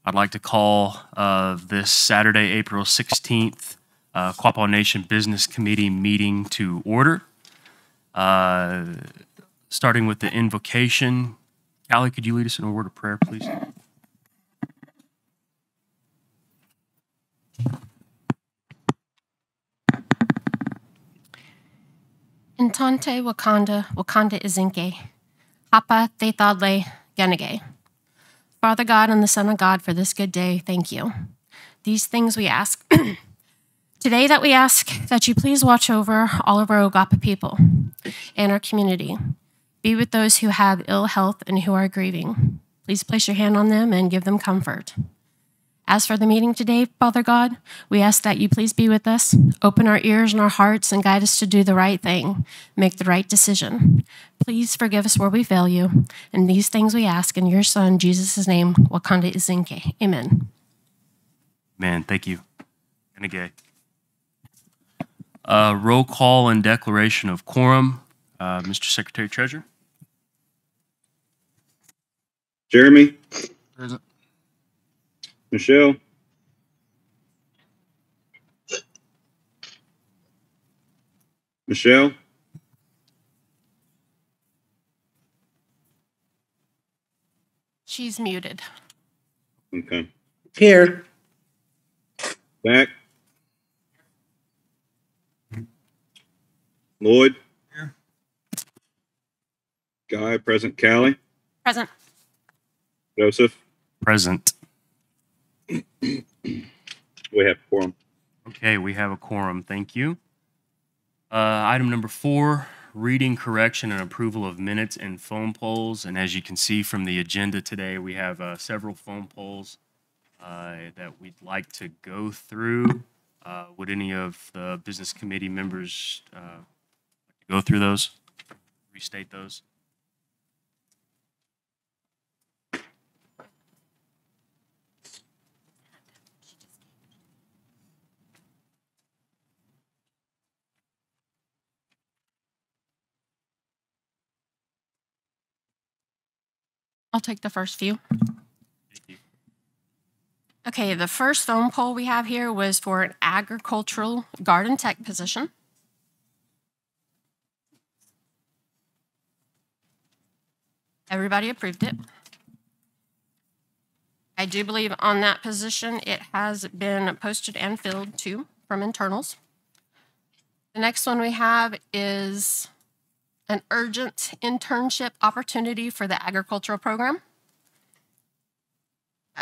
I'd like to call this Saturday, April 16th, Quapaw Nation Business Committee meeting to order. Starting with the invocation. Callie, could you lead us in a word of prayer, please? Intante Wakanda, Wakanda Izinke, Hapa Te Thadle Yanage. Father God and the Son of God, for this good day, thank you. These things we ask today, that we ask that you please watch over all of our Ogapa people and our community. Be with those who have ill health and who are grieving. Please place your hand on them and give them comfort. As for the meeting today, Father God, we ask that you please be with us, open our ears and our hearts, and guide us to do the right thing, make the right decision. Please forgive us where we fail you. And these things we ask in your Son, Jesus' name, Wakanda Izinke. Amen. Man, thank you. And again. Roll call and declaration of quorum. Mr. Secretary Treasurer. Jeremy. Present. Michelle. Michelle. She's muted. Okay. Here. Back. Lloyd. Here. Guy, present. Callie. Present. Joseph. Present. We have quorum. Okay, we have a quorum. Thank you. Item number 4, reading, correction, and approval of minutes and phone polls. And as you can see from the agenda today, we have several phone polls that we'd like to go through. Would any of the business committee members go through those, restate those? I'll take the first few. Thank you. Okay, the first phone poll we have here was for an agricultural garden tech position. Everybody approved it. I do believe on that position it has been posted and filled too from internals. The next one we have is an urgent internship opportunity for the agricultural program.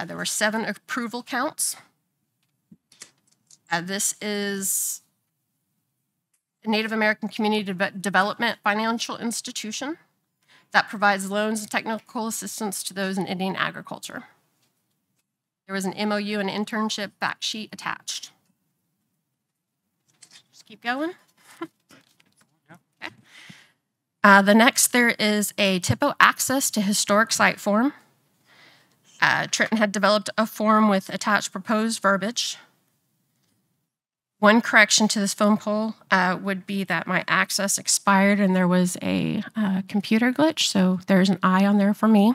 There were 7 approval counts. This is a Native American Community Development Financial Institution that provides loans and technical assistance to those in Indian agriculture. There was an MOU and internship fact sheet attached. Just keep going. Okay. The next, there is a TIPO access to historic site form. Trenton had developed a form with attached proposed verbiage. One correction to this phone poll would be that my access expired and there was a computer glitch, so there's an I on there for me.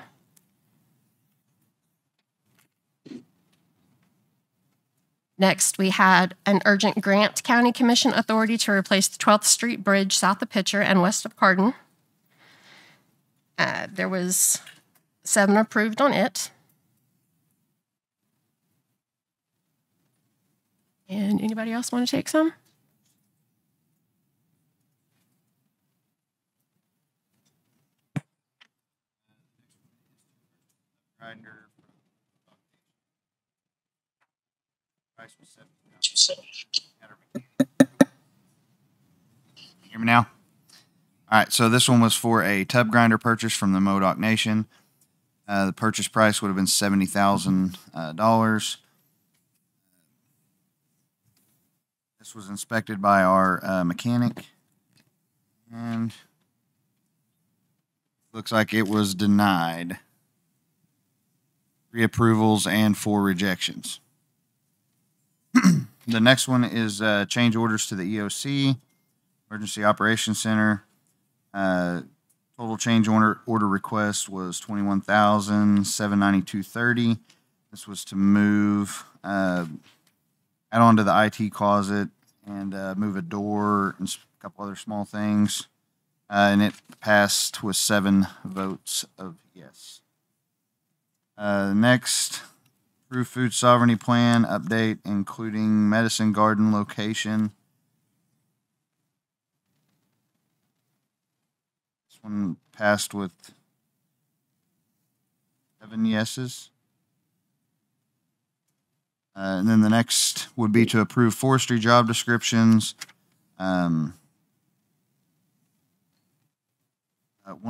Next, we had an urgent Grant County Commission authority to replace the 12th Street Bridge south of Pitcher and west of Cardin. There was 7 approved on it. And anybody else want to take some? Hear me now? All right, so this one was for a tub grinder purchase from the Modoc Nation. The purchase price would have been $70,000. This was inspected by our mechanic, and looks like it was denied. 3 approvals and 4 rejections. The next one is change orders to the EOC, Emergency Operations Center. Total change order request was $21,792.30. This was to move, add on to the IT closet and move a door and a couple other small things. And it passed with 7 votes of yes. Next, approved food sovereignty plan update, including medicine garden location. This one passed with 7 yeses. And then the next would be to approve forestry job descriptions. One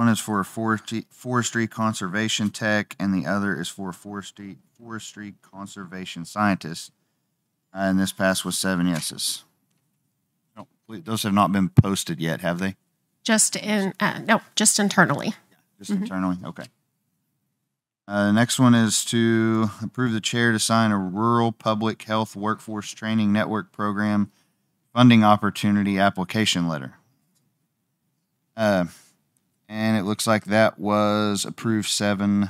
is for a forestry conservation tech, and the other is for forestry conservation scientist. And this passed with 7 yeses. Those have not been posted yet, have they? Just internally. Just internally? Okay. Next one is to approve the chair to sign a Rural Public Health Workforce Training Network Program funding opportunity application letter. And it looks like that was approved 7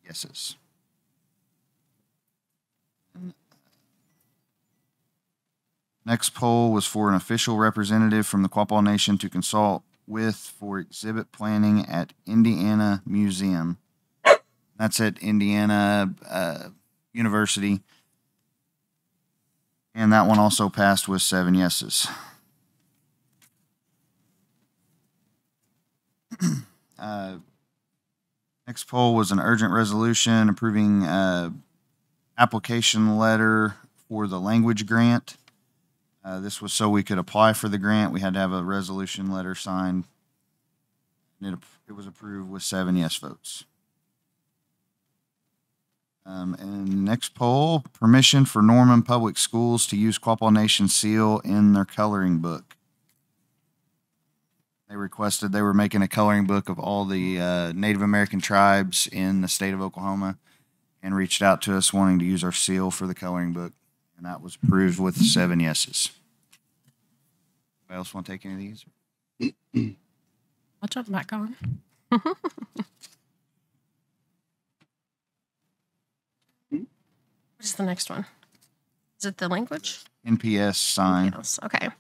yeses. Next poll was for an official representative from the Quapaw Nation to consult with for exhibit planning at Indiana Museum. That's at Indiana University. And that one also passed with 7 yeses. Next poll was an urgent resolution approving application letter for the language grant. This was so we could apply for the grant. We had to have a resolution letter signed. And it was approved with 7 yes votes. And next poll, permission for Norman Public Schools to use Quapaw Nation seal in their coloring book. They requested, they were making a coloring book of all the Native American tribes in the state of Oklahoma and reached out to us wanting to use our seal for the coloring book. And that was approved with 7 yeses. Anybody else want to take any of these? I'll jump back on. What is the next one? Is it the language? NPS sign. Yes, okay.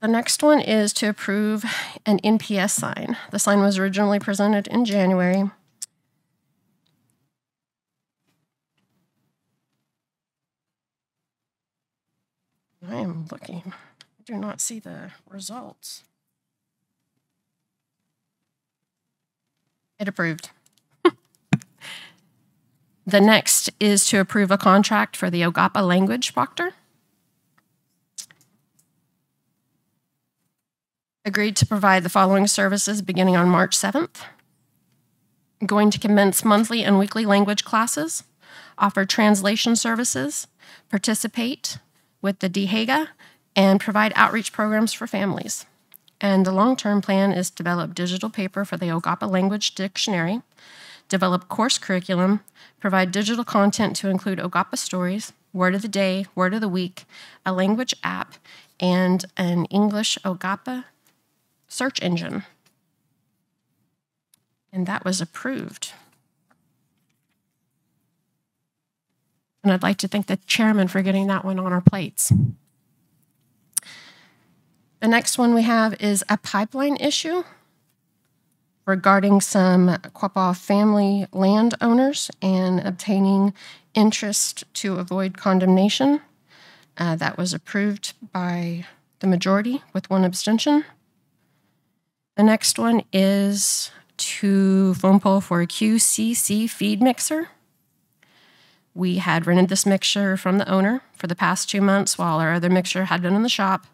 The next one is to approve an NPS sign. The sign was originally presented in January. I am looking. I do not see the results. It approved. The next is to approve a contract for the Ogapa language proctor. Agreed to provide the following services beginning on March 7th. Going to commence monthly and weekly language classes, offer translation services, participate with the DHAGA, and provide outreach programs for families. And the long-term plan is to develop digital paper for the Ogapa language dictionary, develop course curriculum, provide digital content to include Ogapa stories, word of the day, word of the week, a language app, and an English Ogapa search engine. And that was approved. And I'd like to thank the chairman for getting that one on our plates. The next one we have is a pipeline issue regarding some Quapaw family landowners and obtaining interest to avoid condemnation. That was approved by the majority with 1 abstention. The next one is to phone poll for a QCC feed mixer. We had rented this mixer from the owner for the past 2 months while our other mixer had been in the shop.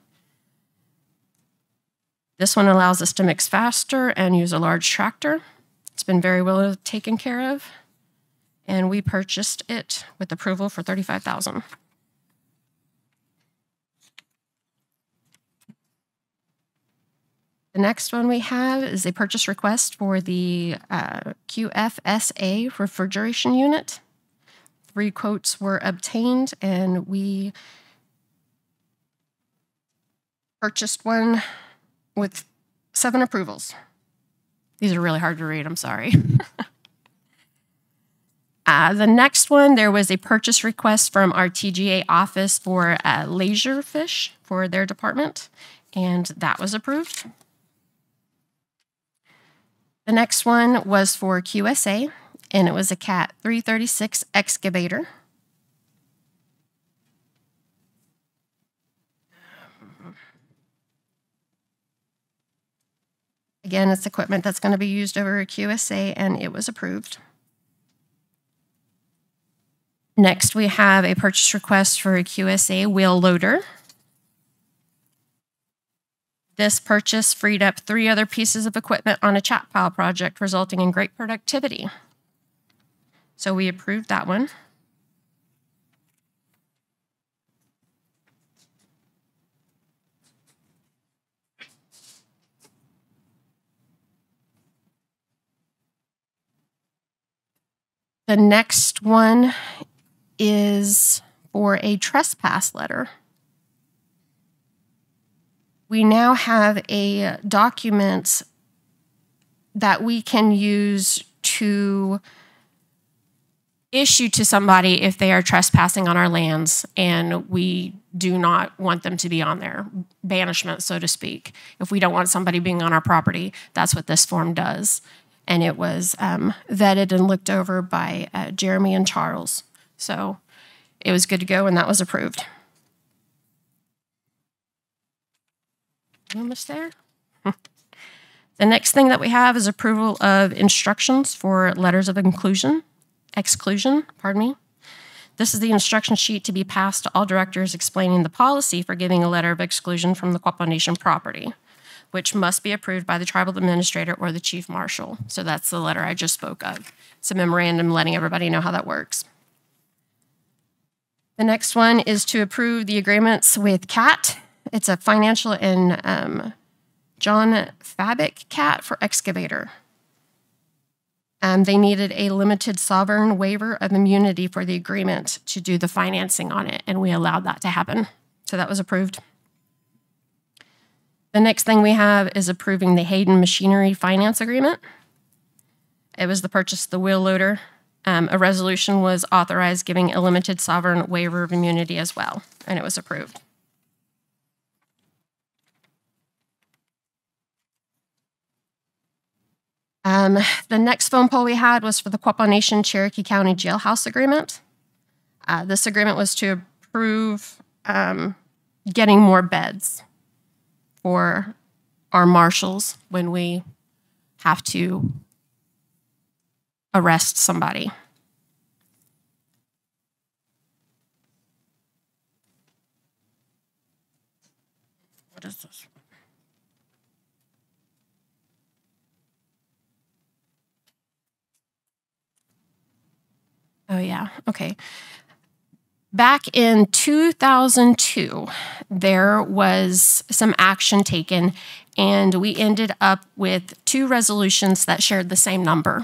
This one allows us to mix faster and use a large tractor. It's been very well taken care of, and we purchased it with approval for $35,000. The next one we have is a purchase request for the QFSA refrigeration unit. 3 quotes were obtained, and we purchased one with 7 approvals. These are really hard to read, I'm sorry. The next one, there was a purchase request from our TGA office for laser fish for their department, and that was approved. The next one was for QSA, and it was a CAT 336 excavator. Again, it's equipment that's going to be used over a QSA, and it was approved. Next, we have a purchase request for a QSA wheel loader. This purchase freed up 3 other pieces of equipment on a chat pile project, resulting in great productivity. So we approved that one. The next one is for a trespass letter. We now have a document that we can use to issue to somebody if they are trespassing on our lands and we do not want them to be on there, banishment, so to speak. If we don't want somebody being on our property, that's what this form does. And it was vetted and looked over by Jeremy and Charles. So it was good to go, and that was approved. Almost there. The next thing that we have is approval of instructions for letters of exclusion. This is the instruction sheet to be passed to all directors explaining the policy for giving a letter of exclusion from the Quapaw Nation property, which must be approved by the tribal administrator or the chief marshal. So that's the letter I just spoke of. It's a memorandum letting everybody know how that works. The next one is to approve the agreements with CAT. It's a financial and John Fabic CAT for excavator. They needed a limited sovereign waiver of immunity for the agreement to do the financing on it, and we allowed that to happen. So that was approved. The next thing we have is approving the Hayden Machinery Finance Agreement. It was the purchase of the wheel loader. A resolution was authorized giving a limited sovereign waiver of immunity as well, and it was approved. The next phone poll we had was for the Quapaw Nation Cherokee County Jailhouse Agreement. This agreement was to approve getting more beds for our marshals when we have to arrest somebody. What is this? Oh, yeah. Okay. Back in 2002, there was some action taken, and we ended up with 2 resolutions that shared the same number.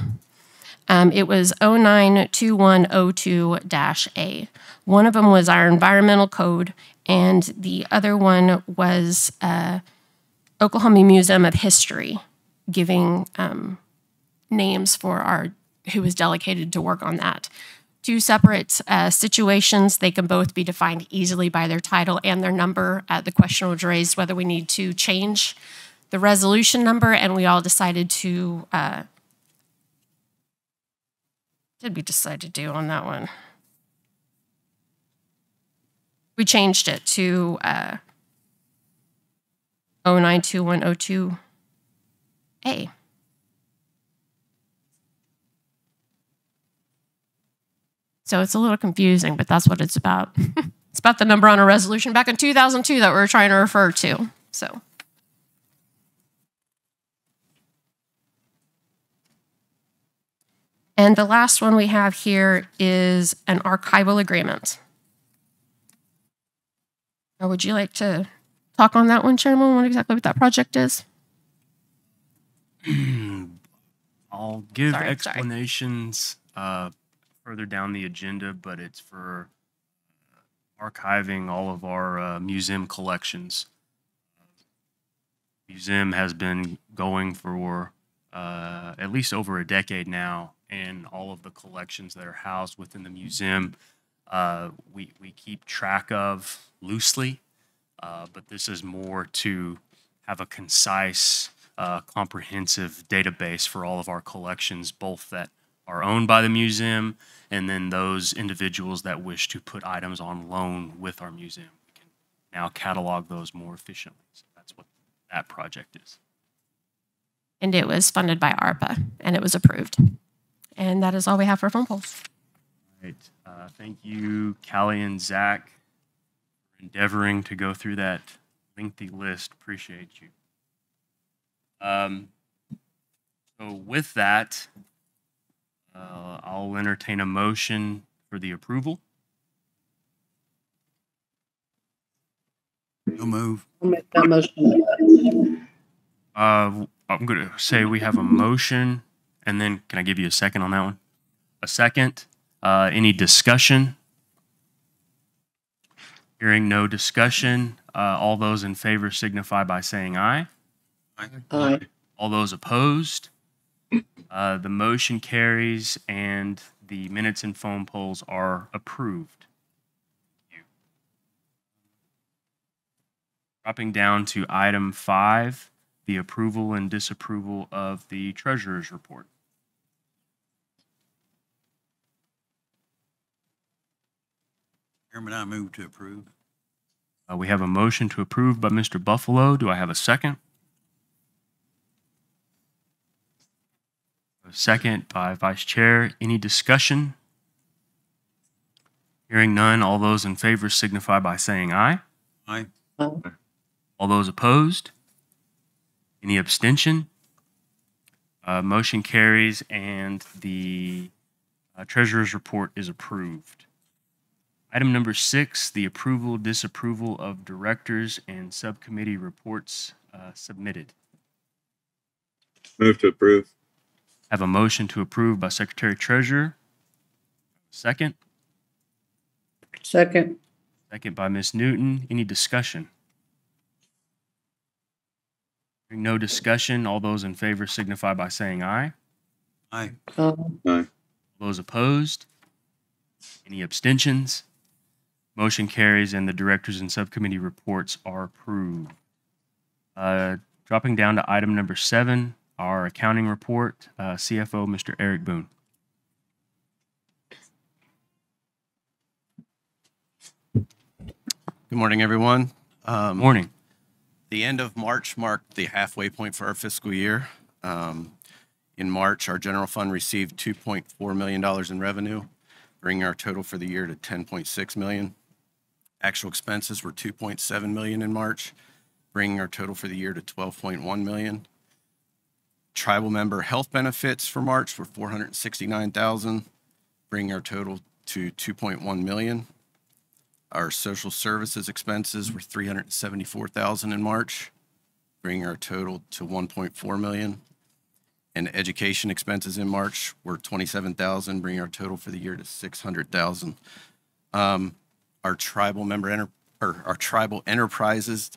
It was 092102-A. One of them was our environmental code, and the other one was Oklahoma Museum of History, giving names for who was delegated to work on that. 2 separate situations. They can both be defined easily by their title and their number. The question was raised whether we need to change the resolution number, and we all decided to, what did we decide to do on that one? We changed it to 092102-A. So it's a little confusing, but that's what it's about. It's about the number on a resolution back in 2002 that we were trying to refer to. So, and the last one we have here is an archival agreement. Now, would you like to talk on that one, Chairman, what exactly what that project is? I'll give explanations further down the agenda, but it's for archiving all of our museum collections. Museum has been going for at least over a decade now, and all of the collections that are housed within the museum, we keep track of loosely, but this is more to have a concise, comprehensive database for all of our collections, both that are owned by the museum and then those individuals that wish to put items on loan with our museum. We can now catalog those more efficiently. So that's what that project is. And it was funded by ARPA, and it was approved. And that is all we have for phone polls. Right. Thank you, Callie and Zach, for endeavoring to go through that lengthy list. Appreciate you. So with that, I'll entertain a motion for the approval. No move. I'll make that motion. I'm going to say we have a motion, and then can I give you a second on that one? A second. Any discussion? Hearing no discussion, all those in favor signify by saying aye. Aye. All those opposed? The motion carries and the minutes and phone polls are approved. Thank you. Dropping down to item 5, the approval and disapproval of the treasurer's report. Chairman, I move to approve. We have a motion to approve by Mr. Buffalo. Do I have a second? A second by Vice Chair. Any discussion? Hearing none, all those in favor signify by saying aye. Aye. All those opposed? Any abstention? Motion carries and the treasurer's report is approved. Item number 6, the approval, disapproval of directors and subcommittee reports submitted. Move to approve. Have a motion to approve by Secretary Treasurer. Second. Second. Second by Ms. Newton. Any discussion? Hearing no discussion, all those in favor signify by saying aye. Aye. Aye. Those opposed? Any abstentions? Motion carries and the directors and subcommittee reports are approved. Dropping down to item number 7, our accounting report, CFO Mr. Eric Boone. Good morning, everyone. Morning. The end of March marked the halfway point for our fiscal year. In March, our general fund received $2.4 million in revenue, bringing our total for the year to $10.6 million. Actual expenses were $2.7 million in March, bringing our total for the year to $12.1 million. Tribal member health benefits for March were $469,000, bringing our total to $2.1 million. Our social services expenses were $374,000 in March, bringing our total to $1.4 million. And education expenses in March were $27,000, bringing our total for the year to $600,000. Our tribal our tribal enterprises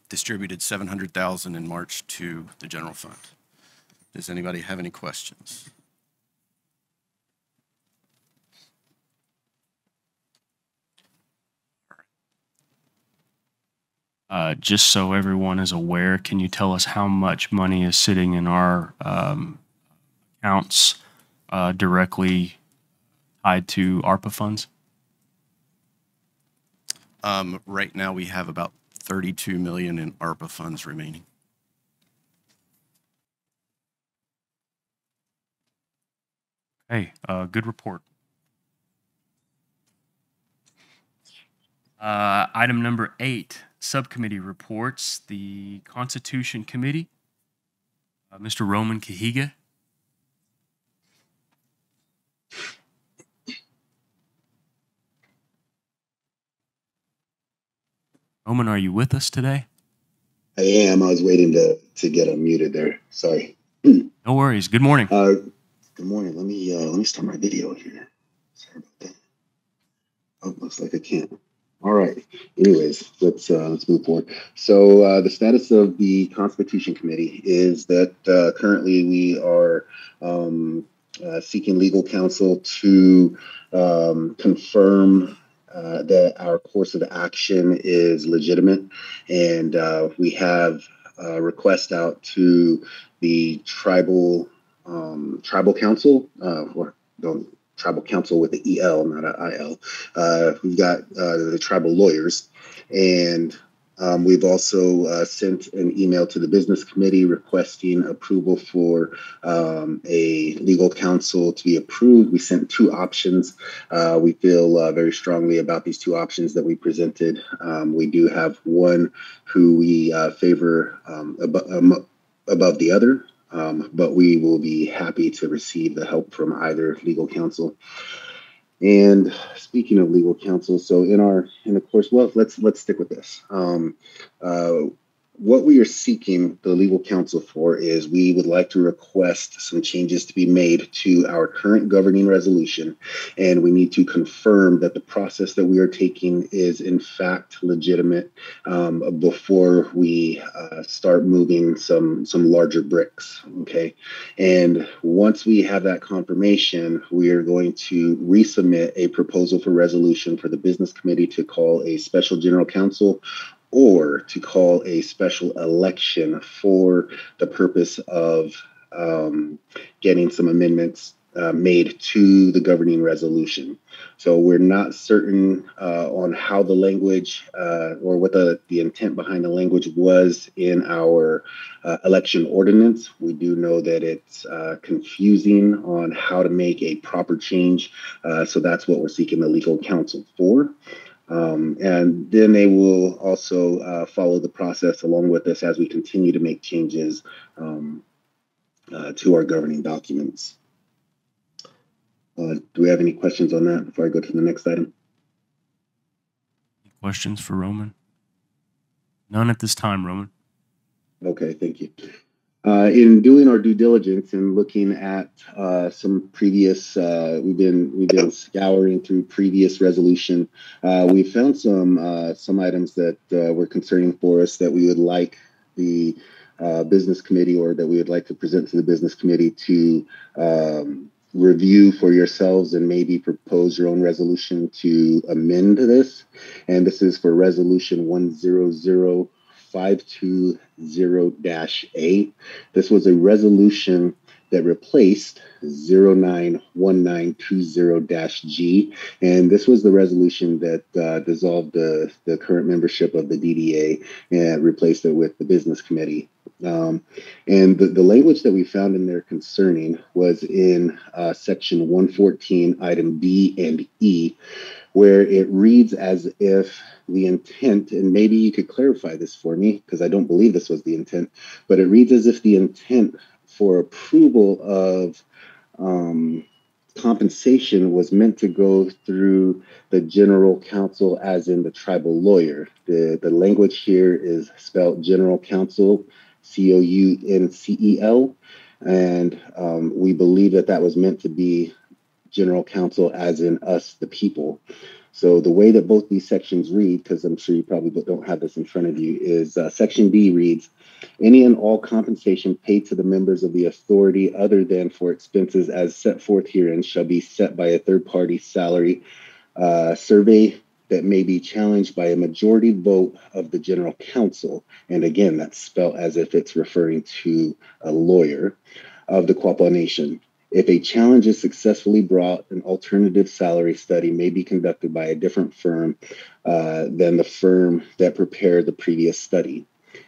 distributed $700,000 in March to the general fund. Does anybody have any questions? Just so everyone is aware, can you tell us how much money is sitting in our accounts directly tied to ARPA funds? Right now, we have about $32 million in ARPA funds remaining. Hey, good report. Item number 8, subcommittee reports. The Constitution Committee, Mr. Roman Cahiga. Roman, are you with us today? I am. I was waiting to get unmuted there. Sorry. No worries. Good morning. Good morning. Let me start my video here. Sorry about that. Oh, looks like I can't. All right. Anyways, let's move forward. So the status of the Constitution Committee is that currently we are seeking legal counsel to confirm that our course of action is legitimate. And we have a request out to the tribal council, or tribal council with the EL, not an IL. We've got the tribal lawyers, and we've also sent an email to the business committee requesting approval for a legal counsel to be approved. We sent 2 options. We feel very strongly about these 2 options that we presented. We do have one who we favor above the other. But we will be happy to receive the help from either legal counsel. And speaking of legal counsel, so in the course, well, let's stick with this. What we are seeking the legal counsel for is we would like to request some changes to be made to our current governing resolution, and we need to confirm that the process that we are taking is in fact legitimate before we start moving some larger bricks. Okay, and once we have that confirmation, we are going to resubmit a proposal for resolution for the business committee to call a special general counsel, or to call a special election for the purpose of getting some amendments made to the governing resolution. So we're not certain on how the language or what the intent behind the language was in our election ordinance. We do know that it's confusing on how to make a proper change. So that's what we're seeking the legal counsel for. And then they will also follow the process along with us as we continue to make changes to our governing documents. Do we have any questions on that before I go to the next item? Questions for Roman? None at this time, Roman. Okay, thank you. In doing our due diligence and looking at some previous, we've been scouring through previous resolution. We found some items that were concerning for us that we would like the business committee, or that we would like to present to the business committee to review for yourselves and maybe propose your own resolution to amend this. And this is for resolution 100-520-A. This was a resolution that replaced 091920-G. And this was the resolution that dissolved the current membership of the DDA and replaced it with the business committee. And the language that we found in there concerning was in section 114, item B and E, where it reads as if the intent, and maybe you could clarify this for me, because I don't believe this was the intent, but it reads as if the intent for approval of compensation was meant to go through the general counsel, as in the tribal lawyer. The language here is spelled general counsel, COUNCEL, and we believe that was meant to be general counsel as in us, the people. So the way that both these sections read, because I'm sure you probably don't have this in front of you, is section B reads, any and all compensation paid to the members of the authority other than for expenses as set forth herein shall be set by a third party salary survey that may be challenged by a majority vote of the general counsel. And again, that's spelled as if it's referring to a lawyer of the Quapaw Nation. If a challenge is successfully brought, an alternative salary study may be conducted by a different firm than the firm that prepared the previous study.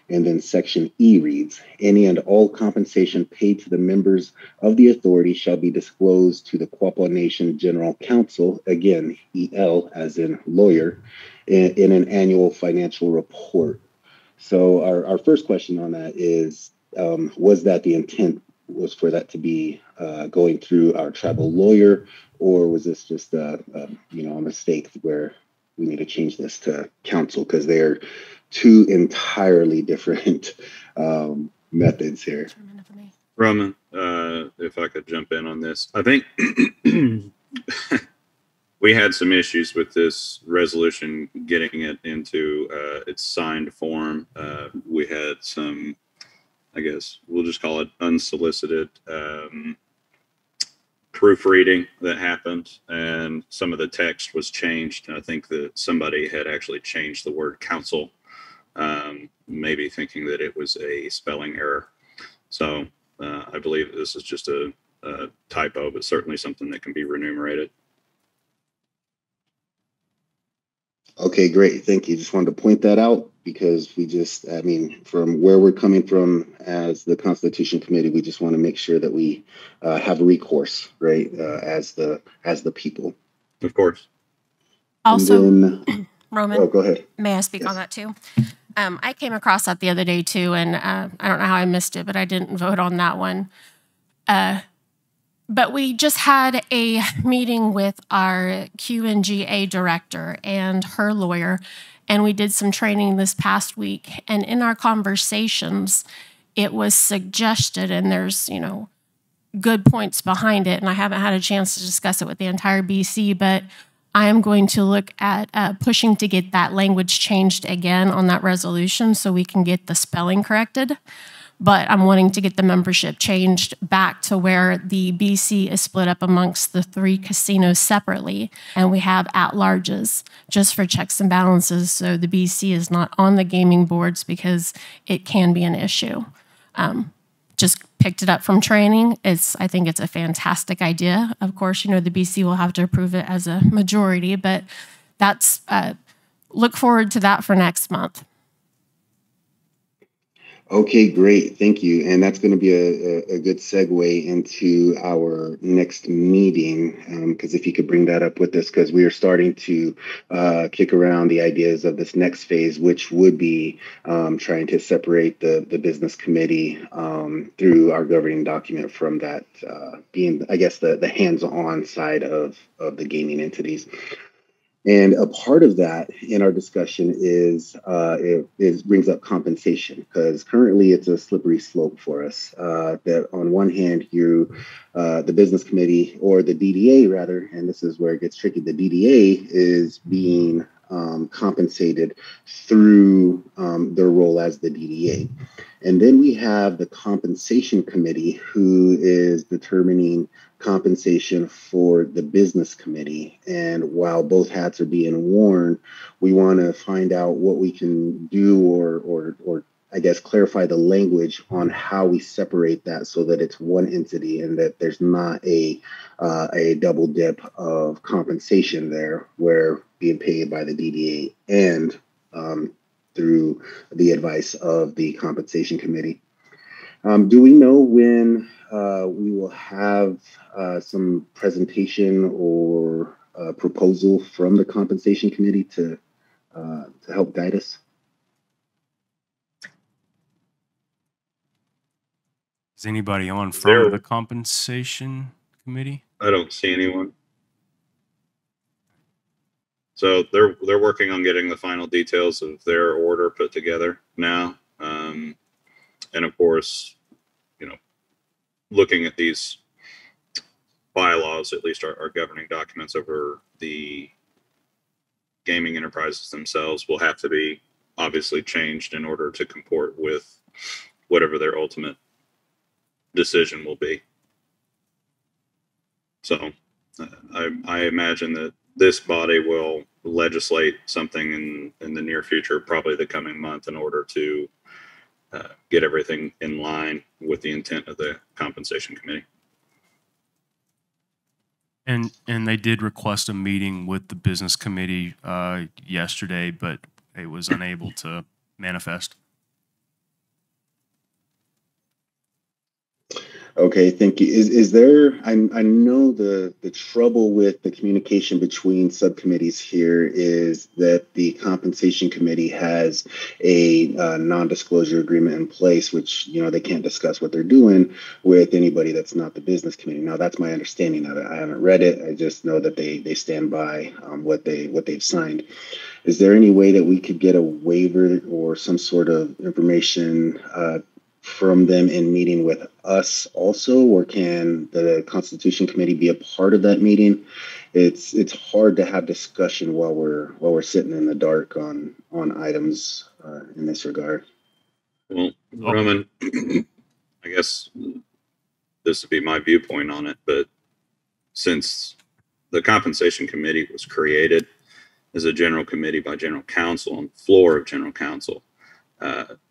And then section E reads, any and all compensation paid to the members of the authority shall be disclosed to the Quapaw Nation General Counsel, again, EL as in lawyer, in an annual financial report. So our first question on that is, was that the intent was for that to be going through our tribal lawyer, or was this just a mistake where we need to change this to counsel, because they're two entirely different methods here. Roman, if I could jump in on this, I think we had some issues with this resolution getting it into its signed form. We had some, I guess we'll just call it unsolicited proofreading that happened, and some of the text was changed. I think that somebody had actually changed the word council, maybe thinking that it was a spelling error. So I believe this is just a typo, but certainly something that can be remunerated. Okay, great. Thank you. Just wanted to point that out because from where we're coming from as the Constitution Committee, we just want to make sure that we have recourse, right, as the people. Of course. Also, then, Roman, go ahead. may I speak Yes. on that too? I came across that the other day too, and I don't know how I missed it, but I didn't vote on that one. But we just had a meeting with our QNGA director and her lawyer, and we did some training this past week. And in our conversations, it was suggested, and there's, good points behind it, and I haven't had a chance to discuss it with the entire BC, but I am going to look at pushing to get that language changed again on that resolution so we can get the spelling corrected. But I'm wanting to get the membership changed back to where the BC is split up amongst the 3 casinos separately, and we have at-larges just for checks and balances, so the BC is not on the gaming boards because it can be an issue. Just picked it up from training. I think it's a fantastic idea. Of course, the BC will have to approve it as a majority, but that's look forward to that for next month. Okay, great. Thank you. And that's going to be a good segue into our next meeting, because if you could bring that up with us, because we are starting to kick around the ideas of this next phase, which would be trying to separate the business committee through our governing document from that being, I guess, the hands-on side of the gaming entities. And a part of that in our discussion is it brings up compensation, because currently it's a slippery slope for us. That on one hand, the business committee, or the DDA rather, and this is where it gets tricky, the DDA is being compensated through their role as the DDA. And then we have the compensation committee, who is determining compensation for the business committee. And while both hats are being worn, we want to find out what we can do, or I guess clarify the language on how we separate that so that it's one entity and that there's not a double dip of compensation there, where being paid by the DDA and through the advice of the compensation committee. Do we know when we will have some presentation or proposal from the compensation committee to help guide us? Is anybody on from the compensation committee? I don't see anyone. So they're working on getting the final details of their order put together now, and of course, looking at these bylaws, at least our governing documents over the gaming enterprises themselves, will have to be obviously changed in order to comport with whatever their ultimate decision will be. So I imagine that this body will legislate something in the near future, probably the coming month, in order to get everything in line with the intent of the compensation committee. And they did request a meeting with the business committee yesterday, but it was unable to manifest. Okay, thank you. Is there, I know the trouble with the communication between subcommittees here is that the compensation committee has a non-disclosure agreement in place, which, they can't discuss what they're doing with anybody that's not the business committee. Now, that's my understanding of it. I haven't read it. I just know that they stand by what they've signed. Is there any way that we could get a waiver or some sort of information from them in meeting with us also, or can the Constitution Committee be a part of that meeting? It's hard to have discussion while we're sitting in the dark on items in this regard. Well, Roman, I guess this would be my viewpoint on it, but since the compensation committee was created as a general committee by general counsel on the floor of general counsel,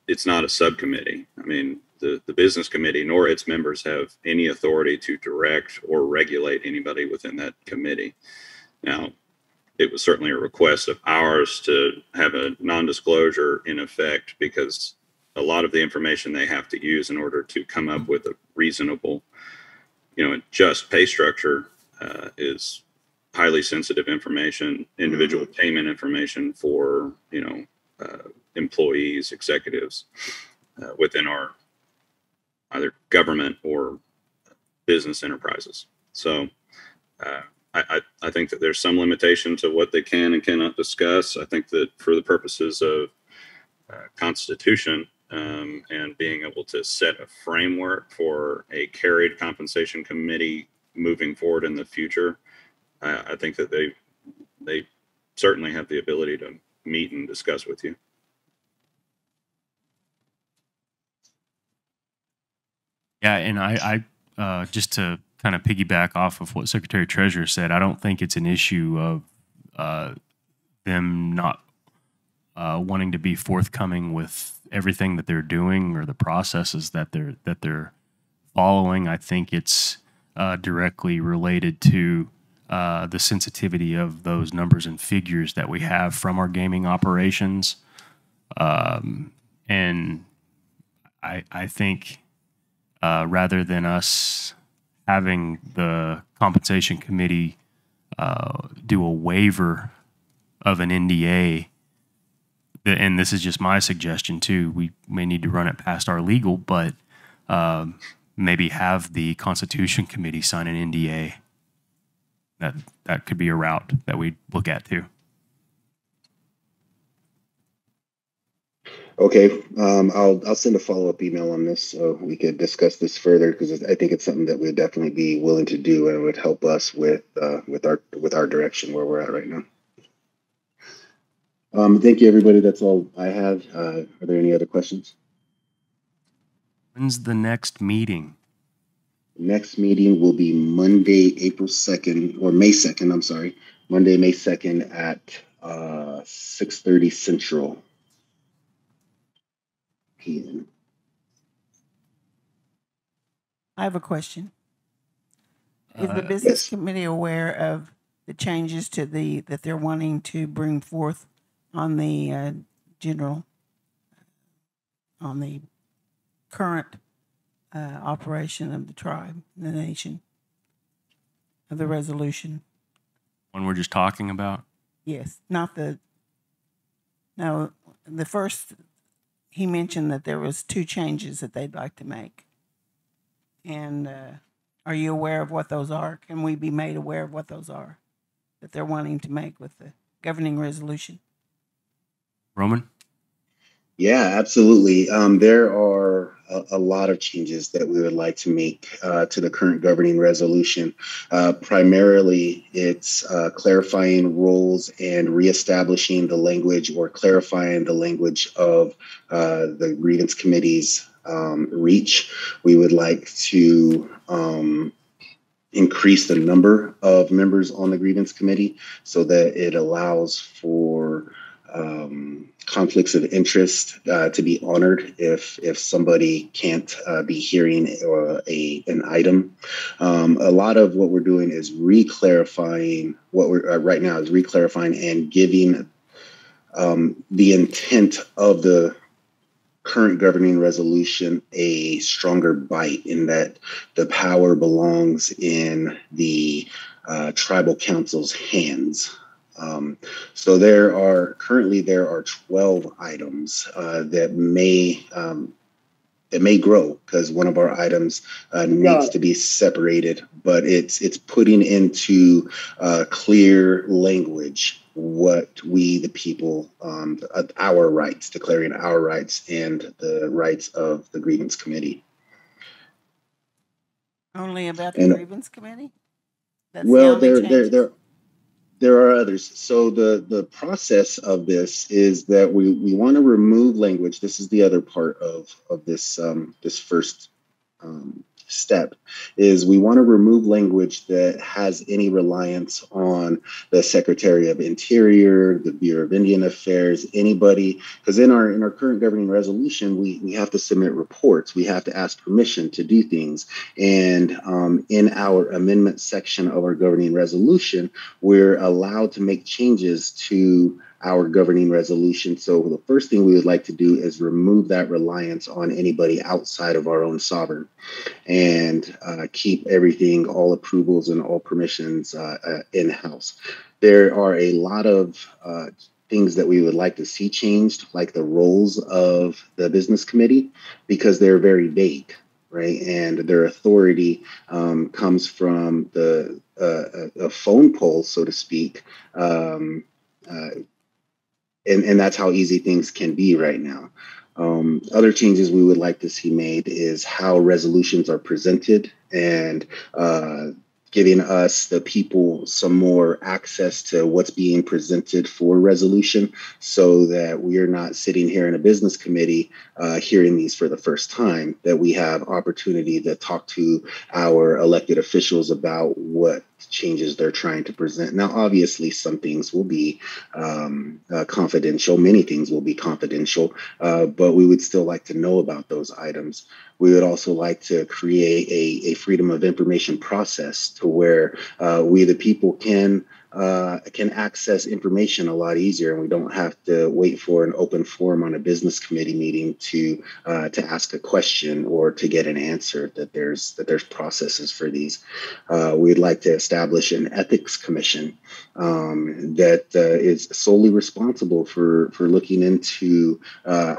it's not a subcommittee. I mean, the business committee nor its members have any authority to direct or regulate anybody within that committee. Now, it was certainly a request of ours to have a non-disclosure in effect, because a lot of the information they have to use in order to come up with a reasonable, and just pay structure is highly sensitive information, individual payment information for, employees, executives within our either government or business enterprises. So I think that there's some limitation to what they can and cannot discuss. I think that for the purposes of Constitution and being able to set a framework for a carried compensation committee moving forward in the future, I think that they certainly have the ability to meet and discuss with you. Yeah, and I just to kind of piggyback off of what Secretary Treasurer said, I don't think it's an issue of them not wanting to be forthcoming with everything that they're doing or the processes that they're following. I think it's directly related to the sensitivity of those numbers and figures that we have from our gaming operations, and I think rather than us having the compensation committee do a waiver of an NDA, and this is just my suggestion too, we may need to run it past our legal, but maybe have the Constitution Committee sign an NDA. That could be a route that we look at too. Okay, I'll send a follow-up email on this so we could discuss this further, because I think it's something that we'd definitely be willing to do, and it would help us with our direction where we're at right now. Thank you, everybody. That's all I have. Are there any other questions? When's the next meeting? Next meeting will be Monday, April 2nd, or May 2nd, I'm sorry. Monday, May 2nd at 6:30 Central PM. I have a question. Is the business Yes. committee aware of the changes to that they're wanting to bring forth on the on the current operation of the tribe, the nation, of the resolution? One we're just talking about? Yes, no, the first, he mentioned that there was 2 changes that they'd like to make. And are you aware of what those are? Can we be made aware of what those are that they're wanting to make with the governing resolution? Roman? Yeah, absolutely. There are a lot of changes that we would like to make to the current governing resolution. Primarily, it's clarifying roles and reestablishing the language, or clarifying the language of the grievance committee's reach. We would like to increase the number of members on the grievance committee so that it allows for conflicts of interest to be honored if somebody can't be hearing an item. A lot of what we're doing is reclarifying what we're right now is reclarifying and giving the intent of the current governing resolution a stronger bite, in that the power belongs in the tribal council's hands. So there are 12 items that may grow, because one of our items needs to be separated, but it's putting into clear language what we, the people, our rights, declaring our rights and the rights of the grievance committee. Only about the grievance committee? That's well, the only changes? There are others. So the process of this is that we want to remove language. This is the other part of this this first step is we want to remove language that has any reliance on the Secretary of Interior, the Bureau of Indian Affairs, anybody, because in our current governing resolution, we have to submit reports, we have to ask permission to do things, and in our amendment section of our governing resolution, we're allowed to make changes to our governing resolution. So the first thing we would like to do is remove that reliance on anybody outside of our own sovereign, and keep everything, all approvals and all permissions in-house. There are a lot of things that we would like to see changed, like the roles of the business committee, because they're very vague, right? And their authority comes from a phone poll, so to speak. And that's how easy things can be right now. Other changes we would like to see made is how resolutions are presented, and giving us, the people, some more access to what's being presented for resolution, so that we are not sitting here in a business committee hearing these for the first time, that we have opportunity to talk to our elected officials about what changes they're trying to present. Now, obviously, some things will be confidential. Many things will be confidential, but we would still like to know about those items. We would also like to create a freedom of information process to where we, the people, can access information a lot easier, and we don't have to wait for an open forum on a business committee meeting to ask a question or to get an answer. That there's processes for these. We'd like to establish an ethics commission that is solely responsible for looking into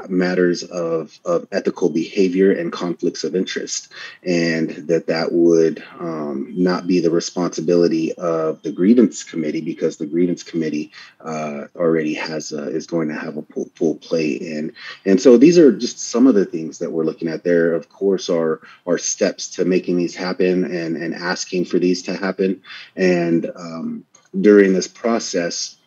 matters of ethical behavior and conflicts of interest, and that would not be the responsibility of the grievance committee, because the grievance committee already is going to have a full play in. And so these are just some of the things that we're looking at. There, of course, are steps to making these happen and asking for these to happen. And during this process,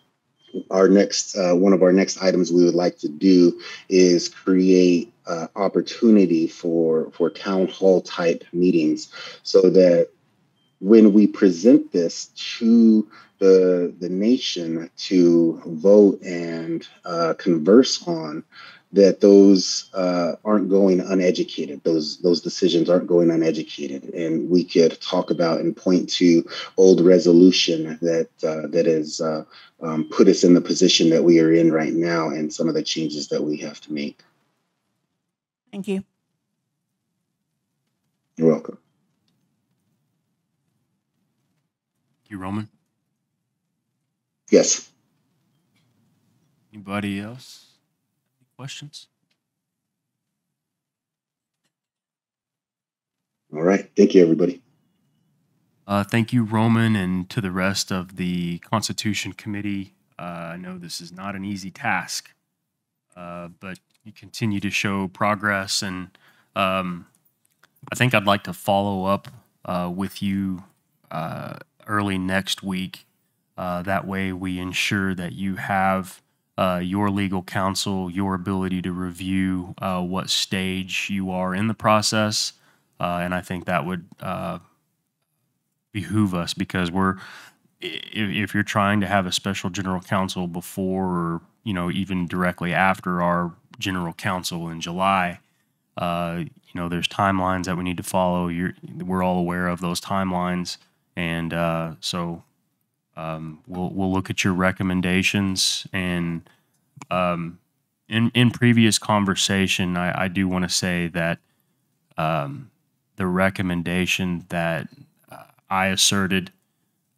our next one of our next items we would like to do is create opportunity for town hall type meetings, so that when we present this to the nation to vote and converse on, that those aren't going uneducated. Those decisions aren't going uneducated, and we could talk about and point to old resolution that has put us in the position that we are in right now, and some of the changes that we have to make. Thank you. You're welcome. Thank you, Roman. Yes. Anybody else? Any questions? All right. Thank you, everybody. Thank you, Roman, and to the rest of the Constitution Committee. I know this is not an easy task, but you continue to show progress, and I think I'd like to follow up with you early next week. That way we ensure that you have your legal counsel, your ability to review what stage you are in the process. And I think that would behoove us, because if you're trying to have a special general counsel before, or even directly after our general counsel in July, there's timelines that we need to follow. We're all aware of those timelines, and so we'll look at your recommendations. And in previous conversation, I do want to say that the recommendation that I asserted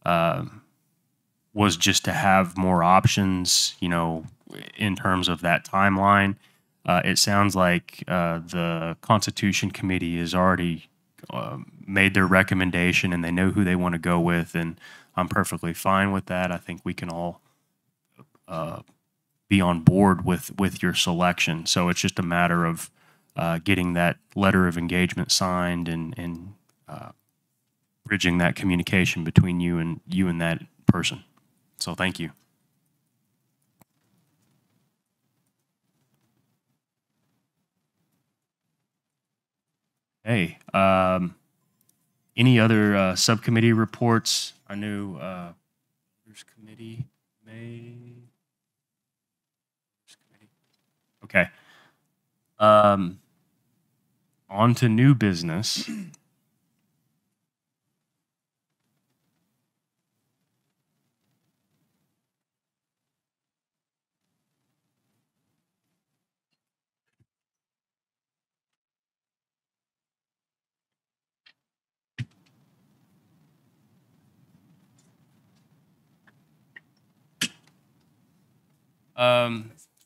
was just to have more options, in terms of that timeline. It sounds like the Constitution Committee has already made their recommendation, and they know who they want to go with, and I'm perfectly fine with that. I think we can all be on board with your selection. So it's just a matter of getting that letter of engagement signed and bridging that communication between you and that person. So thank you. Hey, Any other subcommittee reports? I knew there's committee may. Okay. On to new business.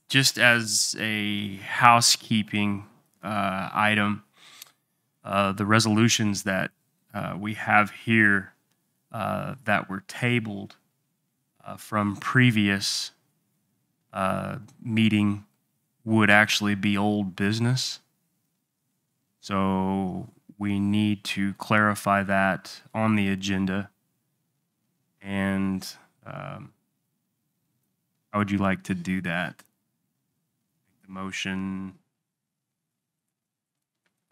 Just as a housekeeping item, the resolutions that we have here that were tabled from previous meeting would actually be old business. So we need to clarify that on the agenda. And how would you like to do that?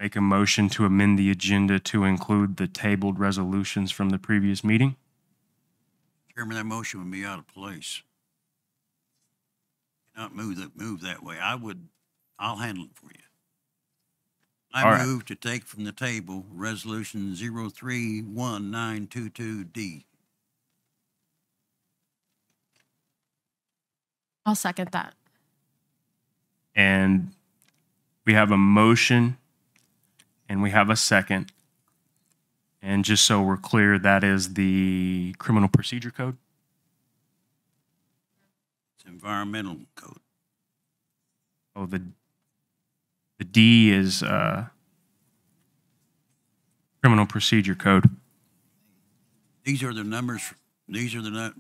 Make a motion to amend the agenda to include the tabled resolutions from the previous meeting? Chairman, that motion would be out of place. Not move that way. I'll handle it for you. All right. Move to take from the table resolution 031922D. I'll second that. And we have a motion and we have a second. And just so we're clear, that is the Criminal Procedure Code? It's environmental code. Oh, the D is Criminal Procedure Code. These are the numbers. These are the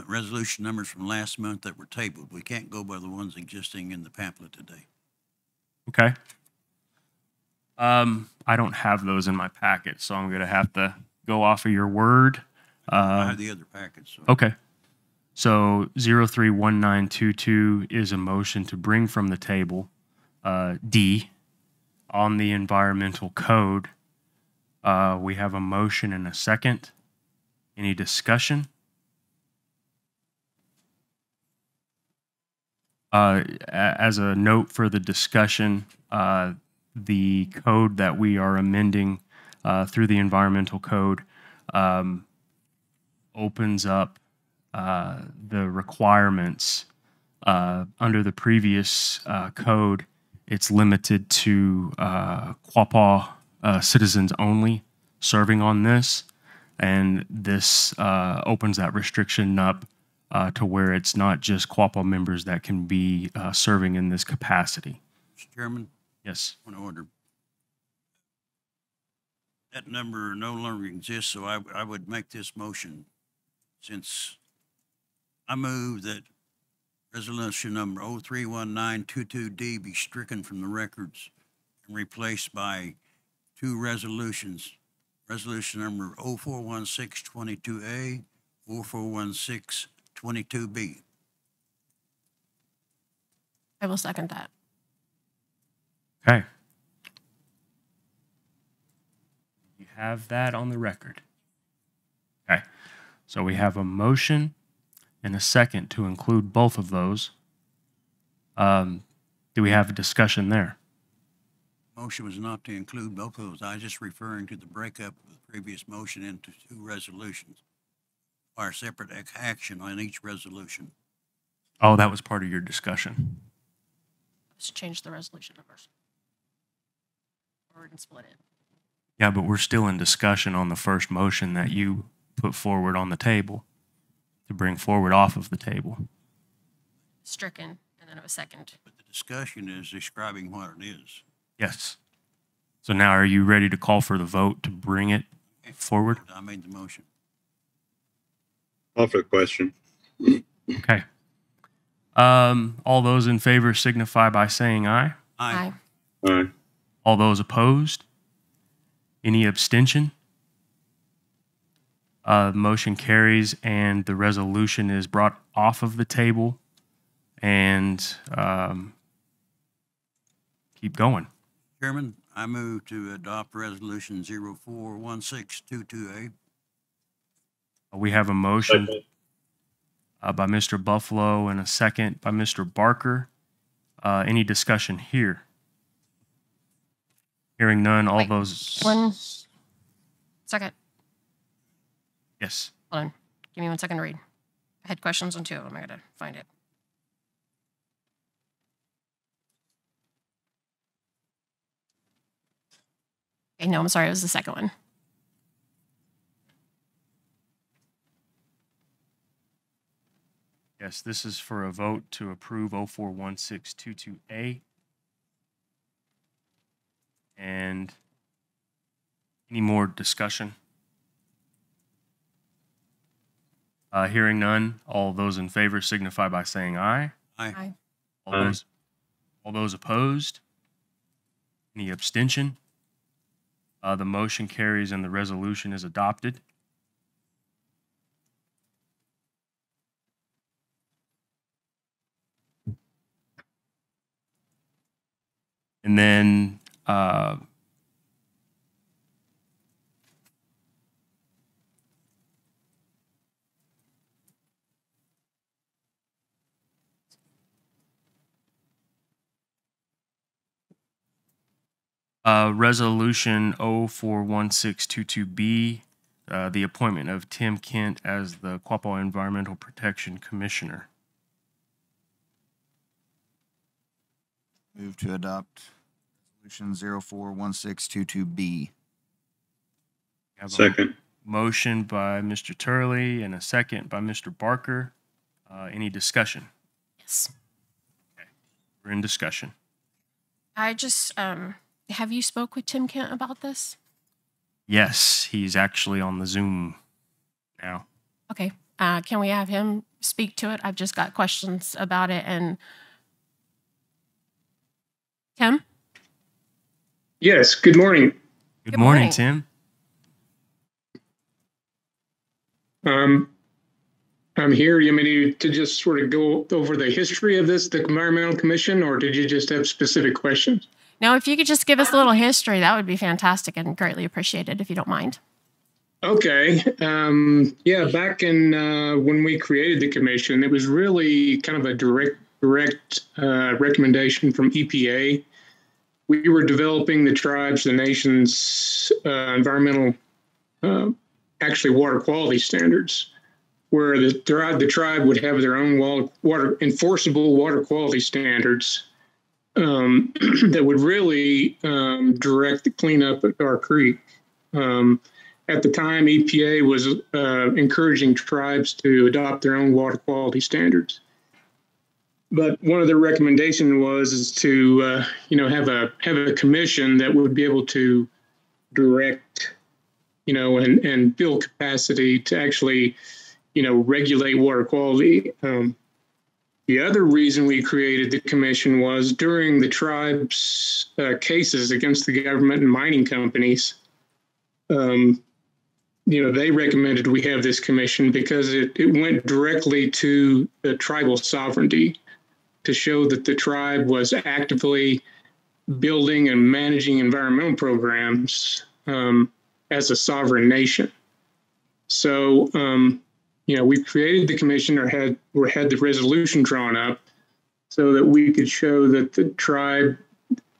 resolution numbers from last month that were tabled. We can't go by the ones existing in the pamphlet today. Okay. I don't have those in my packet, so I'm going to have to go off of your word. I have the other packets. So. Okay. So 031922 is a motion to bring from the table D on the environmental code. We have a motion and a second. Any discussion? As a note for the discussion, the code that we are amending through the environmental code opens up the requirements under the previous code. It's limited to Quapaw citizens only serving on this, and this opens that restriction up to where it's not just Quapaw members that can be serving in this capacity. Mr. Chairman? Yes. Point of order. That number no longer exists, so I would make this motion since I move that resolution number 031922D be stricken from the records and replaced by two resolutions. Resolution number 041622A, 041622B. I will second that. Okay. You have that on the record. Okay. So we have a motion and a second to include both of those. Do we have a discussion there? Motion was not to include both of those. I was just referring to the breakup of the previous motion into two resolutions or separate action on each resolution. Oh, that was part of your discussion. Just change the resolution numbers. Or we can split it. Yeah, but we're still in discussion on the first motion that you put forward on the table to bring forward off of the table. Stricken, and then it was second. But the discussion is describing what it is. Yes. So now are you ready to call for the vote to bring it forward? I made the motion. Call for the question. Okay. All those in favor signify by saying aye. Aye. Aye. All those opposed? Any abstention? Motion carries and the resolution is brought off of the table and keep going. Chairman, I move to adopt resolution 041622A. We have a motion by Mr. Buffalo and a second by Mr. Barker. Any discussion here? Hearing none, all Wait, those. 1 second. Yes. Hold on. Give me 1 second to read. I had questions on 2 of them. I gotta find it. Okay, no, I'm sorry. It was the second one. Yes, this is for a vote to approve 041622A. And any more discussion? Hearing none, all those in favor signify by saying aye. Aye. All those opposed? Any abstention? The motion carries and the resolution is adopted. And then resolution 041622B, the appointment of Tim Kent as the Quapaw Environmental Protection Commissioner. Move to adopt resolution 041622B. Have a Second. motion by Mr. Turley and a second by Mr. Barker. Any discussion? Yes. We're in discussion. I just, have you spoke with Tim Kent about this? Yes, he's actually on the Zoom now. Okay. Can we have him speak to it? I've just got questions about it. And Tim? Yes, good morning. Good morning, Tim. I'm here. You want me to just sort of go over the history of this, the Environmental Commission, or did you just have specific questions? Now, if you could just give us a little history, that would be fantastic and greatly appreciated, if you don't mind. Okay. Yeah, back in when we created the commission, it was really kind of a direct recommendation from EPA. We were developing the tribe's, the nation's environmental, actually water quality standards, where the tribe would have their own enforceable water quality standards that would really direct the cleanup at our creek. At the time, EPA was encouraging tribes to adopt their own water quality standards. But one of the recommendations was to have a commission that would be able to direct, and build capacity to actually, regulate water quality. The other reason we created the commission was during the tribe's cases against the government and mining companies. They recommended we have this commission because it went directly to the tribal sovereignty to show that the tribe was actively building and managing environmental programs as a sovereign nation. So, we created the commission or had the resolution drawn up so that we could show that the tribe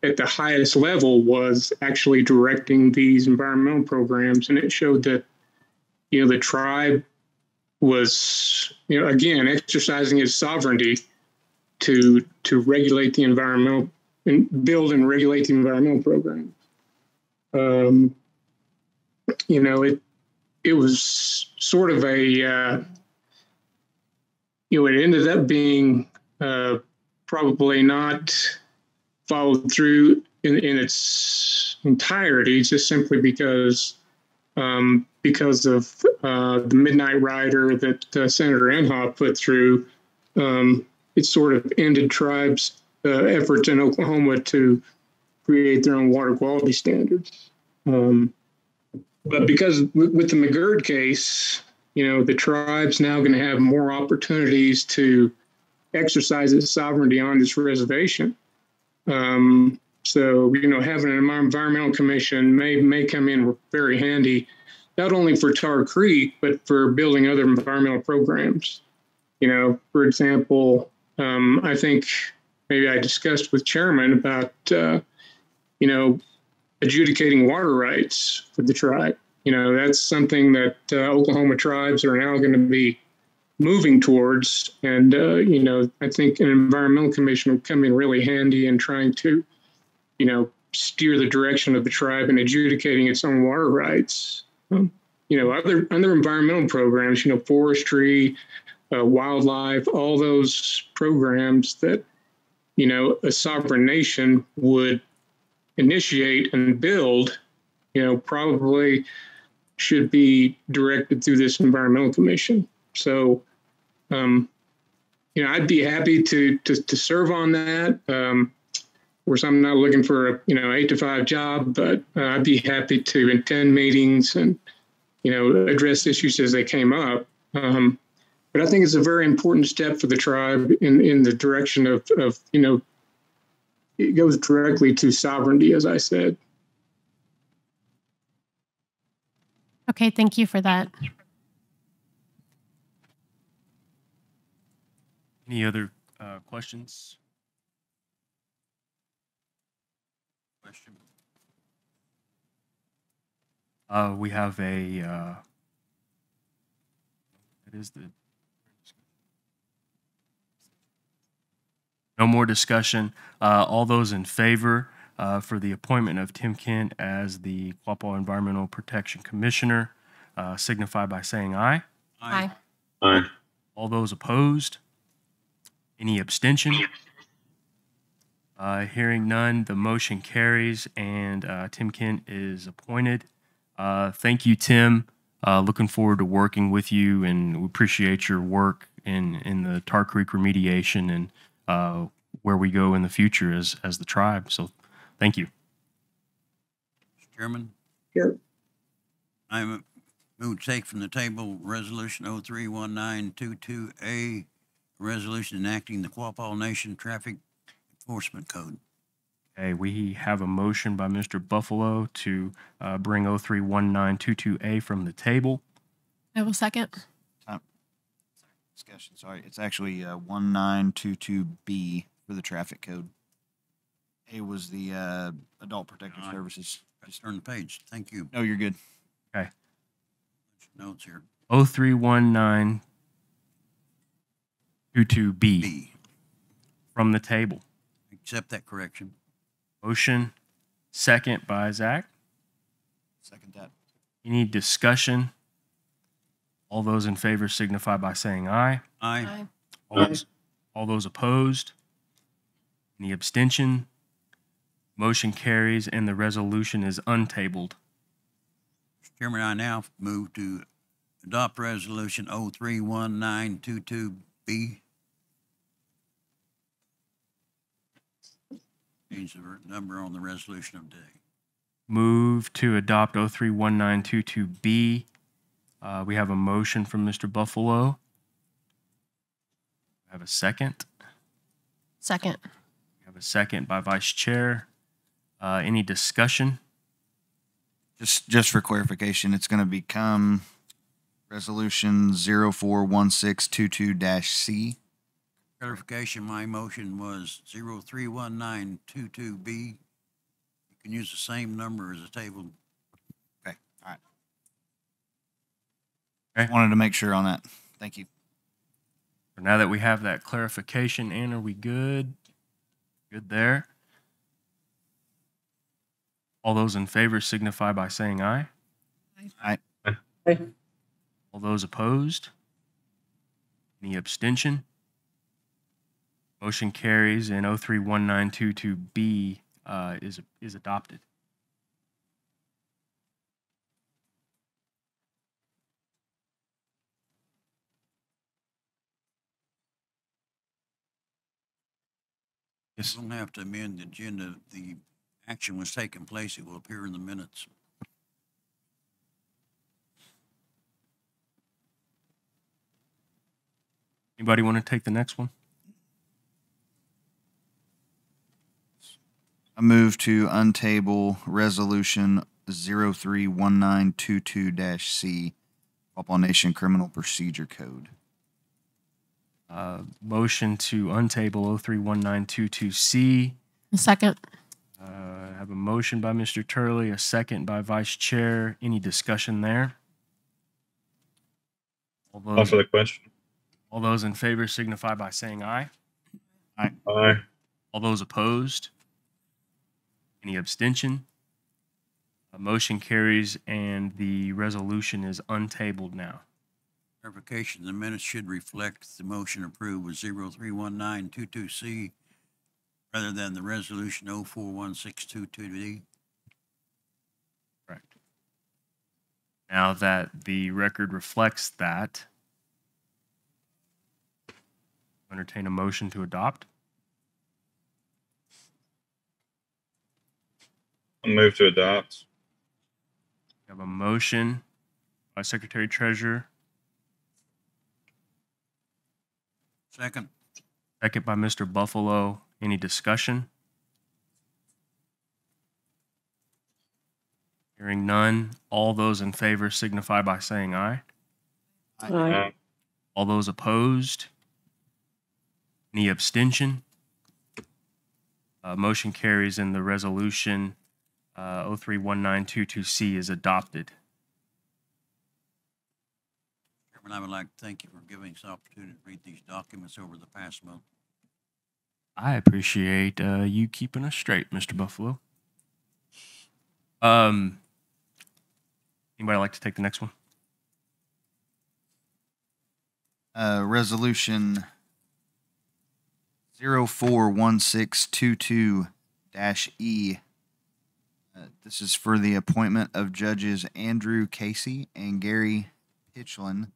at the highest level was actually directing these environmental programs. And it showed that, the tribe was, again, exercising its sovereignty to regulate the environmental and build and regulate the environmental program. It was sort of a, it ended up being probably not followed through in its entirety, just simply because of the Midnight Rider that Senator Inhofe put through. It sort of ended tribes' efforts in Oklahoma to create their own water quality standards. But because with the McGurk case, the tribe's now going to have more opportunities to exercise its sovereignty on this reservation. So, having an environmental commission may come in very handy, not only for Tar Creek, but for building other environmental programs. For example, I think maybe I discussed with Chairman about, adjudicating water rights for the tribe. That's something that Oklahoma tribes are now going to be moving towards. And, I think an environmental commission will come in really handy in trying to, steer the direction of the tribe and adjudicating its own water rights. Other environmental programs, forestry, wildlife, all those programs that, a sovereign nation would initiate and build, probably should be directed through this environmental commission. So, I'd be happy to serve on that. Of course, I'm not looking for a 8 to 5 job, but I'd be happy to attend meetings and address issues as they came up. But I think it's a very important step for the tribe in the direction of it goes directly to sovereignty, as I said. Okay, thank you for that. Any other questions? We have a, no more discussion. All those in favor for the appointment of Tim Kent as the Quapaw Environmental Protection Commissioner signify by saying aye. Aye. Aye. All those opposed? Any abstention? Hearing none, the motion carries and Tim Kent is appointed. Thank you, Tim. Looking forward to working with you, and we appreciate your work in the Tar Creek remediation and where we go in the future as the tribe. So thank you. Mr. Chairman? Sure. I'm move to take from the table Resolution 031922A, resolution enacting the Quapaw Nation Traffic Enforcement Code. Okay, we have a motion by Mr. Buffalo to bring 031922A from the table. I will second. Discussion, sorry. It's actually 1922B for the traffic code. A was the Adult Protective Services. Let's turn the page. Thank you. No, you're good. Okay. Notes here. 031922B B. from the table. Accept that correction. Motion, second by Zach. Second that. Any discussion? All those in favor signify by saying aye. Aye. All those opposed? Any abstention? Motion carries and the resolution is untabled. Mr. Chairman, I now move to adopt Resolution 031922B. Change the number on the resolution of day. Move to adopt 031922B. We have a motion from Mr. Buffalo. We have a second. Second. We have a second by Vice Chair. Any discussion? Just for clarification, it's going to become Resolution 041622-C. Clarification, my motion was 031922B. You can use the same number as the table. Okay, all right. Okay. Wanted to make sure on that. Thank you. So now that we have that clarification, Ann, are we good? Good there. All those in favor signify by saying aye. Aye. Aye. All those opposed? Any abstention? Motion carries and 031922B is adopted. Yes. You don't have to amend the agenda. The action was taking place. It will appear in the minutes. Anybody want to take the next one? I move to untable Resolution 031922-C, Waupun Nation Criminal Procedure Code. Motion to untable 031922C. Second. I have a motion by Mr. Turley, a second by Vice Chair. Any discussion there? Call for the question. All those in favor signify by saying aye. Aye. All those opposed? Any abstention? Motion carries and the resolution is untabled now. Clarification, the minutes should reflect the motion approved with 031922C rather than the resolution 041622D. Correct. Now that the record reflects that, entertain a motion to adopt. I'll move to adopt. We have a motion by Secretary Treasurer, Second. second by Mr. Buffalo. Any discussion? Hearing none, all those in favor signify by saying aye. Aye. All those opposed? Any abstention? Motion carries and the resolution 031922C is adopted. Chairman, I would like to thank you for giving us the opportunity to read these documents over the past month. I appreciate you keeping us straight, Mr. Buffalo. Anybody like to take the next one? Resolution 041622-E. This is for the appointment of judges Andrew Casey and Gary Pitchlin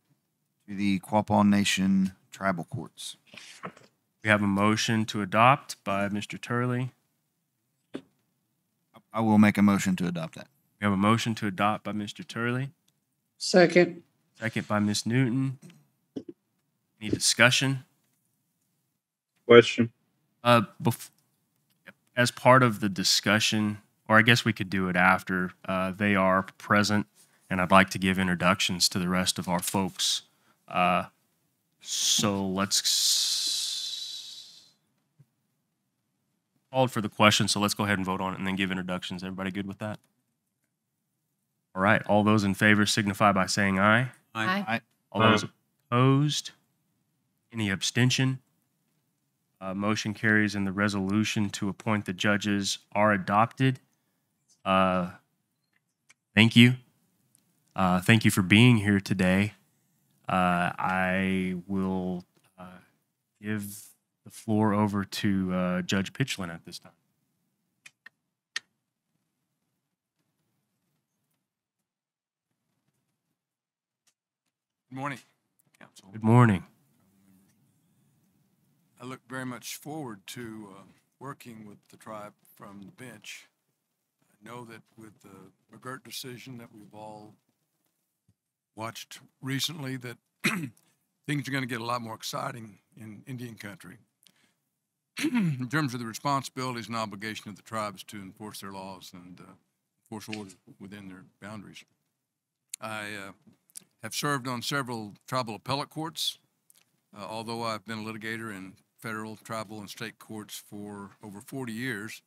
to the Waupun Nation Tribal Courts. We have a motion to adopt by Mr. Turley. I will make a motion to adopt that. We have a motion to adopt by Mr. Turley, Second. second by Ms. Newton. Any discussion? Question. As part of the discussion, or I guess we could do it after, they are present, and I'd like to give introductions to the rest of our folks. So let's called for the question, so let's go ahead and vote on it and then give introductions. Everybody good with that? All right. All those in favor signify by saying aye. Aye. All those opposed? Any abstention? Motion carries and the resolution to appoint the judges are adopted. Thank you. Thank you for being here today. I will give the floor over to Judge Pitchlin at this time. Good morning, Council. Good morning. I look very much forward to working with the tribe from the bench. I know that with the McGirt decision that we've all watched recently, that things are going to get a lot more exciting in Indian country in terms of the responsibilities and obligation of the tribes to enforce their laws and enforce order within their boundaries. I have served on several tribal appellate courts, although I've been a litigator in federal, tribal, and state courts for over 40 years.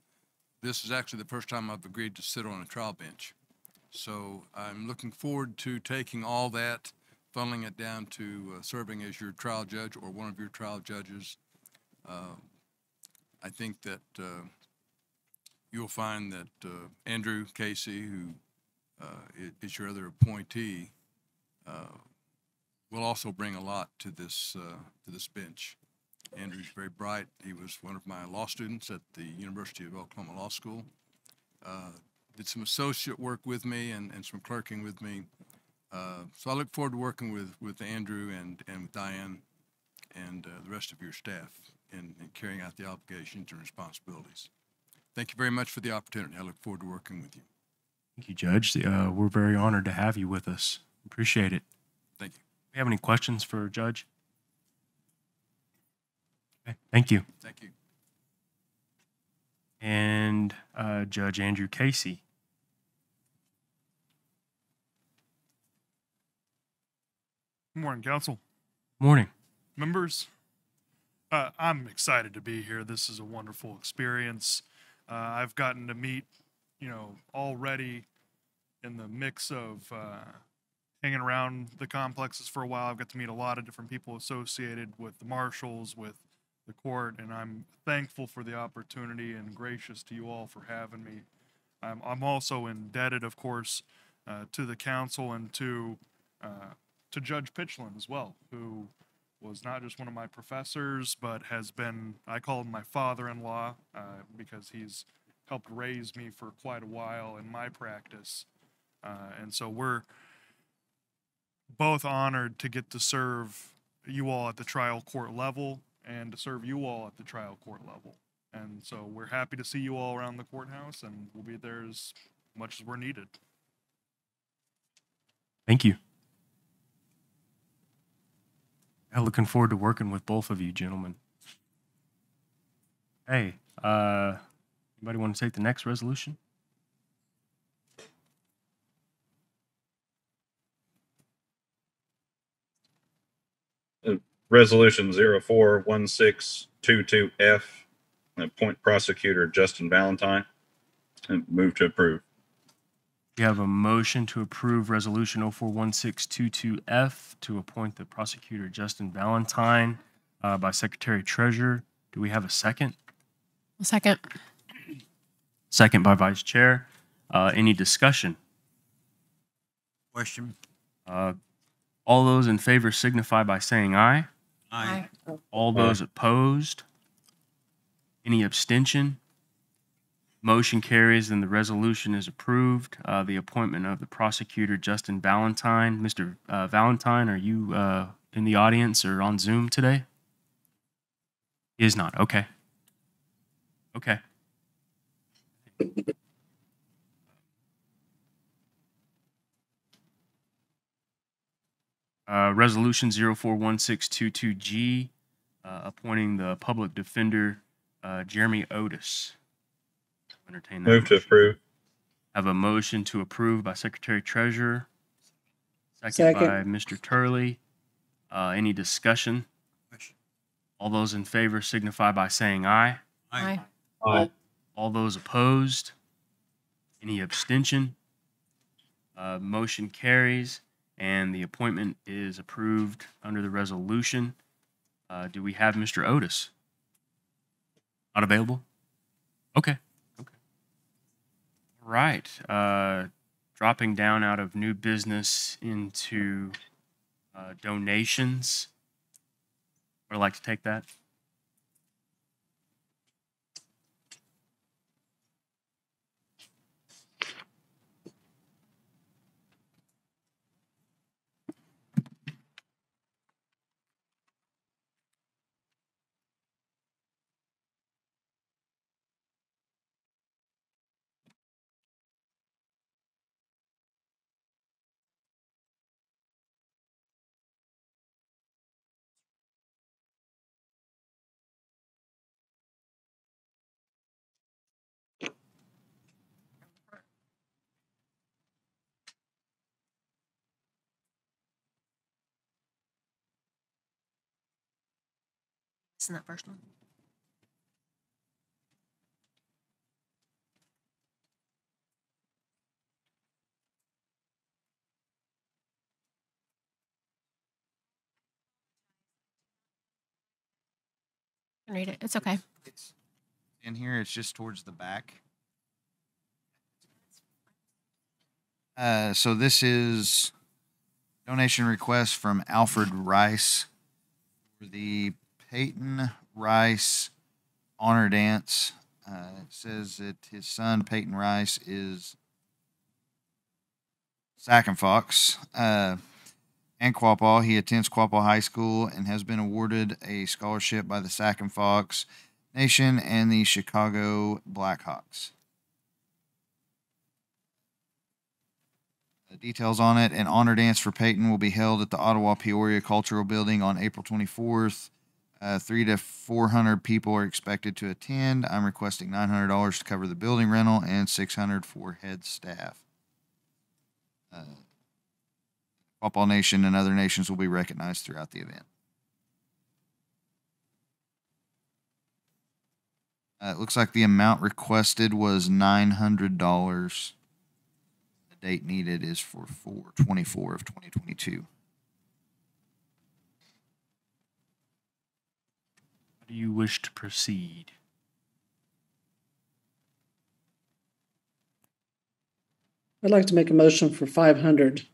This is actually the first time I've agreed to sit on a trial bench. So I'm looking forward to taking all that, funneling it down to serving as your trial judge or one of your trial judges. I think that you'll find that Andrew Casey, who is your other appointee, will also bring a lot to this bench. Andrew's very bright. He was one of my law students at the University of Oklahoma Law School. Did some associate work with me and some clerking with me. So I look forward to working with Andrew and with Diane and the rest of your staff in carrying out the obligations and responsibilities. Thank you very much for the opportunity. I look forward to working with you. Thank you, Judge. We're very honored to have you with us. Appreciate it. Thank you. Do you have any questions for Judge? Okay, thank you. Thank you. and Judge Andrew Casey. Good morning, Council. Morning. Members, I'm excited to be here. This is a wonderful experience. I've gotten to meet, already in the mix of hanging around the complexes for a while. I've got to meet a lot of different people associated with the marshals, with the court, and I'm thankful for the opportunity and gracious to you all for having me. I'm also indebted, of course, to the council and to Judge Pitchland as well, who was not just one of my professors, but has been, I call him my father-in-law, because he's helped raise me for quite a while in my practice. And so we're both honored to get to serve you all at the trial court level and to serve you all at the trial court level. And so we're happy to see you all around the courthouse, and we'll be there as much as we're needed. Thank you. I'm looking forward to working with both of you gentlemen. Hey, anybody want to take the next resolution? Resolution 041622F, appoint prosecutor Justin Valentine. And move to approve. We have a motion to approve Resolution 041622F to appoint the prosecutor Justin Valentine by Secretary Treasurer. Do we have a second? A second. Second by Vice Chair. Any discussion? Question? All those in favor signify by saying aye. Aye. All those opposed? Any abstention? Motion carries and the resolution is approved. The appointment of the prosecutor, Justin Valentine. Mr. Valentine, are you in the audience or on Zoom today? He is not. Okay. Okay. Resolution 041622G, appointing the public defender, Jeremy Otis. Entertain that. Move to motion. approve. Have a motion to approve by Secretary Treasurer. Second by Mr. Turley. Any discussion? Question? All those in favor signify by saying aye. Aye. Aye. All those opposed? Any abstention? Motion carries and the appointment is approved under the resolution. Do we have Mr. Otis? Not available? Okay. Okay. All right. Dropping down out of new business into donations. Would like to take that? Isn't that first one? I can read it. It's okay. It's in here. It's just towards the back. So this is donation request from Alfred Rice for the Peyton Rice Honor Dance. It says that his son, Peyton Rice, is Sac and Fox and Quapaw. He attends Quapaw High School and has been awarded a scholarship by the Sac and Fox Nation and the Chicago Blackhawks. The details on it: an honor dance for Peyton will be held at the Ottawa Peoria Cultural Building on April 24th 300 to 400 people are expected to attend. I'm requesting $900 to cover the building rental and $600 for head staff. Football Nation and other nations will be recognized throughout the event. It looks like the amount requested was $900. The date needed is for 4/24 of 2022. How do you wish to proceed? I'd like to make a motion for 500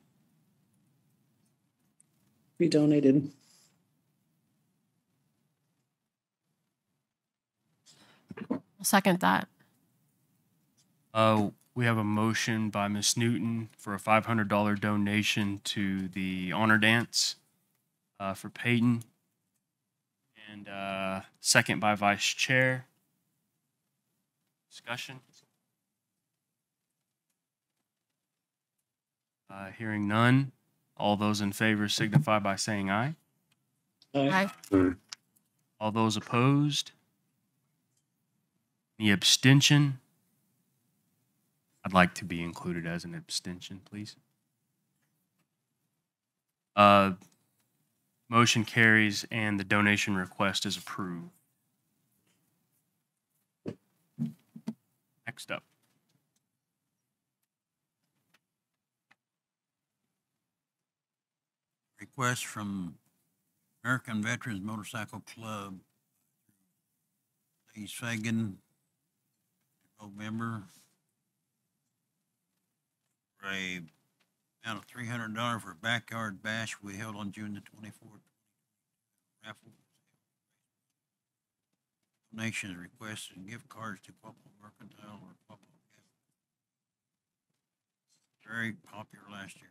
be donated. I'll second that. We have a motion by Ms. Newton for a $500 donation to the honor dance for Peyton, and second by Vice Chair. Discussion? Hearing none. All those in favor signify by saying aye. Aye. All those opposed? Any abstention? I'd like to be included as an abstention, please. Motion carries and the donation request is approved. Next up. Request from American Veterans Motorcycle Club, Lee Fagan, member, for a amount of $300 for backyard bash we held on June the 24th. Raffle. Donations requested and gift cards to Poplar Mercantile or Poplar. Very popular last year.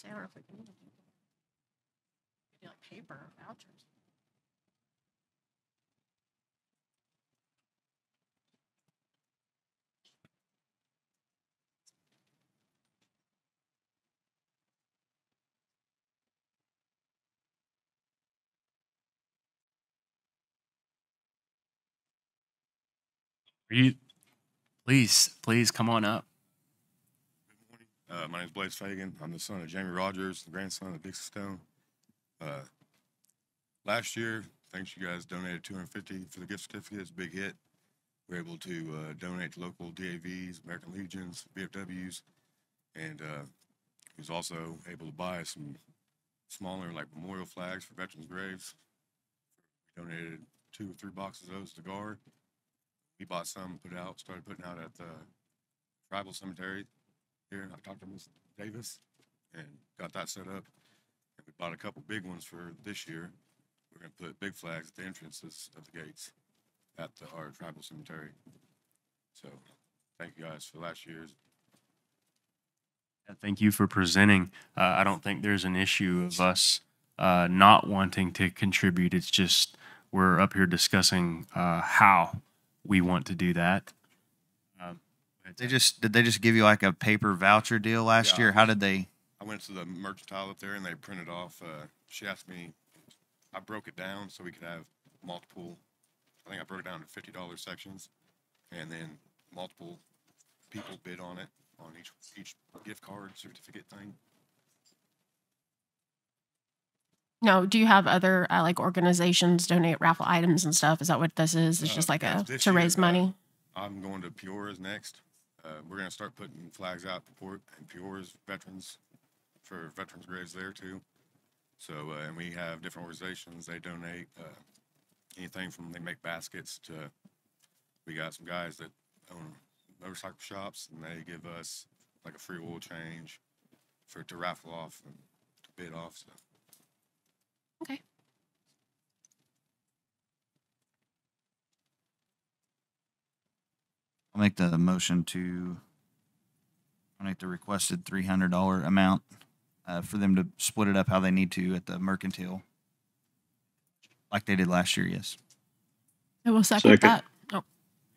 I don't know if we can do like paper or vouchers. Please come on up. My name is Blaze Fagan. I'm the son of Jamie Rogers, the grandson of Dixie Stone. Last year, thanks you guys donated $250 for the gift certificates, big hit. We were able to donate to local DAVs, American Legions, VFWs, and he was also able to buy some smaller like memorial flags for veterans' graves. We donated 2 or 3 boxes of those to Guard. He bought some, started putting out at the tribal cemetery here. I talked to Ms. Davis and got that set up. And we bought a couple big ones for this year. We're going to put big flags at the entrances of the gates at our tribal cemetery. So thank you guys for last year's. Thank you for presenting. I don't think there's an issue of us not wanting to contribute. It's just we're up here discussing how we want to do that. Did they just give you like a paper voucher deal last year? How did they? I went to the mercantile up there and they printed off. She asked me, I broke it down so we could have multiple. I think I broke it down to $50 sections, and then multiple people bid on it on each gift card certificate thing. No, do you have other like organizations donate raffle items and stuff? Is that what this is? It's just like to raise money. I'm going to Peora's next. We're going to start putting flags out and Peora's veterans for veterans graves there too. So, and we have different organizations. They donate anything from they make baskets to. We got some guys that own motorcycle shops, and they give us like a free oil change to raffle off and to bid off. So. Okay. I'll make the motion to donate the requested $300 amount for them to split it up how they need to at the mercantile. like they did last year, yes. I will second Second. that. Oh,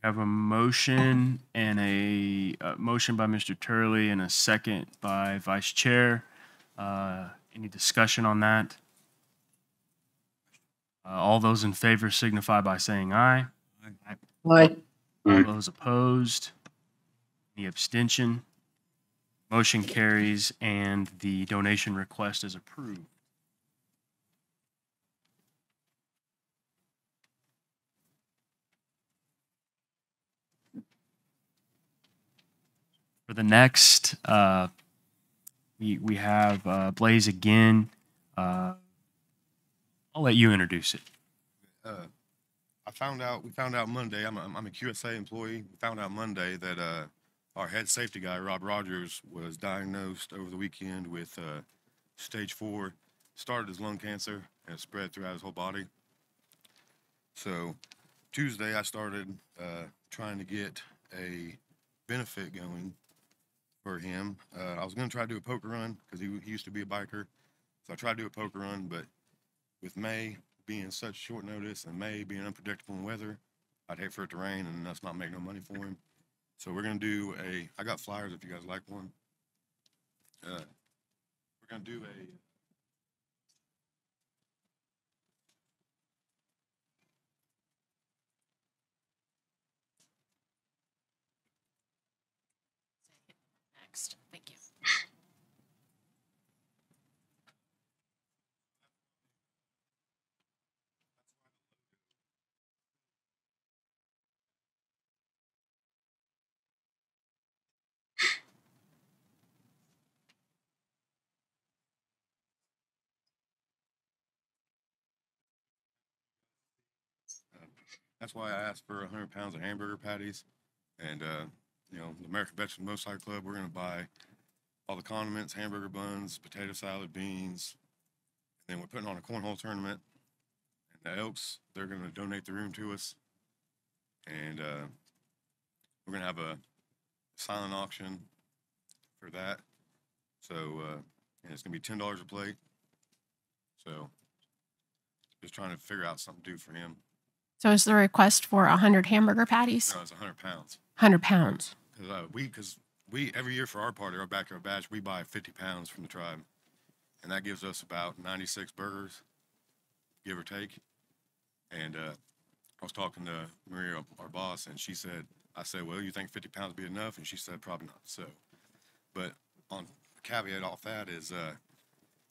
Have a motion and a motion by Mr. Turley and a second by Vice Chair. Any discussion on that? All those in favor signify by saying aye. Aye. All those opposed? Any abstention? Motion carries and the donation request is approved. For the next, we have Blaze again. I'll let you introduce it. We found out Monday, I'm a QSA employee. We found out Monday that our head safety guy, Rob Rogers, was diagnosed over the weekend with stage 4. Started as lung cancer and it spread throughout his whole body. So Tuesday I started trying to get a benefit going for him. I was going to try to do a poker run because he used to be a biker. So I tried to do a poker run, but with May being such short notice and May being unpredictable in weather, I'd hate for it to rain and us not make no money for him. So we're going to do I got flyers if you guys like one. We're going to do next. Thank you. That's why I asked for 100 pounds of hamburger patties. And, you know, the American Veteran Motorcycle Club, we're going to buy all the condiments, hamburger buns, potato salad, beans. And then we're putting on a cornhole tournament. And the Elks, they're going to donate the room to us. And we're going to have a silent auction for that. So, and it's going to be $10 a plate. So, just trying to figure out something to do for him. So is the request for 100 hamburger patties? No, it's 100 pounds. 100 pounds. Because we every year for our party, our backyard bash, we buy 50 pounds from the tribe, and that gives us about 96 burgers, give or take. And I was talking to Maria, our boss, and I said, well, you think 50 pounds would be enough? And she said, probably not. So, but on caveat off that is,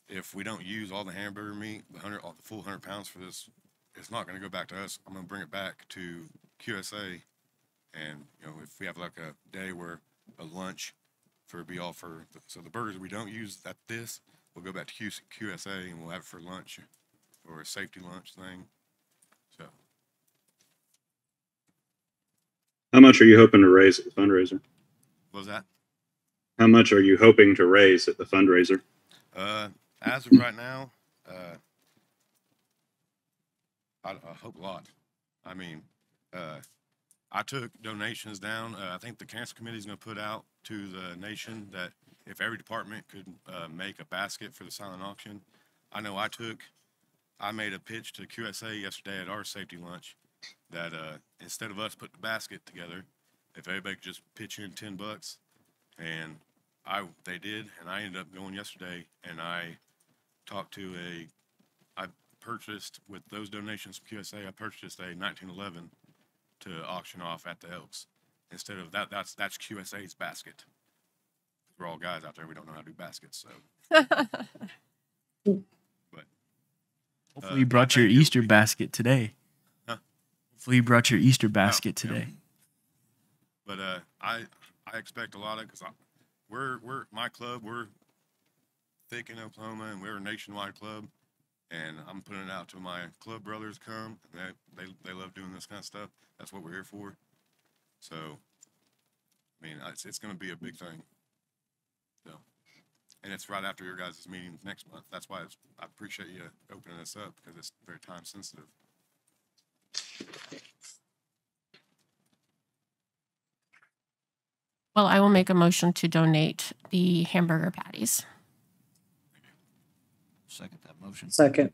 if we don't use all the hamburger meat, the full 100 pounds for this, it's not going to go back to us. I'm going to bring it back to QSA. And, you know, if we have like a day where a lunch so the burgers we don't use at this, we'll go back to QSA and we'll have it for lunch or a safety lunch thing. So. How much are you hoping to raise at the fundraiser? What was that? How much are you hoping to raise at the fundraiser? As of right now, I hope a lot. I mean, I took donations down. I think the Cancer Committee is going to put out to the nation that if every department could make a basket for the silent auction. I know I made a pitch to QSA yesterday at our safety lunch that instead of us putting the basket together, if everybody could just pitch in $10, and they did, and I ended up going yesterday, and I talked to I purchased with those donations from QSA, I purchased a 1911 to auction off at the Elks. Instead of that's QSA's basket. We're all guys out there, we don't know how to do baskets, so. But Hopefully you brought your Easter basket today. Huh? Hopefully you brought your Easter basket today. Yeah. But I expect a lot of, because we're my club, we're thick in Oklahoma, and we're a nationwide club. And I'm putting it out to my club brothers come. They love doing this kind of stuff. That's what we're here for. So, I mean, it's going to be a big thing. So, and it's right after your guys' meeting next month. That's why I appreciate you opening this up, because it's very time sensitive. Well, I will make a motion to donate the hamburger patties. Second that motion. Second.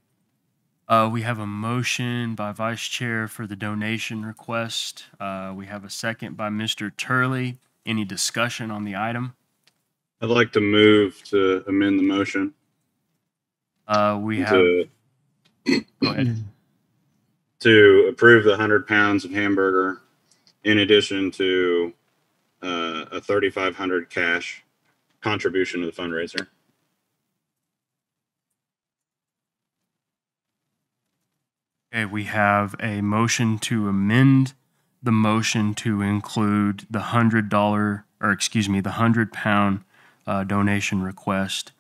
We have a motion by Vice Chair for the donation request. We have a second by Mr. Turley. Any discussion on the item? I'd like to move to amend the motion. We have, To, go ahead. to approve the 100 pounds of hamburger in addition to a 3,500 cash contribution to the fundraiser. Okay, we have a motion to amend the motion to include the $100, or excuse me, the 100-pound donation request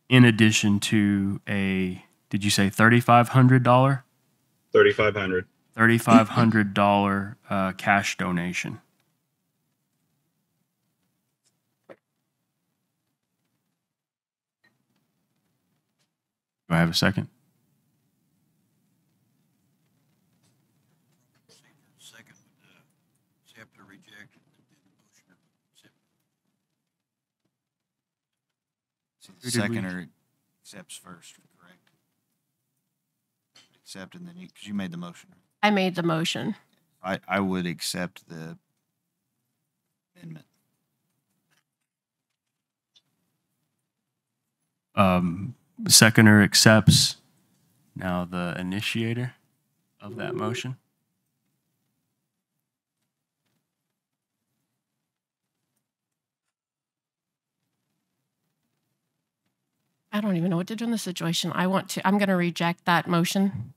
in addition to a, did you say $3,500? $3,500. $3,500 cash donation. Do I have a second? Second would accept or reject the motion. So Who the did we- seconder accepts first, correct? Accept and then you, because you made the motion. I made the motion. I would accept the amendment. Seconder accepts. Now the initiator of that motion. I don't even know what to do in this situation. I'm going to reject that motion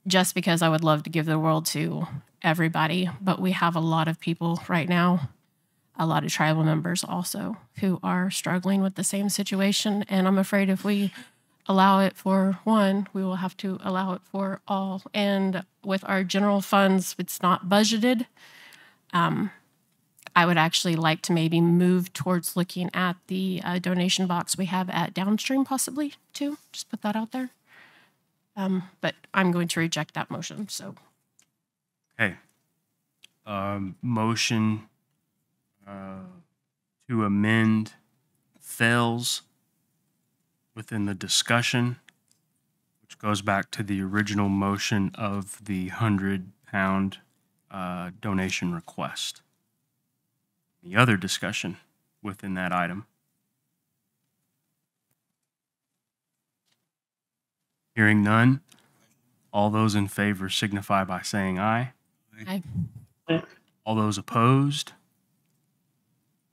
just because I would love to give the world to everybody. But we have a lot of people right now, a lot of tribal members also, who are struggling with the same situation. And I'm afraid if we allow it for one, we will have to allow it for all. And with our general funds, it's not budgeted. I would actually like to maybe move towards looking at the donation box we have at Downstream, possibly, too. Just put that out there. But I'm going to reject that motion, so. Okay. Motion to amend fails within the discussion, which goes back to the original motion of the 100-pound donation request. The other discussion within that item? Hearing none, all those in favor signify by saying aye. Aye. All those opposed?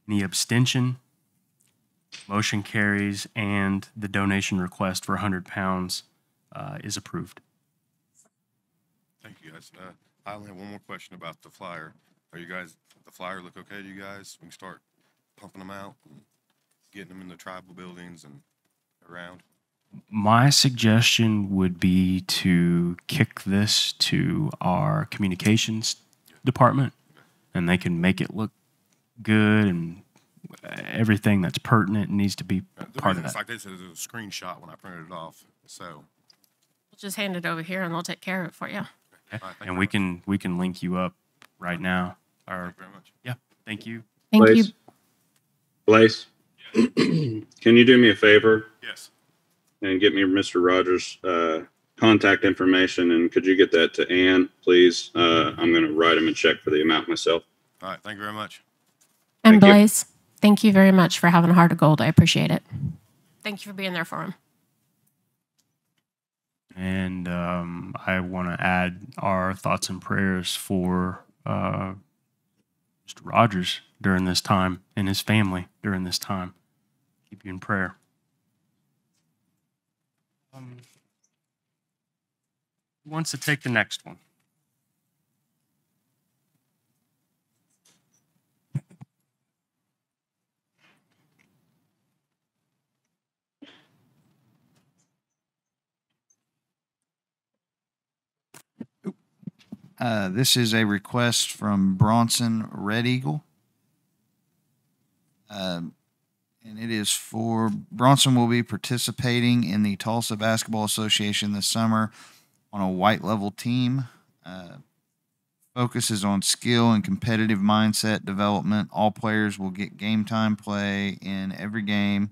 Any abstention? Motion carries and the donation request for 100 pounds is approved. Thank you, guys. I only have one more question about the flyer. Are you guys, the flyer look okay to you guys? We can start pumping them out and getting them in the tribal buildings and around. My suggestion would be to kick this to our communications department, and they can make it look good and everything that's pertinent needs to be The part of reason it's that. like they said, it was a screenshot when I printed it off. So, We'll just hand it over here and they'll take care of it for you. Okay? all right, thank And you we can link you up right now. very Or much. Thank you very much. yeah, thank you. Thank you. Blaze, can you do me a favor Yes. and get me Mr. Rogers' contact information, and could you get that to Ann, please? I'm going to write him a check for the amount myself. All right. Thank you very much. And Thank you. Blaze, thank you very much for having a heart of gold. I appreciate it. Thank you for being there for him. And I want to add our thoughts and prayers for Mr. Rogers during this time and his family during this time. Keep you in prayer. Who wants to take the next one? This is a request from Bronson Red Eagle. And it is for Bronson will be participating in the Tulsa Basketball Association this summer on a white level team. Focuses on skill and competitive mindset development. All players will get game time play in every game.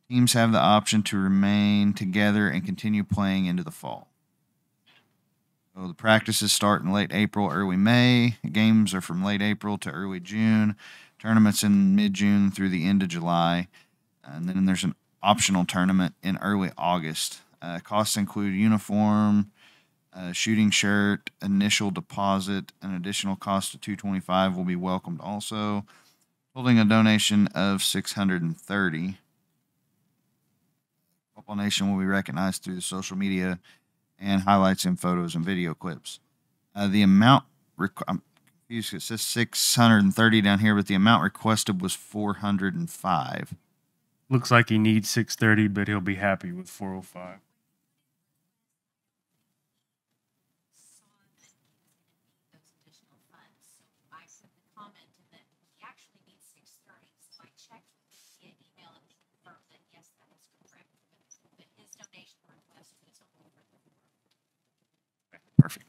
Teams have the option to remain together and continue playing into the fall. So the practices start in late April, early May. Games are from late April to early June. Tournaments in mid-June through the end of July. And then there's an optional tournament in early August. Costs include uniform, shooting shirt, initial deposit, an additional cost of $225 will be welcomed also. Holding a donation of $630. Football Nation will be recognized through the social media and highlights in photos and video clips. The amount I'm confused. It says 630 down here, but the amount requested was 405. Looks like he needs 630, but he'll be happy with 405. Perfect.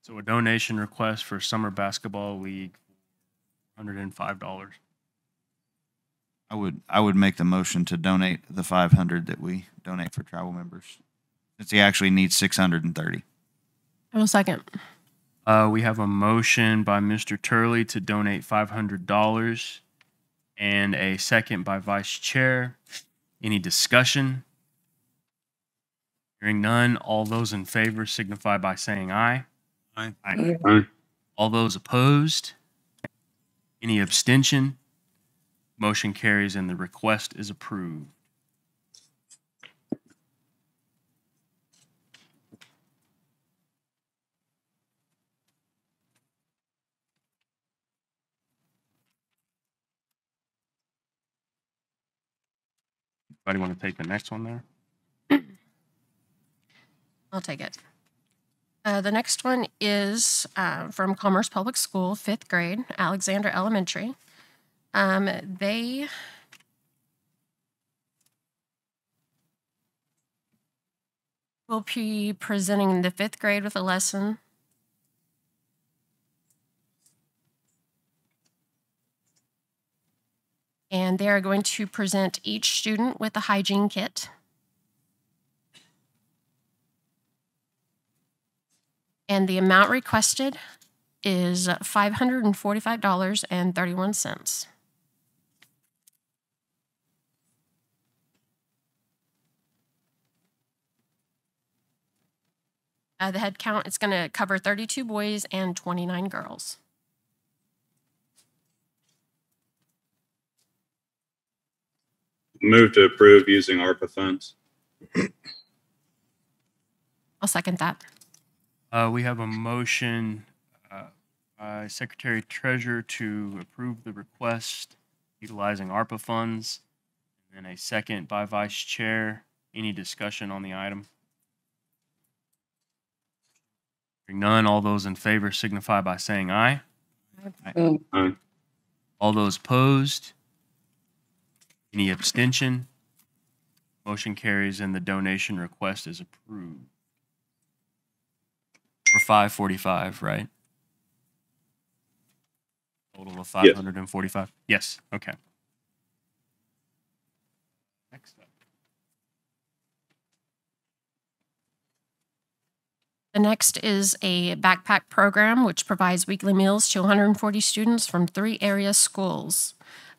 So a donation request for Summer Basketball League, $105. I would make the motion to donate the 500 that we donate for travel members, since he actually needs 630. I will second. We have a motion by Mr. Turley to donate $500 and a second by Vice Chair. Any discussion? Hearing none, all those in favor signify by saying aye. Aye. Aye. All those opposed? Any abstention? Motion carries and the request is approved. Anybody want to take the next one there? I'll take it. The next one is from Commerce Public School, 5th grade, Alexander Elementary. They will be presenting the 5th grade with a lesson. And they are going to present each student with a hygiene kit. And the amount requested is $545.31. The head count is going to cover 32 boys and 29 girls. Move to approve using ARPA funds. I'll second that. We have a motion by Secretary Treasurer to approve the request utilizing ARPA funds, and a second by Vice Chair. Any discussion on the item? Hearing none, all those in favor signify by saying aye. Aye. All those opposed? Any abstention? Motion carries and the donation request is approved. For $545, right? Total of $545. Yes. Okay. Next up. The next is a backpack program which provides weekly meals to 140 students from 3 area schools.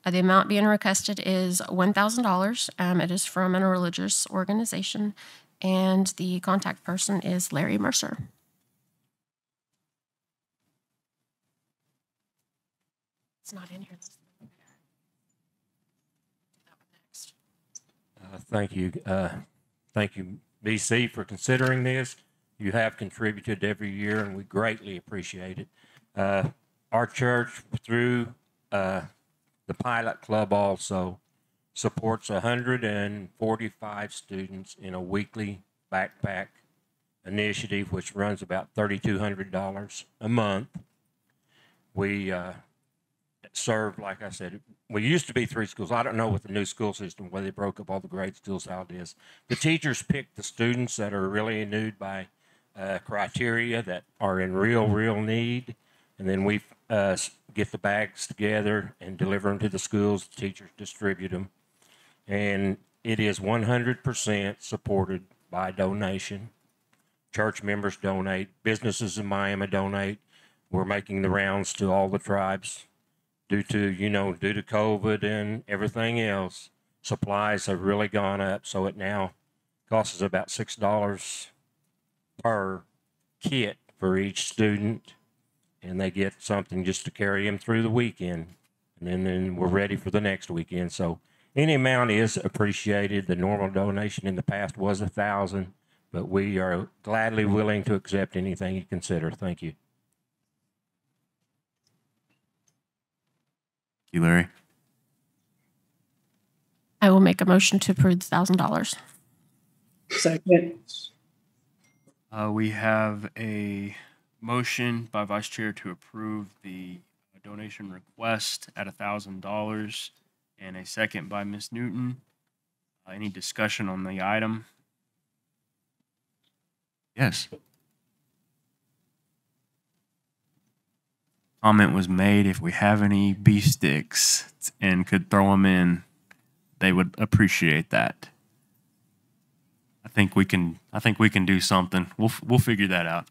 The amount being requested is $1,000. It is from a religious organization, and the contact person is Larry Mercer. It's not in here. Thank you. Thank you, BC, for considering this. You have contributed every year, and we greatly appreciate it. Our church, through the Pilot Club, also supports 145 students in a weekly backpack initiative, which runs about $3,200 a month. We serve, like I said, we used to be 3 schools. I don't know with the new school system where they broke up all the grade schools, how it is. The teachers pick the students that are really in need by criteria that are in real need, and then we get the bags together and deliver them to the schools. The teachers distribute them. And it is 100% supported by donation. Church members donate. Businesses in Miami donate. We're making the rounds to all the tribes. Due to COVID and everything else, supplies have really gone up. So it now costs us about $6 per kit for each student. And they get something just to carry them through the weekend. And then we're ready for the next weekend. So any amount is appreciated. The normal donation in the past was $1,000, but we are gladly willing to accept anything you consider. Thank you. Thank you, Larry. I will make a motion to approve the $1,000. Second. We have a motion by Vice Chair to approve the donation request at $1,000 and a second by Ms. Newton. Any discussion on the item? Yes. Comment was made, if we have any beef sticks and could throw them in, they would appreciate that. I think we can do something. We'll figure that out.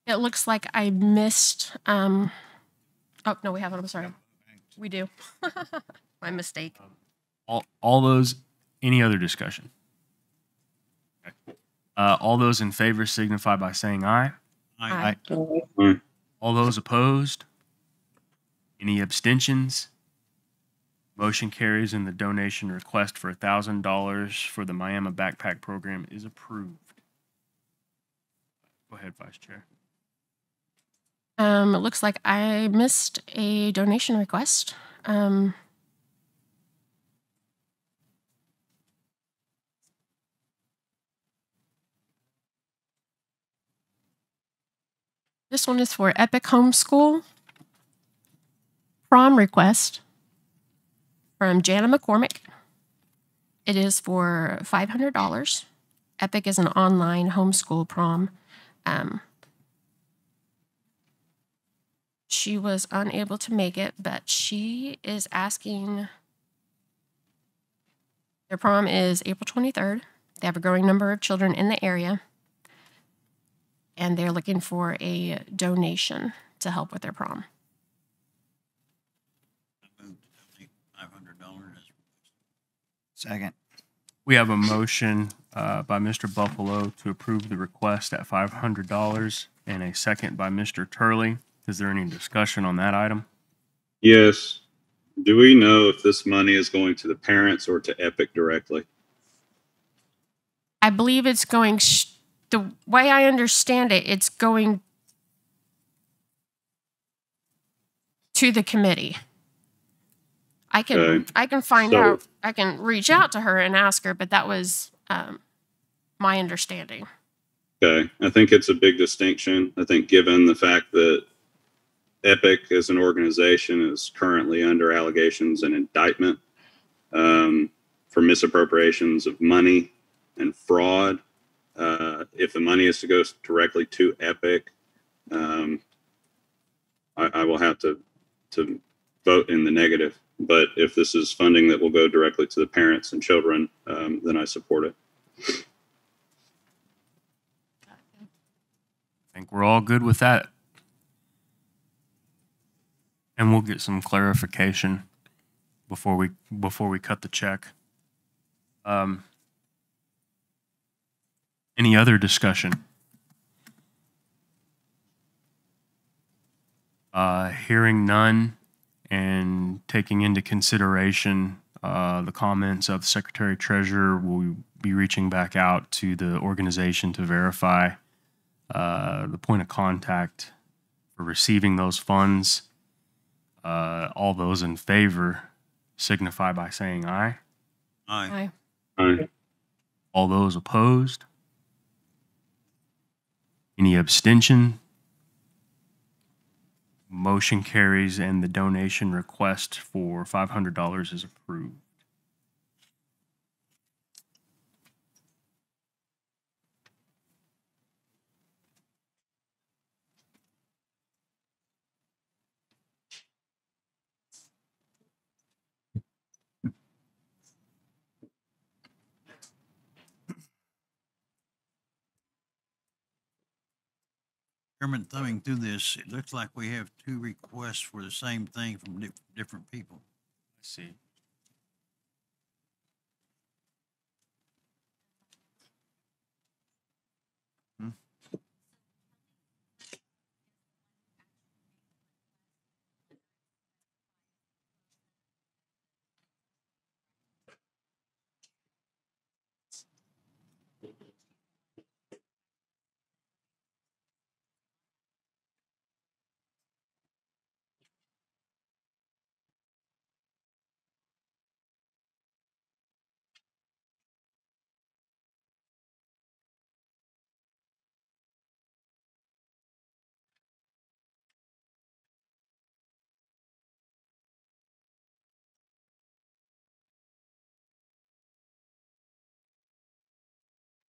It looks like I missed. Oh no, we haven't. I'm sorry. We do. My mistake. All those. Any other discussion? Okay. All those in favor signify by saying aye. Aye. Aye. All those opposed? Any abstentions? Motion carries and the donation request for $1,000 for the Miami Backpack Program is approved. Go ahead, Vice Chair. It looks like I missed a donation request. This one is for Epic Homeschool. Prom request from Jana McCormick. It is for $500. Epic is an online homeschool prom. She was unable to make it, but she is asking. Their prom is April 23rd. They have a growing number of children in the area, and they're looking for a donation to help with their prom. Second. We have a motion by Mr. Buffalo to approve the request at $500 and a second by Mr. Turley. Is there any discussion on that item? Yes. Do we know if this money is going to the parents or to Epic directly? I believe it's going, the way I understand it, it's going to the committee. I can find out. I can reach out to her and ask her, but that was my understanding. Okay. I think it's a big distinction. I think given the fact that Epic as an organization is currently under allegations and indictment for misappropriations of money and fraud. If the money is to go directly to Epic, I will have to vote in the negative. But if this is funding that will go directly to the parents and children, then I support it. I think we're all good with that. And we'll get some clarification before we cut the check. Any other discussion? Hearing none and taking into consideration the comments of the Secretary Treasurer, we'll be reaching back out to the organization to verify the point of contact for receiving those funds. All those in favor signify by saying aye. Aye. Aye. All those opposed? Any abstention? Motion carries and the donation request for $500 is approved. Chairman, thumbing through this, it looks like we have two requests for the same thing from different people. Let's see.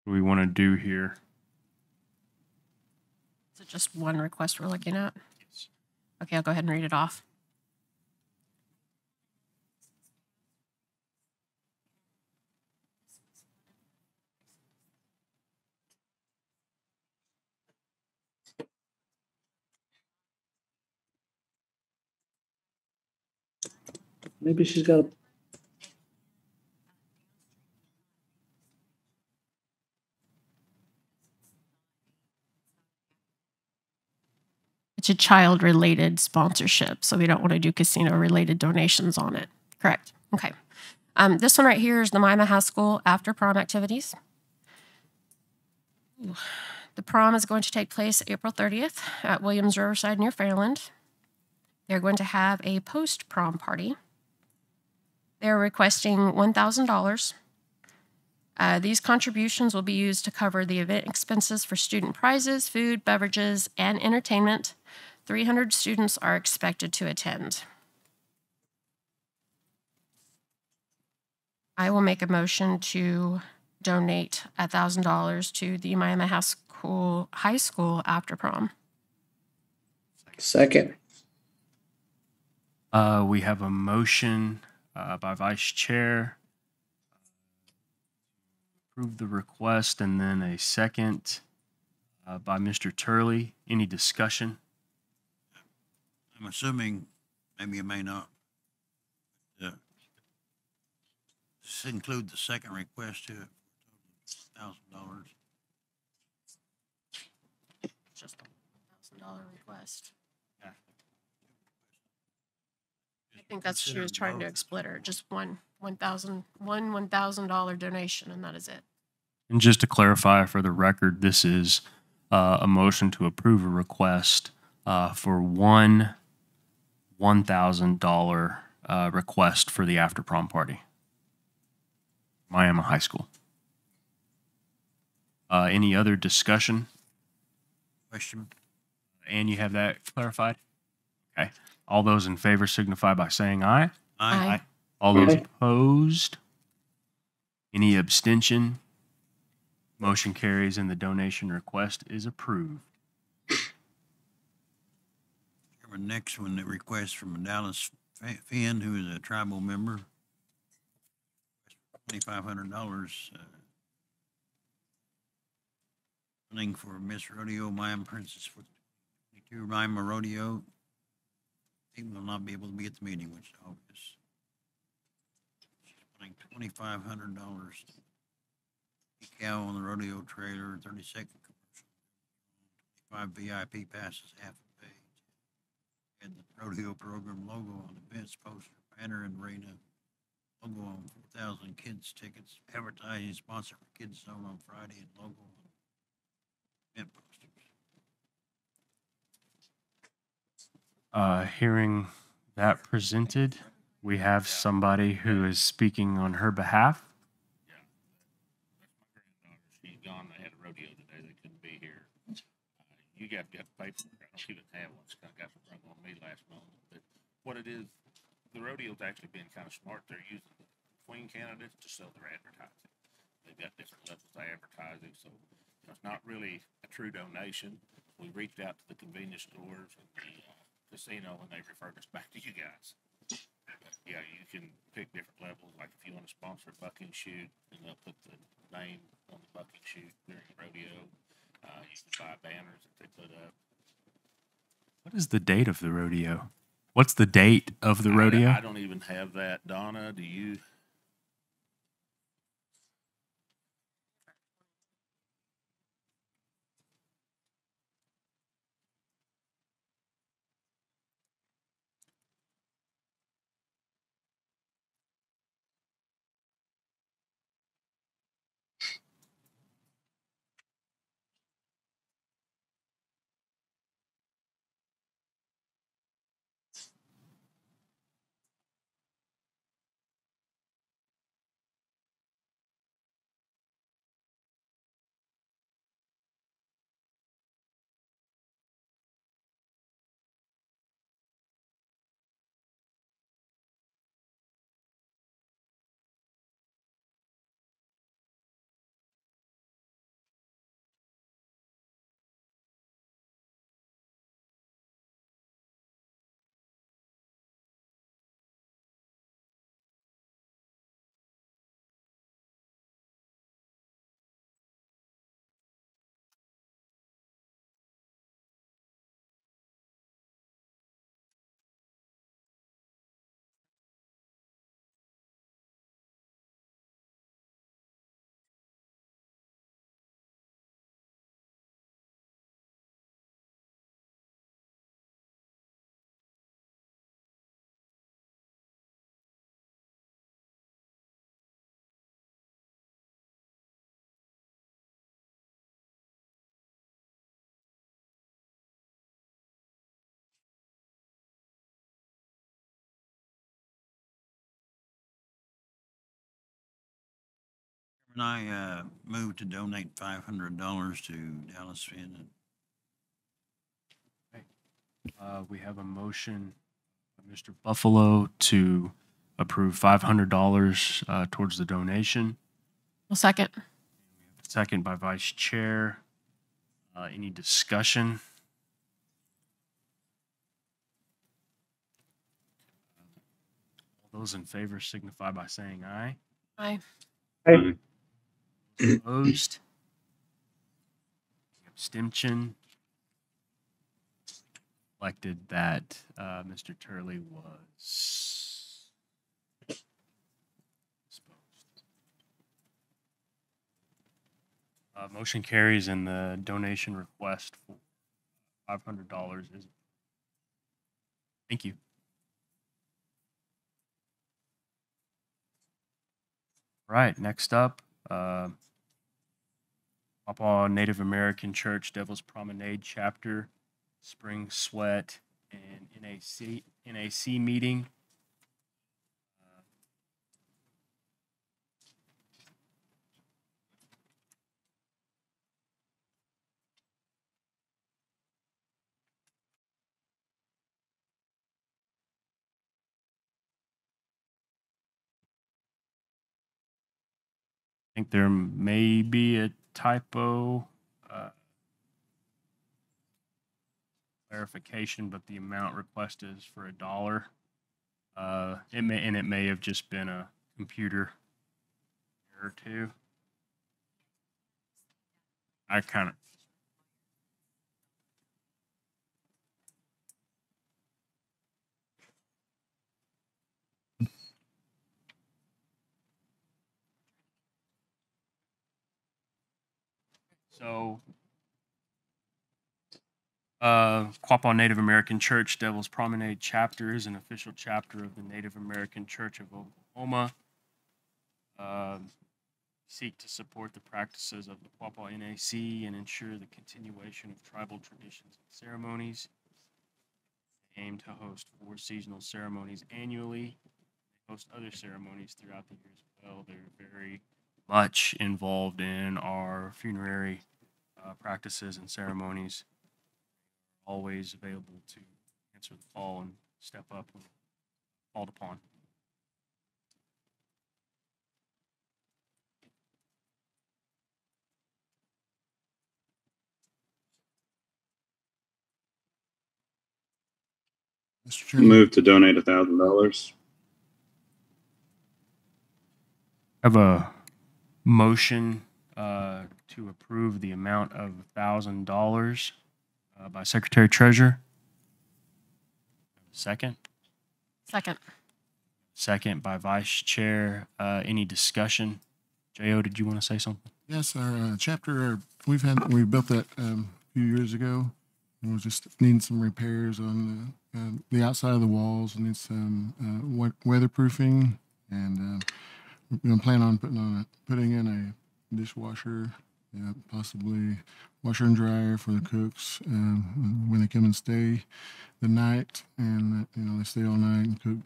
What do we want to do here? Is it just one request we're looking at? Okay, I'll go ahead and read it off. Maybe she's got a It's a child-related sponsorship, so we don't want to do casino-related donations on it. Correct. Okay. This one right here is the Miami High School after prom activities. Ooh. The prom is going to take place April 30th at Williams Riverside near Fairland. They're going to have a post-prom party. They're requesting $1,000. These contributions will be used to cover the event expenses for student prizes, food, beverages, and entertainment. 300 students are expected to attend. I will make a motion to donate $1,000 to the Miami High School after prom. second. We have a motion by Vice Chair. Approve the request, and then a second by Mr. Turley. Any discussion? I'm assuming, maybe you may not. Does this include the second request to $1,000? Just a $1,000 request. I think that's what she was trying to split her. Just one $1,000 donation, and that is it. And just to clarify for the record, this is a motion to approve a request for one $1,000 request for the after prom party. Miami High School. Any other discussion? Question. And you have that clarified? Okay. All those in favor signify by saying aye. Aye. All those Aye. opposed? Any abstention? Motion carries and the donation request is approved. Chairman, next one, the request from Dallas Finn, who is a tribal member. $2,500. Funding for Miss Rodeo, Miami Princess for 22 Miami Rodeo. People will not be able to be at the meeting, which is obvious. She's putting $2,500. Decal on the rodeo trailer, 30-second commercial. 25 VIP passes, half a page. And the rodeo program logo on the fence poster, banner and arena. Logo on 4,000 kids tickets. Advertising sponsor for Kids Zone on Friday and logo on event posters. Hearing that presented, we have somebody who is speaking on her behalf. She's gone. They had a rodeo today. They couldn't be here. You got to pay for it. I don't even have one. It's kind of got some run on me last moment. But what it is, the rodeo's actually been kind of smart. They're using the queen candidates to sell their advertising. They've got different levels of advertising, so it's not really a true donation. We reached out to the convenience stores and the casino, and they referred us back to you guys. Yeah, you can pick different levels. Like if you want to sponsor a bucking shoot, and they'll put the name on the bucking shoot during the rodeo. You can buy banners that they put up. What is the date of the rodeo? What's the date of the rodeo? I don't even have that. Donna, do you? And I move to donate $500 to Dallas Finn. We have a motion by Mr. Buffalo to approve $500 towards the donation. Well, second. Second by Vice Chair. Any discussion? All those in favor signify by saying aye. Aye. Aye. Opposed? Abstention? Elected that Mr. Turley was disposed. Motion carries and the donation request for $500 is. Thank you. All right, next up, Papa Native American Church Devil's Promenade Chapter, Spring Sweat, and NAC meeting. I think there may be a typo. Clarification, but the amount requested is for $1. It may have just been a computer error too. I kind of. So, Quapaw Native American Church Devil's Promenade Chapter is an official chapter of the Native American Church of Oklahoma. Seek to support the practices of the Quapaw NAC and ensure the continuation of tribal traditions and ceremonies. They aim to host 4 seasonal ceremonies annually. They host other ceremonies throughout the year as well. They're very much involved in our funerary practices and ceremonies. Always available to answer the call and step up when called upon. Mr. Chairman. Move to donate $1,000. I have a motion to approve the amount of $1,000 by Secretary Treasurer. Second? Second. Second by Vice Chair. Any discussion? J.O., did you want to say something? Yes, our chapter, we built that a few years ago. And we're just needing some repairs on the outside of the walls. Needs some weatherproofing, and we're going to plan on putting in a dishwasher, possibly washer and dryer for the cooks when they come and stay the night, and they stay all night and cook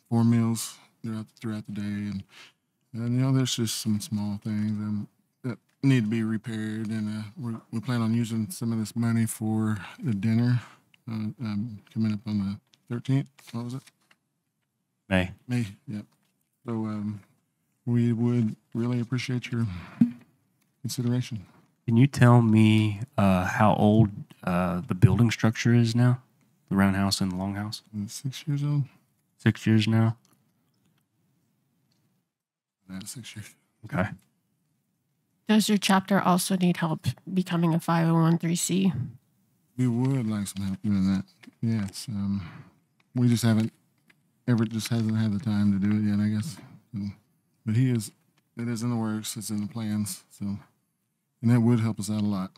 4 meals throughout the day, and there's just some small things that need to be repaired, and we plan on using some of this money for the dinner coming up on the 13th. What was it? May. Yep. So we would really appreciate your consideration. Can you tell me how old the building structure is now? The roundhouse and the longhouse? 6 years old. 6 years now? That's 6 years. Okay. Does your chapter also need help becoming a 501(c)(3)? We would like some help doing that. Yes. We just hasn't had the time to do it yet, I guess. But it is in the works. It's in the plans. So, and that would help us out a lot.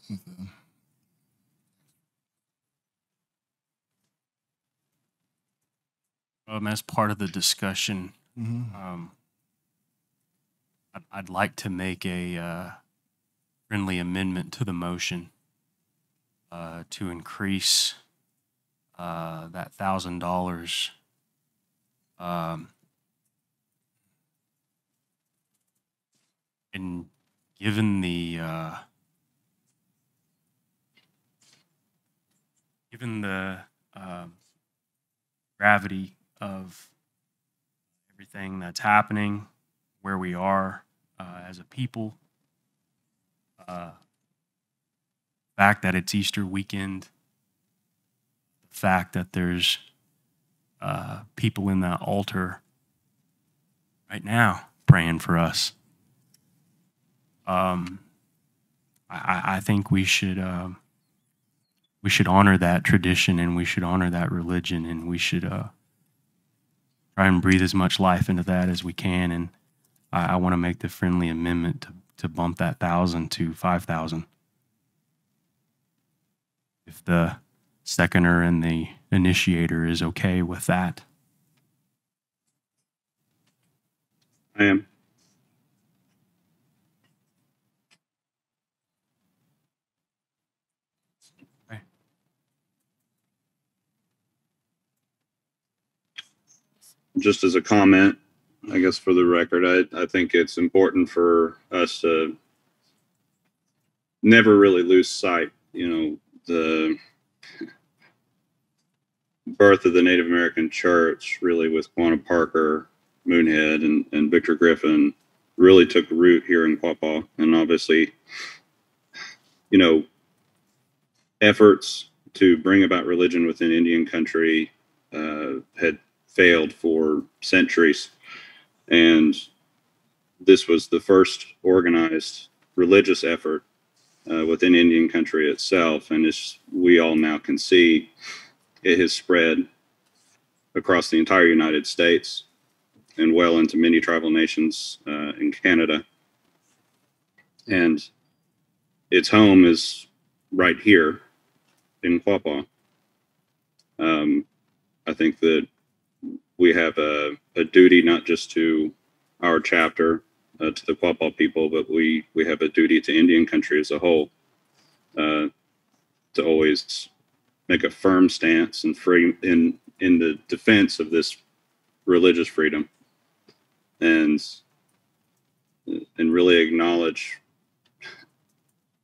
As part of the discussion, Mhm. I'd like to make a friendly amendment to the motion to increase that $1,000. And given the gravity of everything that's happening, where we are as a people, fact that it's Easter weekend, the fact that there's people in that altar right now praying for us. I think we should honor that tradition, and we should honor that religion, and we should try and breathe as much life into that as we can. And I want to make the friendly amendment to bump that 1,000 to 5,000. If the seconder and the initiator is okay with that. I am. Okay. Just as a comment, I guess for the record, I think it's important for us to never really lose sight, the birth of the Native American Church, really with Quanah Parker, Moonhead, and Victor Griffin, really took root here in Quapaw. And obviously, efforts to bring about religion within Indian country had failed for centuries. And this was the first organized religious effort within Indian country itself. And as we all now can see, it has spread across the entire United States and well into many tribal nations in Canada. And its home is right here in Quapaw. I think that we have a duty not just to our chapter, to the Quapaw people, but we have a duty to Indian country as a whole to always make a firm stance and free in the defense of this religious freedom, and really acknowledge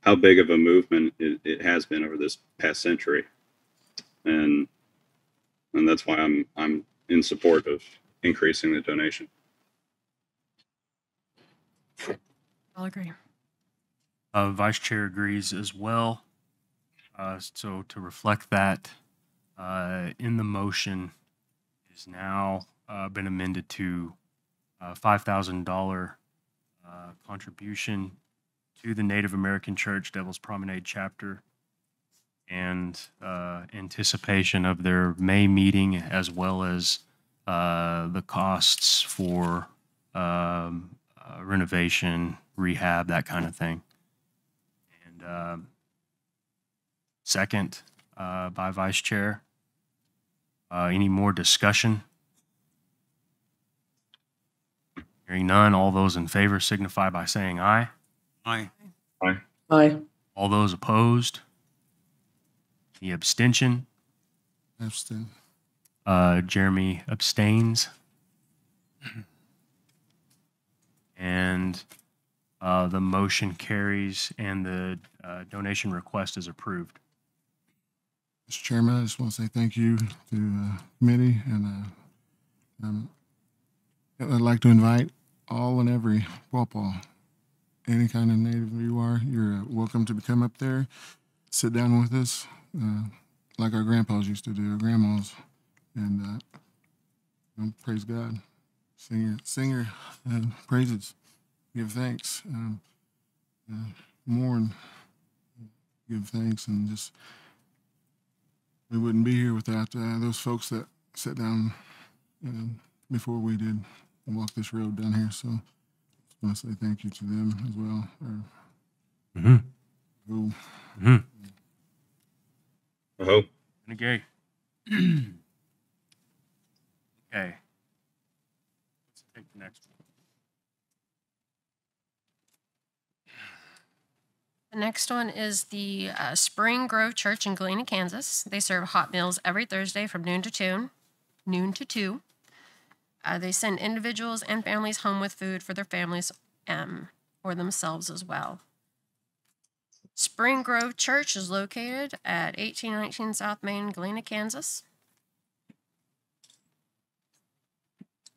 how big of a movement it has been over this past century, and that's why I'm in support of increasing the donation. I'll agree. Vice Chair agrees as well. So to reflect that, in the motion is now been amended to $5,000 contribution to the Native American Church Devil's Promenade chapter and anticipation of their May meeting, as well as the costs for renovation, rehab, that kind of thing. And second by Vice Chair. Any more discussion? Hearing none, all those in favor signify by saying aye. Aye. Aye. Aye. All those opposed? Any abstention? Abstain. Jeremy abstains. And the motion carries and the donation request is approved. Mr. Chairman, I just want to say thank you to the committee, and I'd like to invite all and every Pawpaw, any kind of native you are, you're welcome to come up there, sit down with us, like our grandpas used to do, our grandmas, and praise God, sing your praises, give thanks, mourn, give thanks, and just we wouldn't be here without those folks that sat down before we did walk this road down here. So I just want to say thank you to them as well. Oh. Okay. Okay. Let's take the next one. The next one is the Spring Grove Church in Galena, Kansas. They serve hot meals every Thursday from noon to 2. They send individuals and families home with food for their families or themselves as well. Spring Grove Church is located at 1819 South Main, Galena, Kansas.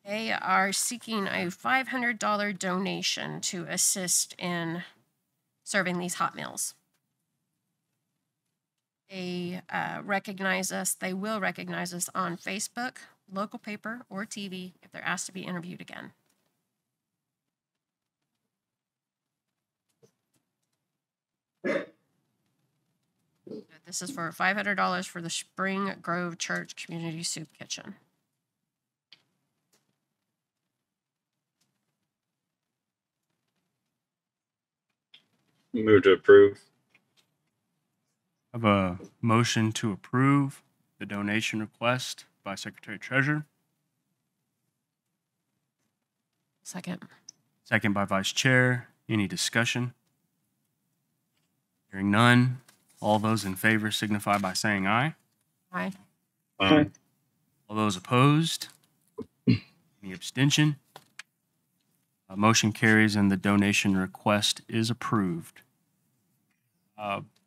They are seeking a $500 donation to assist in serving these hot meals. They recognize us. They will recognize us on Facebook, local paper, or TV if they're asked to be interviewed again. This is for $500 for the Spring Grove Church Community Soup Kitchen. Move to approve. I have a motion to approve the donation request by Secretary Treasurer. Second. Second by Vice Chair. Any discussion? Hearing none, all those in favor signify by saying aye. Aye. Aye. All those opposed? Any abstention? Motion carries and the donation request is approved.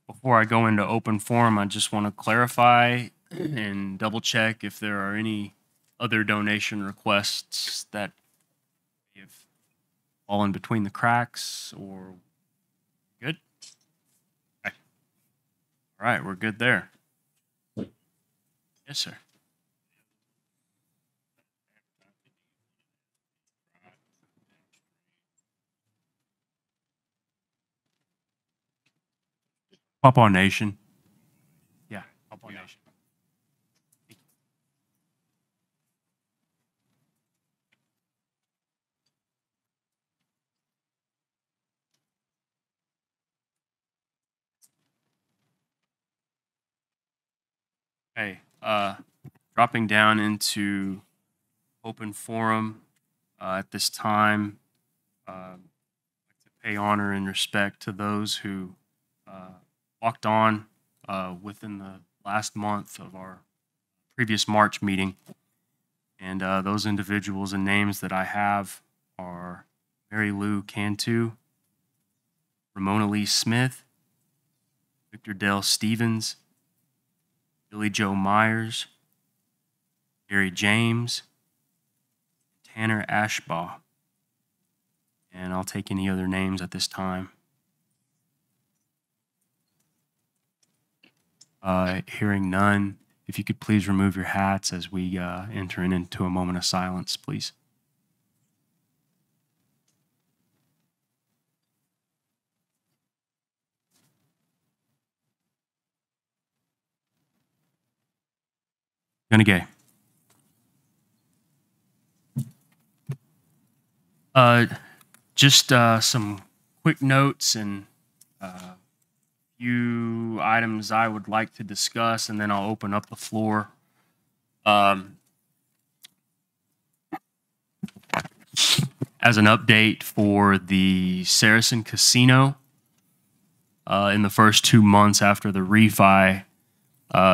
Before I go into open forum, I just want to clarify and double check if there are any other donation requests that have fallen between the cracks or good? Okay. All right, we're good there. Yes, sir. Pawpaw Nation. Yeah, Pawpaw Nation. Okay, dropping down into open forum at this time, I'd like to pay honor and respect to those who walked on within the last month of our previous March meeting. And those individuals and names that I have are Mary Lou Cantu, Ramona Lee Smith, Victor Dale Stevens, Billy Joe Myers, Gary James, Tanner Ashbaugh. And I'll take any other names at this time. Hearing none, if you could please remove your hats as we enter into a moment of silence, please. Gunagay. Just some quick notes and few items I would like to discuss, and then I'll open up the floor. As an update for the Saracen Casino, in the first 2 months after the refi,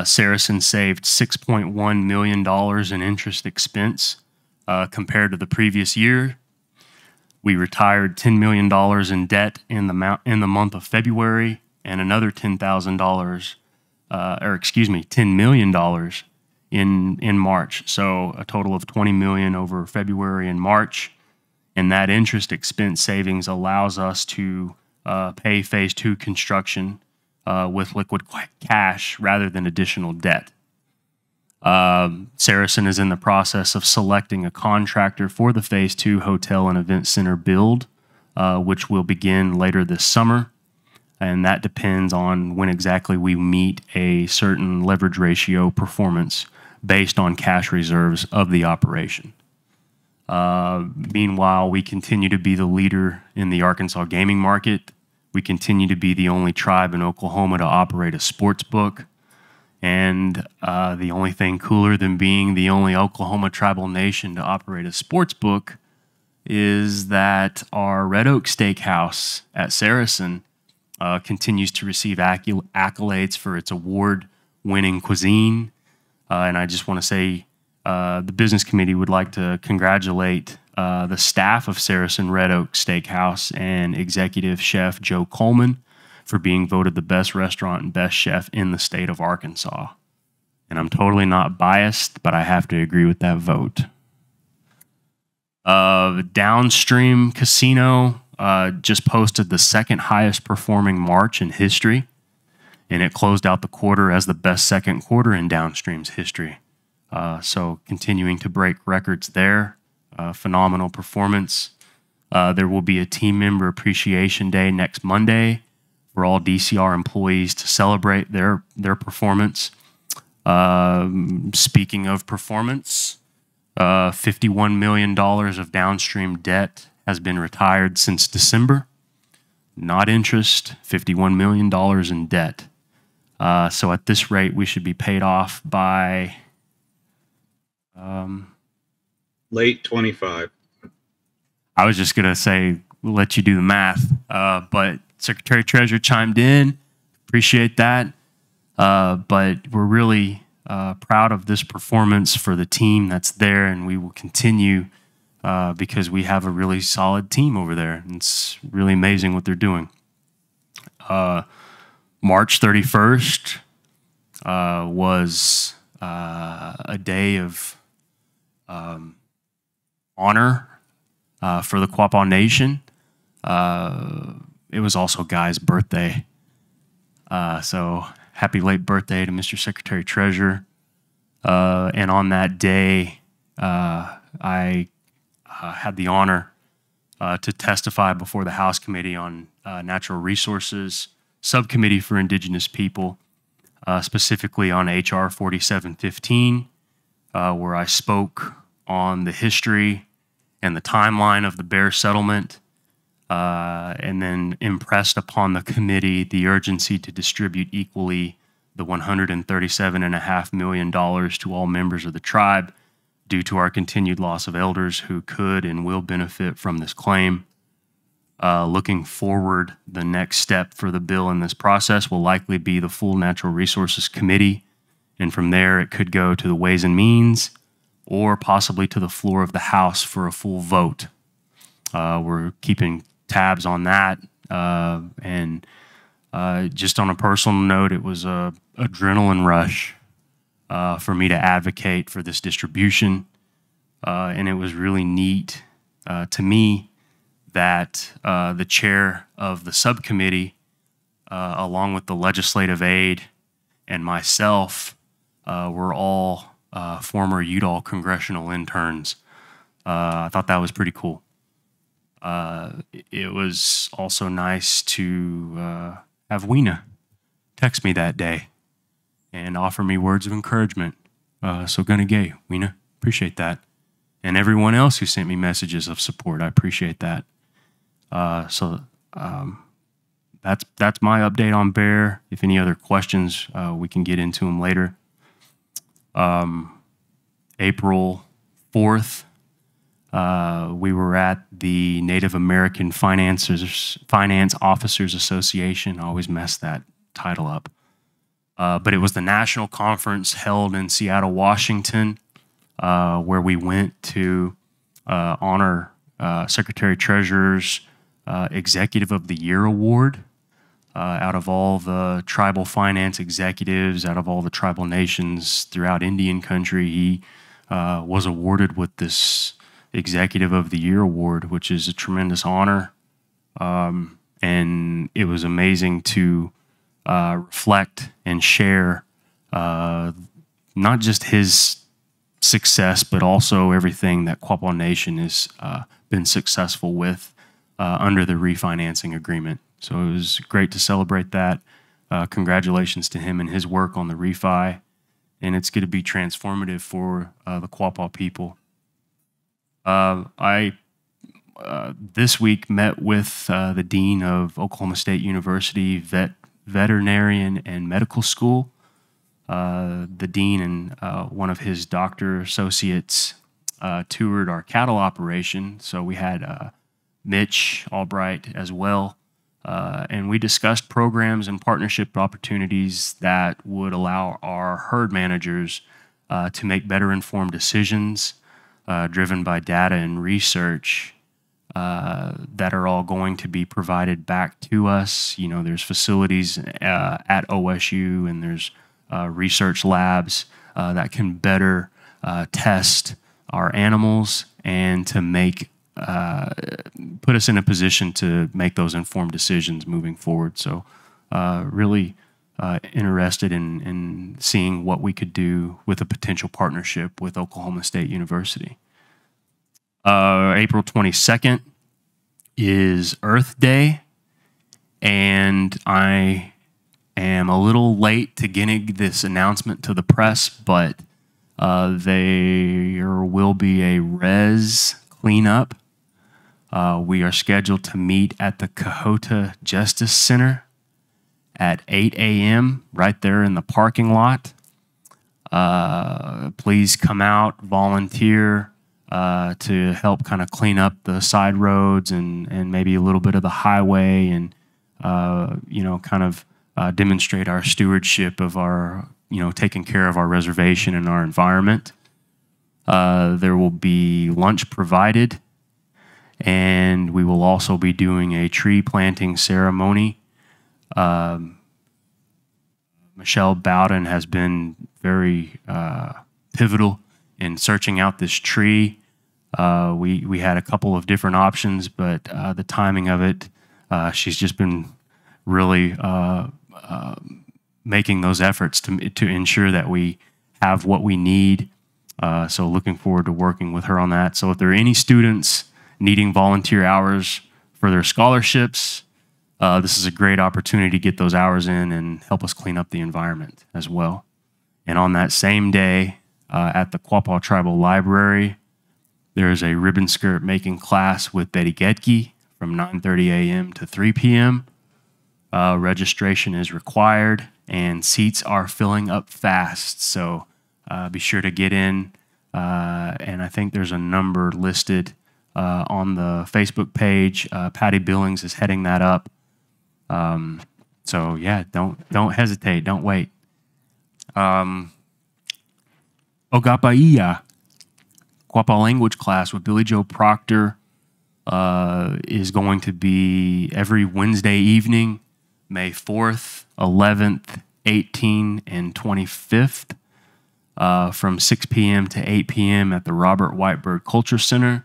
Saracen saved $6.1 million in interest expense compared to the previous year. We retired $10 million in debt in the month of February, and another $10,000, $10 million in March. So a total of $20 million over February and March. And that interest expense savings allows us to pay phase 2 construction with liquid cash rather than additional debt. Saracen is in the process of selecting a contractor for the phase 2 hotel and event center build, which will begin later this summer. And that depends on when exactly we meet a certain leverage ratio performance based on cash reserves of the operation. Meanwhile, we continue to be the leader in the Arkansas gaming market. We continue to be the only tribe in Oklahoma to operate a sports book. And the only thing cooler than being the only Oklahoma tribal nation to operate a sports book is that our Red Oak Steakhouse at Saracen continues to receive accolades for its award-winning cuisine. And I just want to say the business committee would like to congratulate the staff of Saracen Red Oak Steakhouse and executive chef Joe Coleman for being voted the best restaurant and best chef in the state of Arkansas. And I'm totally not biased, but I have to agree with that vote. Downstream Casino just posted the second highest performing March in history, and it closed out the quarter as the best second quarter in Downstream's history. So continuing to break records there. Phenomenal performance. There will be a team member appreciation day next Monday for all DCR employees to celebrate their performance. Speaking of performance, $51 million of Downstream debt has been retired since December. Not interest, $51 million in debt. So at this rate, we should be paid off by late 25. I was just going to say, we'll let you do the math. But Secretary Treasurer chimed in. Appreciate that. But we're really proud of this performance for the team that's there, and we will continue because we have a really solid team over there. And it's really amazing what they're doing. March 31st was a day of honor for the Quapaw Nation. It was also Guy's birthday. So happy late birthday to Mr. Secretary Treasurer. And on that day, I had the honor to testify before the House Committee on Natural Resources, Subcommittee for Indigenous People, specifically on H.R. 4715, where I spoke on the history and the timeline of the Bear settlement, and then impressed upon the committee the urgency to distribute equally the $137.5 million to all members of the tribe due to our continued loss of elders who could and will benefit from this claim. Looking forward, the next step for the bill in this process will likely be the full Natural Resources Committee, and from there it could go to the Ways and Means or possibly to the floor of the House for a full vote. We're keeping tabs on that, and just on a personal note, it was a adrenaline rush for me to advocate for this distribution, and it was really neat to me that the chair of the subcommittee, along with the legislative aide and myself, were all former Udall congressional interns. I thought that was pretty cool. It was also nice to have Weena text me that day and offer me words of encouragement So Gunagay, Weena, appreciate that. And everyone else who sent me messages of support, I appreciate that. That's my update on Bear. If any other questions, we can get into them later. April 4th, we were at the Native American Finance Officers Association. I always mess that title up. But it was the national conference held in Seattle, Washington, where we went to honor Secretary Treasurer's Executive of the Year Award. Out of all the tribal finance executives, out of all the tribal nations throughout Indian country, he was awarded with this Executive of the Year Award, which is a tremendous honor. And it was amazing to reflect and share not just his success, but also everything that Quapaw Nation has been successful with under the refinancing agreement. So it was great to celebrate that. Congratulations to him and his work on the refi. And it's going to be transformative for the Quapaw people. I this week met with the Dean of Oklahoma State University Veterinarian and Medical School. The Dean and one of his doctor associates toured our cattle operation. So we had Mitch Albright as well. And we discussed programs and partnership opportunities that would allow our herd managers to make better informed decisions driven by data and research that are all going to be provided back to us. You know, there's facilities at OSU and there's research labs that can better test our animals and to make put us in a position to make those informed decisions moving forward. So really interested in seeing what we could do with a potential partnership with Oklahoma State University. April 22nd is Earth Day, and I am a little late to getting this announcement to the press, but there will be a res cleanup. We are scheduled to meet at the Kahota Justice Center at 8 a.m. right there in the parking lot. Please come out, volunteer to help kind of clean up the side roads and maybe a little bit of the highway and, kind of demonstrate our stewardship of our, taking care of our reservation and our environment. There will be lunch provided. And we will also be doing a tree planting ceremony. Michelle Bowden has been very pivotal in searching out this tree. We had a couple of different options, but the timing of it, she's just been really making those efforts to ensure that we have what we need. So looking forward to working with her on that. So if there are any students needing volunteer hours for their scholarships, this is a great opportunity to get those hours in and help us clean up the environment as well. And on that same day, at the Quapaw Tribal Library, there is a ribbon skirt making class with Betty Getke from 9:30 a.m. to 3 p.m. Registration is required, and seats are filling up fast. So be sure to get in. And I think there's a number listed on the Facebook page. Patty Billings is heading that up. So yeah, don't hesitate, don't wait. Ogapai'a, Quapaw language class with Billy Joe Proctor is going to be every Wednesday evening, May 4th, 11th, 18th, and 25th from 6 p.m. to 8 p.m. at the Robert Whitebird Culture Center.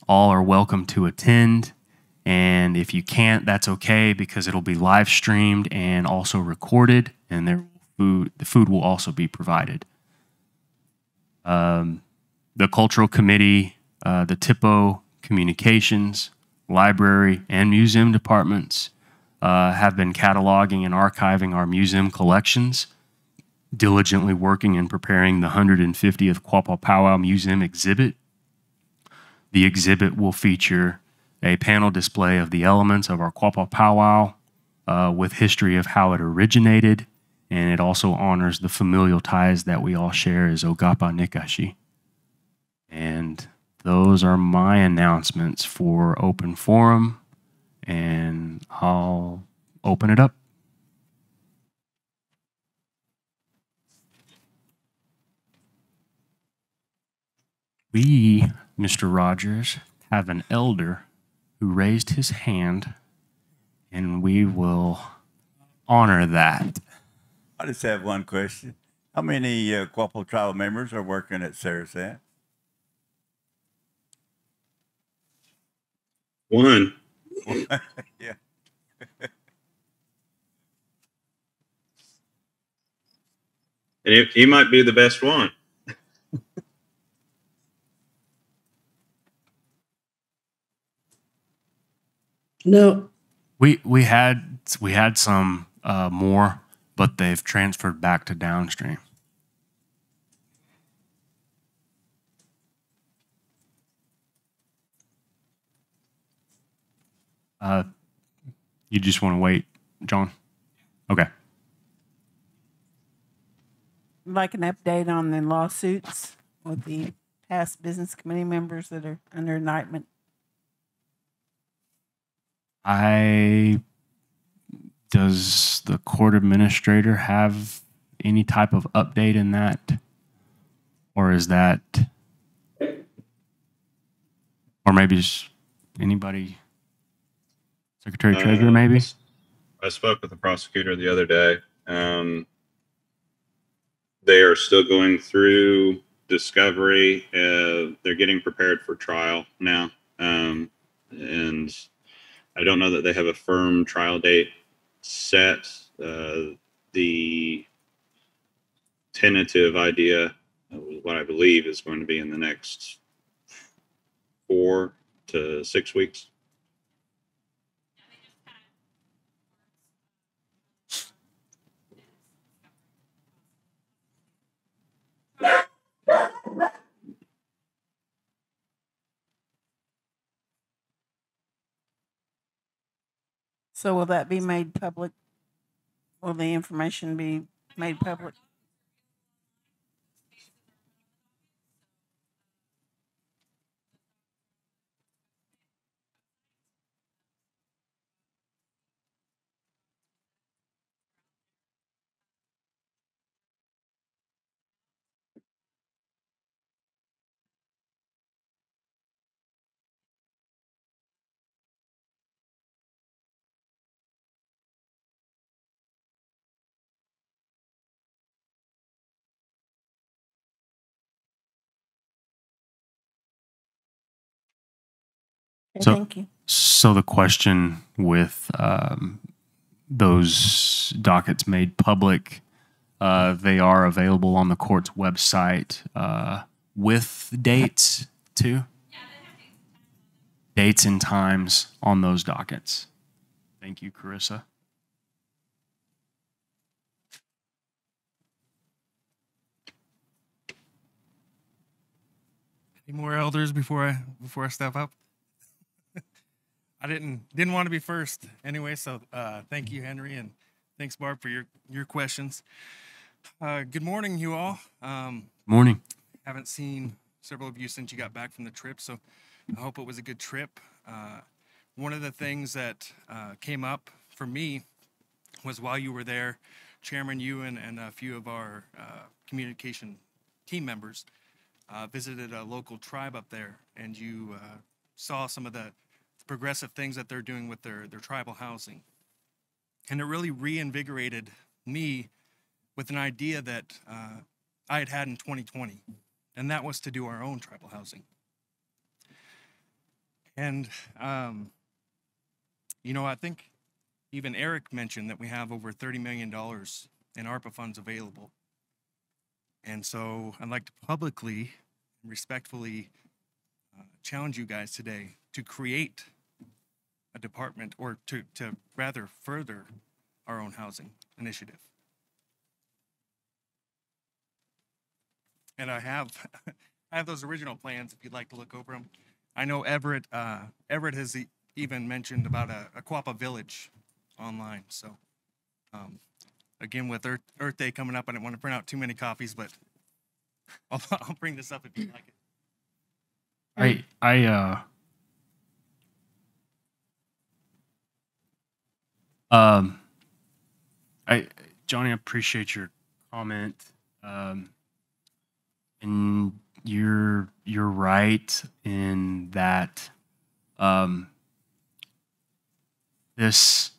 All are welcome to attend, and if you can't, that's okay because it'll be live streamed and also recorded, and the food will also be provided. The cultural committee, the TIPO, communications, library, and museum departments have been cataloging and archiving our museum collections. diligently working and preparing the 150th Quapaw Powwow Museum exhibit. The exhibit will feature a panel display of the elements of our Quapaw Powwow with history of how it originated, and it also honors the familial ties that we all share as Ogapa Nikashi. And those are my announcements for open forum, and I'll open it up. We, Mr. Rogers, have an elder who raised his hand, and we will honor that. I just have one question. How many Quapaw tribal members are working at Sarasat? One. Yeah. And he might be the best one. No, We had some more, but they've transferred back to downstream. You just want to wait, John? Okay. Like an update on the lawsuits with the past business committee members that are under indictment. Does the court administrator have any type of update in that? Or is that, or maybe just anybody, Secretary Treasurer maybe? I spoke with the prosecutor the other day. They are still going through discovery. They're getting prepared for trial now. And I don't know that they have a firm trial date set. The tentative idea, what I believe, is going to be in the next 4 to 6 weeks. So will that be made public? Will the information be made public? Okay, thank you. So the question with those dockets made public, they are available on the court's website with dates too? Dates and times on those dockets. Thank you, Carissa. Any more elders before I step up? I didn't want to be first anyway, so thank you, Henry, and thanks, Barb, for your questions. Good morning, you all. Morning. Haven't seen several of you since you got back from the trip, so I hope it was a good trip. One of the things that came up for me was while you were there, Chairman, you and a few of our communication team members visited a local tribe up there, and you saw some of the progressive things that they're doing with their tribal housing. And it really reinvigorated me with an idea that I had in 2020, and that was to do our own tribal housing. And, I think even Eric mentioned that we have over $30 million in ARPA funds available. And so I'd like to publicly and respectfully challenge you guys today to create a department, or to rather further our own housing initiative. and I have I have those original plans if you'd like to look over them. I know Everett has even mentioned about a Quappa Village online. So again, with Earth Day coming up, I didn't want to print out too many copies, but I'll bring this up if you'd like it. Johnny, I appreciate your comment. And you're right in that this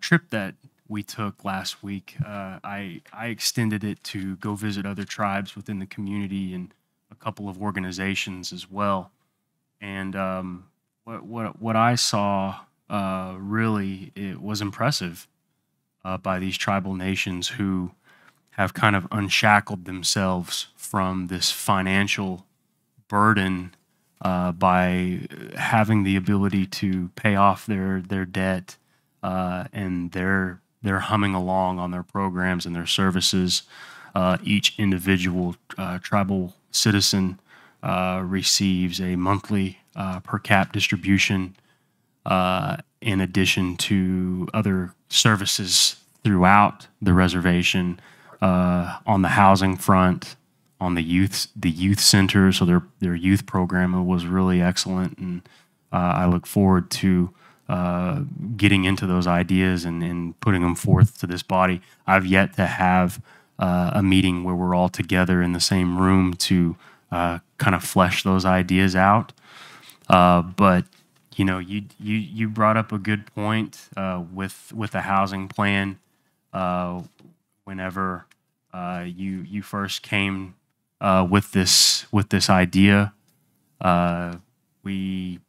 trip that we took last week, I extended it to go visit other tribes within the community and a couple of organizations as well. And what I saw really, it was impressive by these tribal nations who have kind of unshackled themselves from this financial burden by having the ability to pay off their debt, and they're humming along on their programs and their services. Each individual tribal citizen receives a monthly per cap distribution in addition to other services throughout the reservation. On the housing front, on the youth center, so their youth program was really excellent, and I look forward to getting into those ideas and putting them forth to this body. I've yet to have a meeting where we're all together in the same room to kind of flesh those ideas out. But you know, you brought up a good point with the housing plan. Whenever you first came with this idea, we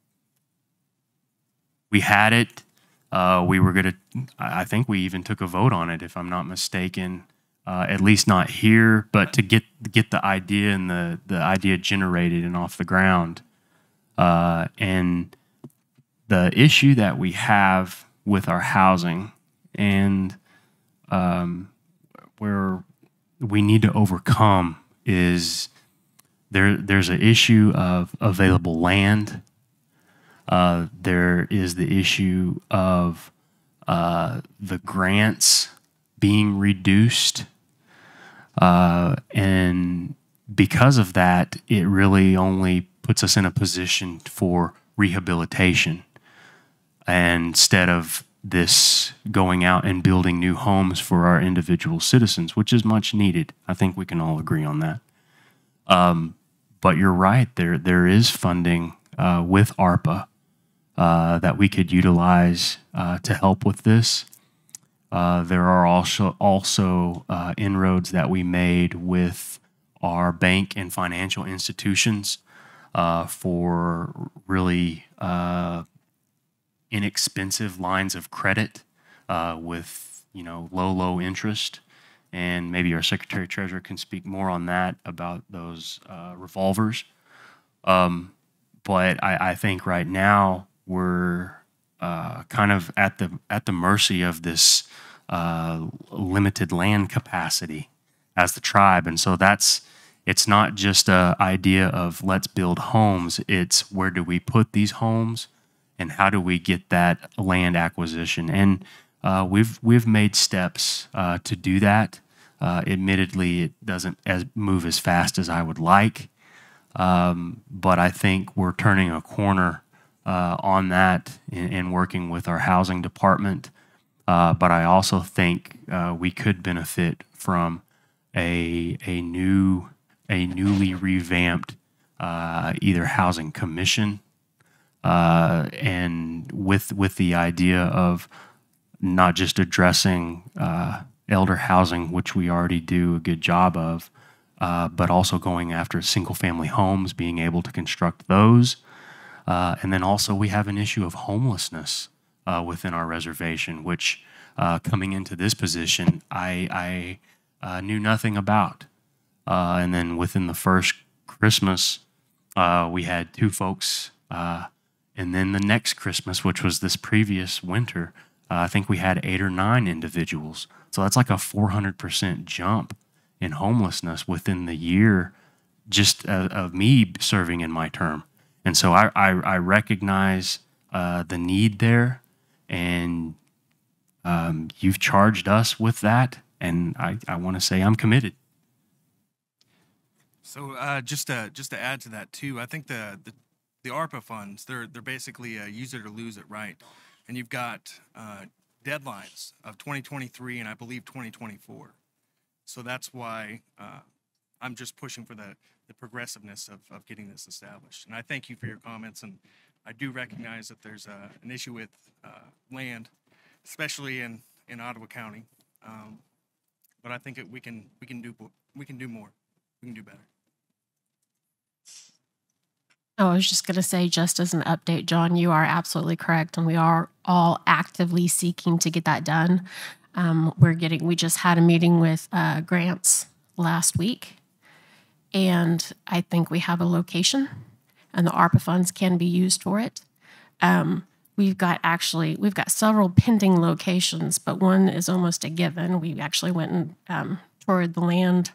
had it. We were gonna. I think we even took a vote on it, if I'm not mistaken. At least not here, but to get the idea and the idea generated and off the ground. And the issue that we have with our housing and where we need to overcome is there's an issue of available land. There is the issue of the grants being reduced. And because of that, it really only puts us in a position for rehabilitation. And instead of this going out and building new homes for our individual citizens, which is much needed. I think we can all agree on that. But you're right, there is funding with ARPA that we could utilize to help with this. There are also inroads that we made with our bank and financial institutions for really inexpensive lines of credit with low interest, and maybe our Secretary Treasurer can speak more on that about those revolvers. But I think right now we're kind of at the mercy of this limited land capacity as the tribe, and so it's not just an idea of let's build homes. It's where do we put these homes, and how do we get that land acquisition? And we've made steps to do that. Admittedly, it doesn't move as fast as I would like, but I think we're turning a corner on that in working with our housing department. But I also think we could benefit from a newly revamped either housing commission, and with the idea of not just addressing elder housing, which we already do a good job of, but also going after single-family homes, being able to construct those. And then also we have an issue of homelessness within our reservation, which coming into this position, I knew nothing about. And then within the first Christmas, we had 2 folks. And then the next Christmas, which was this previous winter, I think we had 8 or 9 individuals. So that's like a 400% jump in homelessness within the year just of me serving in my term. And so I recognize the need there, and you've charged us with that, and I want to say I'm committed. So just to add to that too, I think the ARPA funds, they're basically a use it or lose it, right? And you've got deadlines of 2023 and I believe 2024. So that's why I'm just pushing for the progressiveness of getting this established. And I thank you for your comments, and I do recognize that there's an issue with land, especially in Ottawa County. But I think we can do more. We can do better. Oh, I was just going to say, just as an update, John, you are absolutely correct, and we are all actively seeking to get that done. We just had a meeting with grants last week, and I think we have a location, and the ARPA funds can be used for it. We've got several pending locations, but one is almost a given. We actually went and toured the land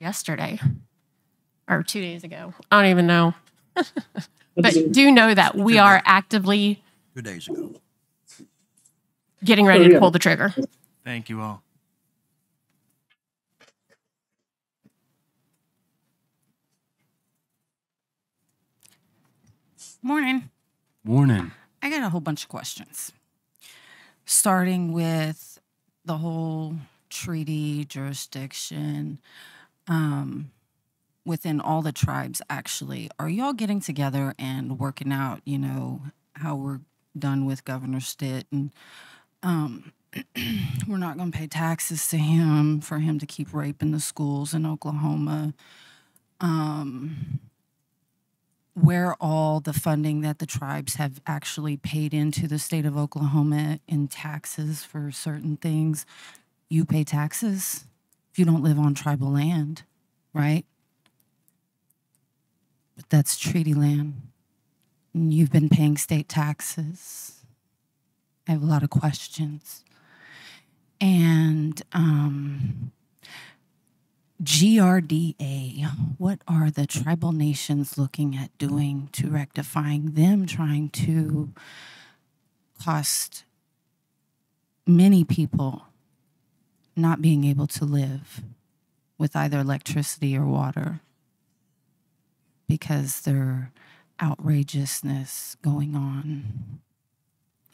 yesterday. Or 2 days ago. I don't even know. But do know that we are actively 2 days ago getting ready to pull the trigger. Thank you all. Morning. Morning. I got a whole bunch of questions. Starting with the whole treaty jurisdiction, within all the tribes, actually, are y'all getting together and working out, how we're done with Governor Stitt, and we're not going to pay taxes to him for him to keep raping the schools in Oklahoma? Where all the funding that the tribes have actually paid into the state of Oklahoma in taxes for certain things, you pay taxes if you don't live on tribal land, right? But that's treaty land. And you've been paying state taxes. I have a lot of questions. And GRDA, what are the tribal nations looking at doing to rectifying them trying to cost many people not being able to live with either electricity or water because their outrageousness going on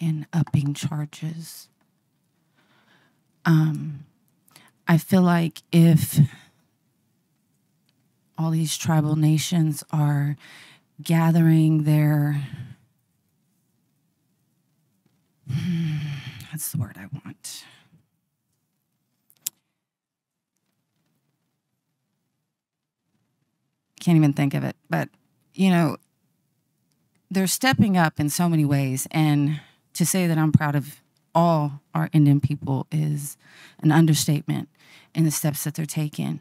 and upping charges? I feel like if all these tribal nations are gathering their, that's the word I want. Can't even think of it, but they're stepping up in so many ways, and to say that I'm proud of all our Indian people is an understatement in the steps that they're taking,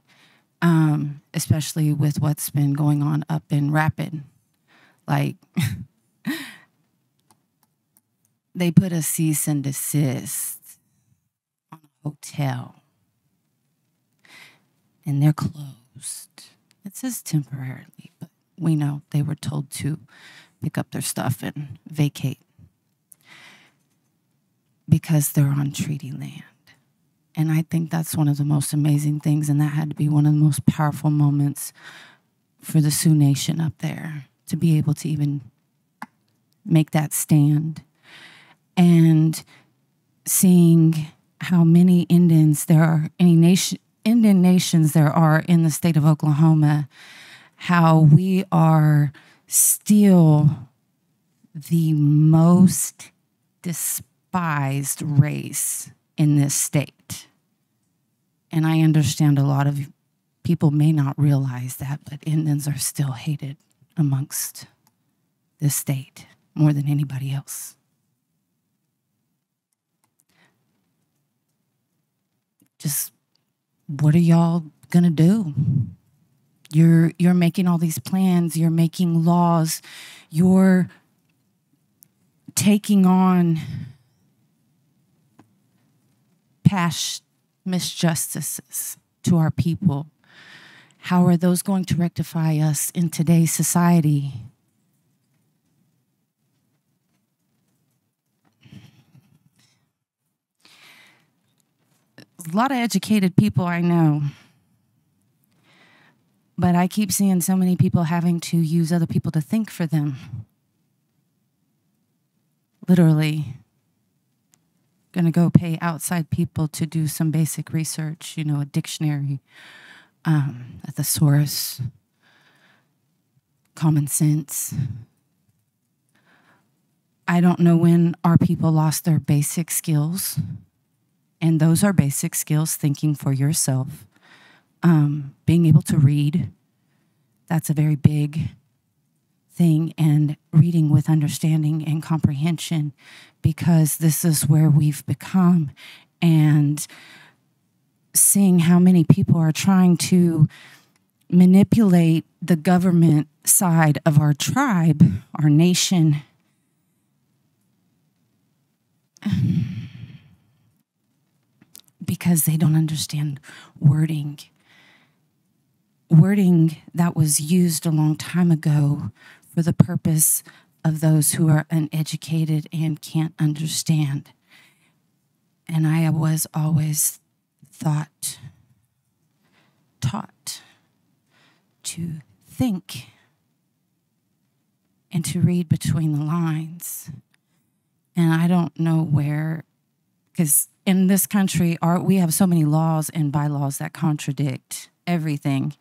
especially with what's been going on up in Rapid. Like, they put a cease and desist on a hotel, and they're closed. It says temporarily, but we know they were told to pick up their stuff and vacate because they're on treaty land. And I think that's one of the most amazing things, and that had to be one of the most powerful moments for the Sioux Nation up there, to be able to even make that stand. And seeing how many Indians there are, Indian nations there are in the state of Oklahoma, how we are still the most despised race in this state. And I understand a lot of people may not realize that, but Indians are still hated amongst this state more than anybody else. Just what are y'all gonna do? You're making all these plans, you're making laws, you're taking on past misjustices to our people. How are those going to rectify us in today's society? A lot of educated people I know, but I keep seeing so many people having to use other people to think for them. Literally. Gonna go pay outside people to do some basic research, you know, a dictionary, a thesaurus, common sense. I don't know when our people lost their basic skills, and those are basic skills: thinking for yourself, being able to read. That's a very big thing, and reading with understanding and comprehension, because this is where we've become. And seeing how many people are trying to manipulate the government side of our tribe, our nation, because they don't understand wording. Wording that was used a long time ago for the purpose of those who are uneducated and can't understand. And I was always taught to think and to read between the lines. And I don't know where, because in this country, we have so many laws and bylaws that contradict everything.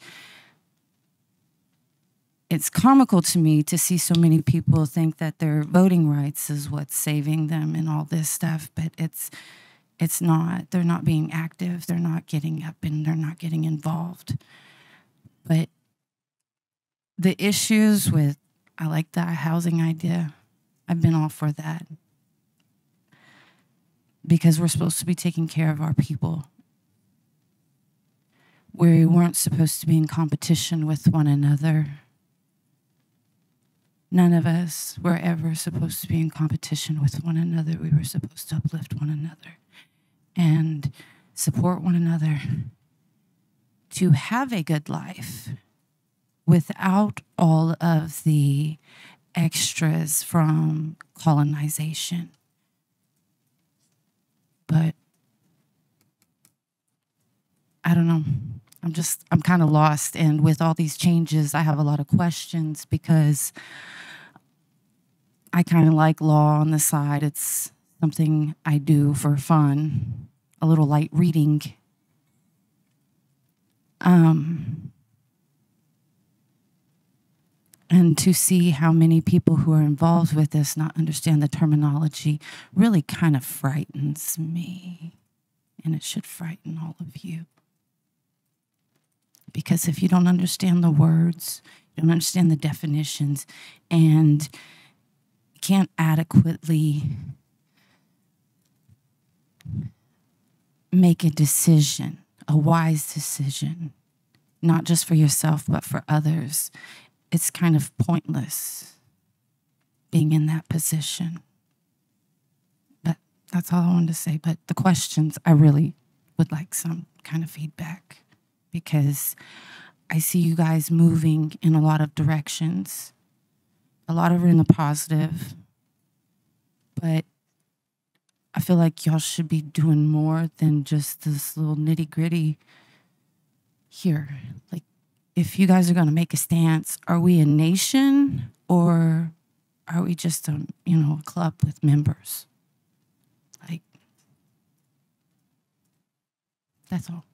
It's comical to me to see so many people think that their voting rights is what's saving them and all this stuff, but it's not. They're not being active. They're not getting up and they're not getting involved. But the issues with, I like that housing idea. I've been all for that. Because we're supposed to be taking care of our people. We weren't supposed to be in competition with one another. None of us were ever supposed to be in competition with one another. We were supposed to uplift one another and support one another to have a good life without all of the extras from colonization. But I don't know. I'm kind of lost. And with all these changes, I have a lot of questions because I kind of like law on the side. It's something I do for fun, a little light reading. And to see how many people who are involved with this not understand the terminology really kind of frightens me. And it should frighten all of you. Because if you don't understand the words, you don't understand the definitions, and can't adequately make a decision, a wise decision, not just for yourself, but for others, it's kind of pointless being in that position. But that's all I wanted to say. But the questions, I really would like some kind of feedback, because I see you guys moving in a lot of directions, a lot of it in the positive, but I feel like y'all should be doing more than just this little nitty gritty here. Like, if you guys are going to make a stance, are we a nation or are we just a club with members? Like, that's all.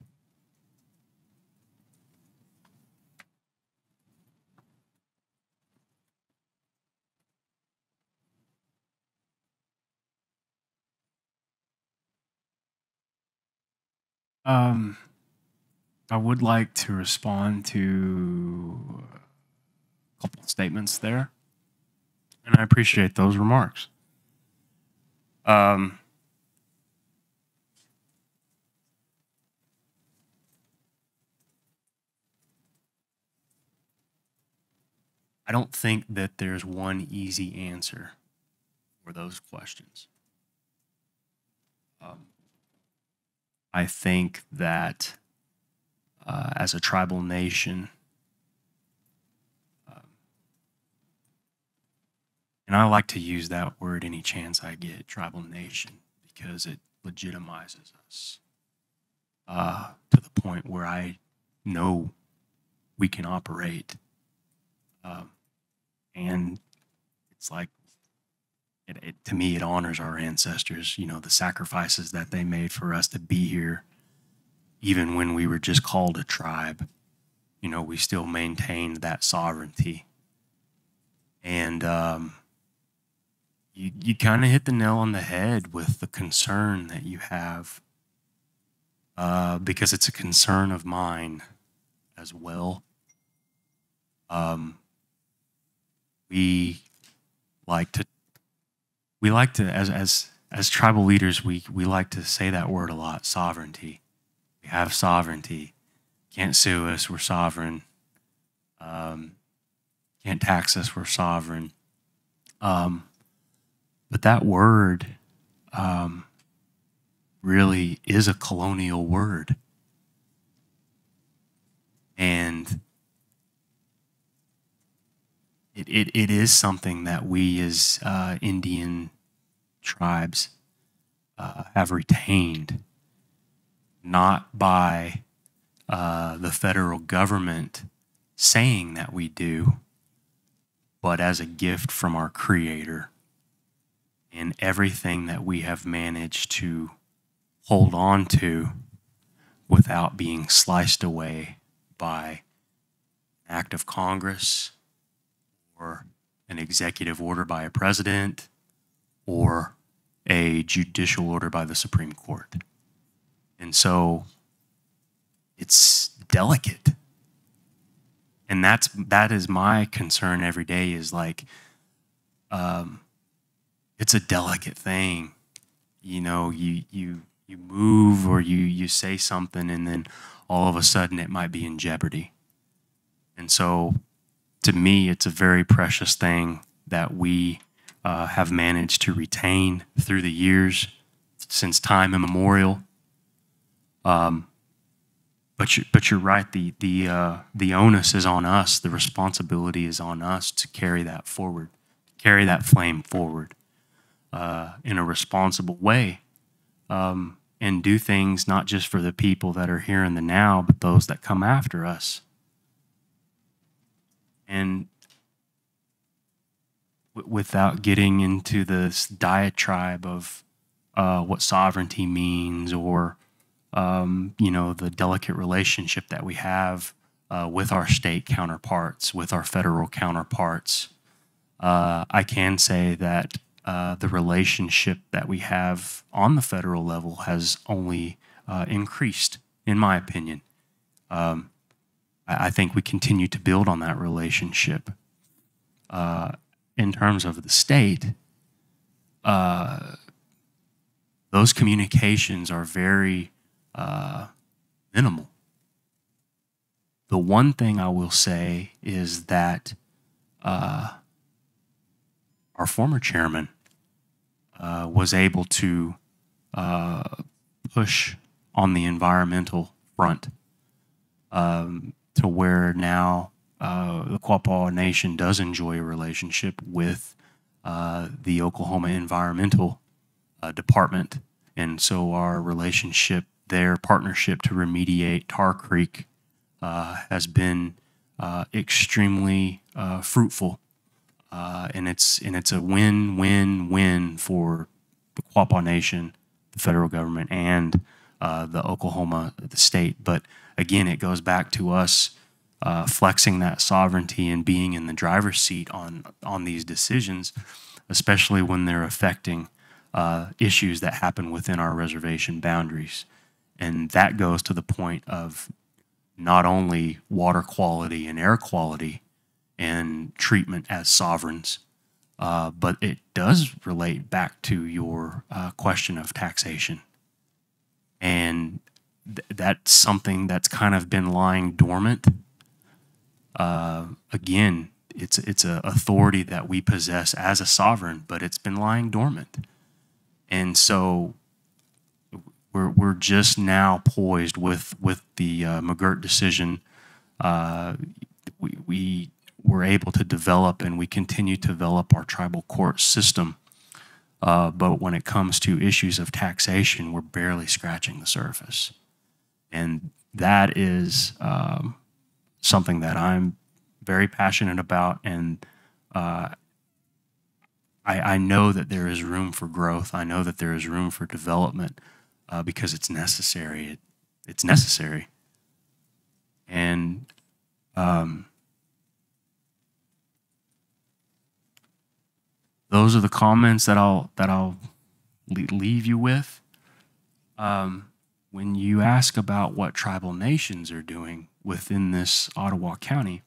I would like to respond to a couple of statements there, and I appreciate those remarks. I don't think that there's one easy answer for those questions. I think that as a tribal nation. And I like to use that word any chance I get, tribal nation, because it legitimizes us to the point where I know we can operate. And it's like, to me, it honors our ancestors, you know, the sacrifices that they made for us to be here. Even when we were just called a tribe, you know, we still maintained that sovereignty. And you kind of hit the nail on the head with the concern that you have, because it's a concern of mine as well. We like to, as tribal leaders, we like to say that word a lot, sovereignty. We have sovereignty. Can't sue us, we're sovereign. Can't tax us, we're sovereign. But that word really is a colonial word. And it is something that we as Indian tribes have retained, not by the federal government saying that we do, but as a gift from our Creator. And everything that we have managed to hold on to without being sliced away by an act of Congress or an executive order by a president or a judicial order by the Supreme Court. And so it's delicate. And that is my concern every day, is like, it's a delicate thing. You know, you move or you say something and then all of a sudden it might be in jeopardy. And so to me, it's a very precious thing that we have managed to retain through the years, since time immemorial. But you're right. The onus is on us. The responsibility is on us to carry that forward, carry that flame forward in a responsible way, and do things not just for the people that are here in the now, but those that come after us. And without getting into this diatribe of what sovereignty means, or you know, the delicate relationship that we have with our state counterparts, with our federal counterparts, I can say that the relationship that we have on the federal level has only increased, in my opinion. I think we continue to build on that relationship. In terms of the state, those communications are very minimal. The one thing I will say is that our former chairman was able to push on the environmental front to where now the Quapaw Nation does enjoy a relationship with the Oklahoma Environmental Department. And so our relationship, their partnership to remediate Tar Creek has been extremely fruitful. And it's a win-win-win for the Quapaw Nation, the federal government, and the Oklahoma, the state. But again, it goes back to us flexing that sovereignty and being in the driver's seat on these decisions, especially when they're affecting issues that happen within our reservation boundaries. And that goes to the point of not only water quality and air quality and treatment as sovereigns, but it does relate back to your question of taxation. And that's something that's kind of been lying dormant. Again, it's an authority that we possess as a sovereign, but it's been lying dormant. And so we're just now poised with the McGirt decision. We were able to develop, and we continue to develop our tribal court system. But when it comes to issues of taxation, we're barely scratching the surface. And that is something that I'm very passionate about. And I know that there is room for growth. I know that there is room for development because it's necessary. It's necessary. And those are the comments that I'll leave you with. When you ask about what tribal nations are doing within this Ottawa County,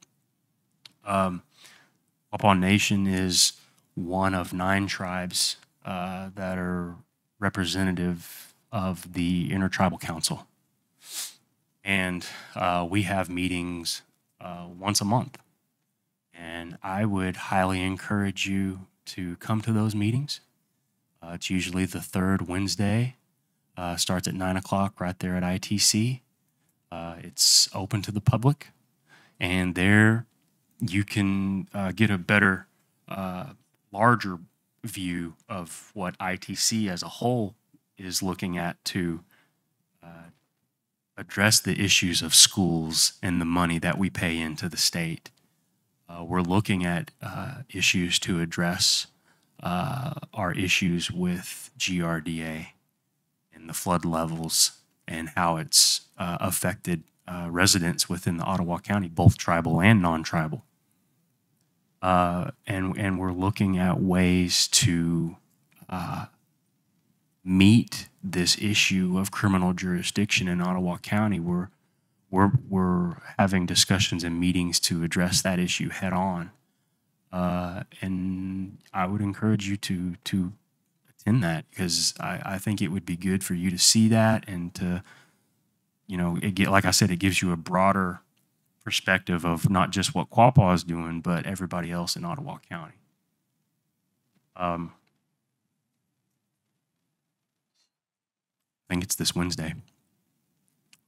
Waupun Nation is one of 9 tribes that are representative of the Intertribal Council. And we have meetings once a month. And I would highly encourage you to come to those meetings. It's usually the 3rd Wednesday. Starts at 9 o'clock right there at ITC. It's open to the public. And there you can get a better, larger view of what ITC as a whole is looking at to address the issues of schools and the money that we pay into the state. We're looking at issues to address our issues with GRDA and the flood levels and how it's affected residents within the Ottawa County, both tribal and non-tribal. And we're looking at ways to meet this issue of criminal jurisdiction in Ottawa County. We're having discussions and meetings to address that issue head on. And I would encourage you to attend that because I think it would be good for you to see that and to, like I said, it gives you a broader perspective of not just what Quapaw is doing, but everybody else in Ottawa County. I think it's this Wednesday.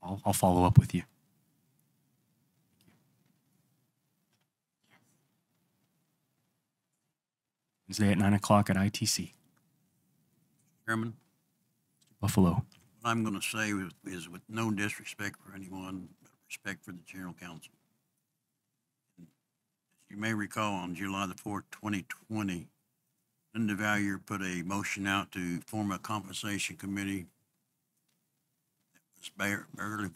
I'll follow up with you. Wednesday at 9 o'clock at ITC. Chairman, Buffalo. what I'm going to say is with no disrespect for anyone, but respect for the General Counsel. As you may recall, on July the 4th, 2020, Linda Valier put a motion out to form a compensation committee. That was barely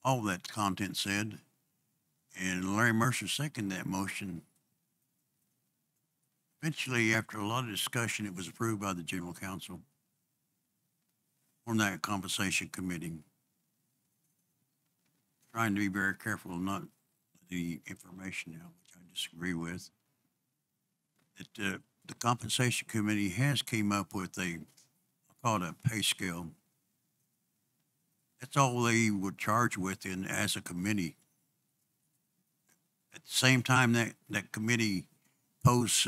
all that content said. And Larry Mercer seconded that motion. Eventually, after a lot of discussion, it was approved by the General Counsel on that compensation committee. Trying to be very careful not the information out, which I disagree with. That the compensation committee has came up with I call it a pay scale. That's all they were charged with as a committee. At the same time, that committee posed,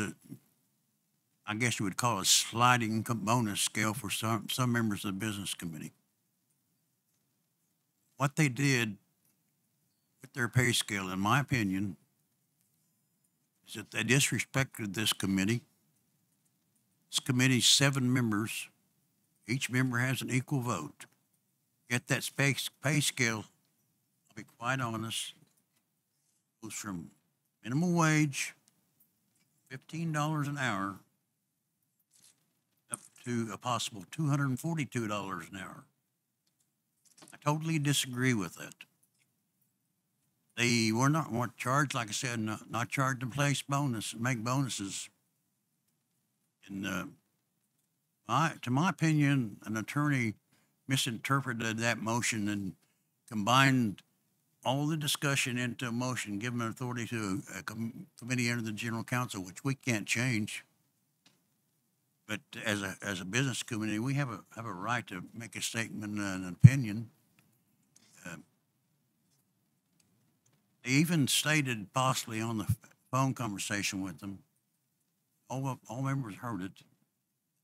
I guess you would call it a sliding bonus scale for some members of the business committee. What they did with their pay scale, in my opinion, is that they disrespected this committee. This committee's 7 members. Each member has an equal vote. Yet that pay scale, I'll be quite honest, goes from minimum wage, $15 an hour, up to a possible $242 an hour. I totally disagree with that. They weren't charged, like I said, not charged to place bonus, make bonuses. And to my opinion, an attorney misinterpreted that motion and combined all the discussion into a motion, giving authority to a committee under the General Counsel, which we can't change. But as a business committee, we have a right to make a statement and an opinion. They even stated possibly on the phone conversation with them, all members heard it,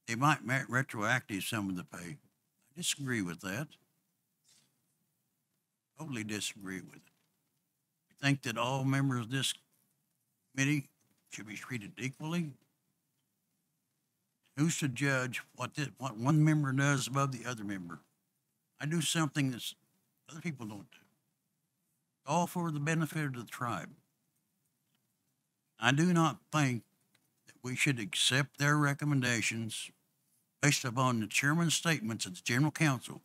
they might retroactive some of the pay. I Disagree with that. Totally disagree with it. I think that all members of this committee should be treated equally. Who should judge what one member does above the other member? I do something that other people don't do. All for the benefit of the tribe. I do not think that we should accept their recommendations based upon the chairman's statements at the general council.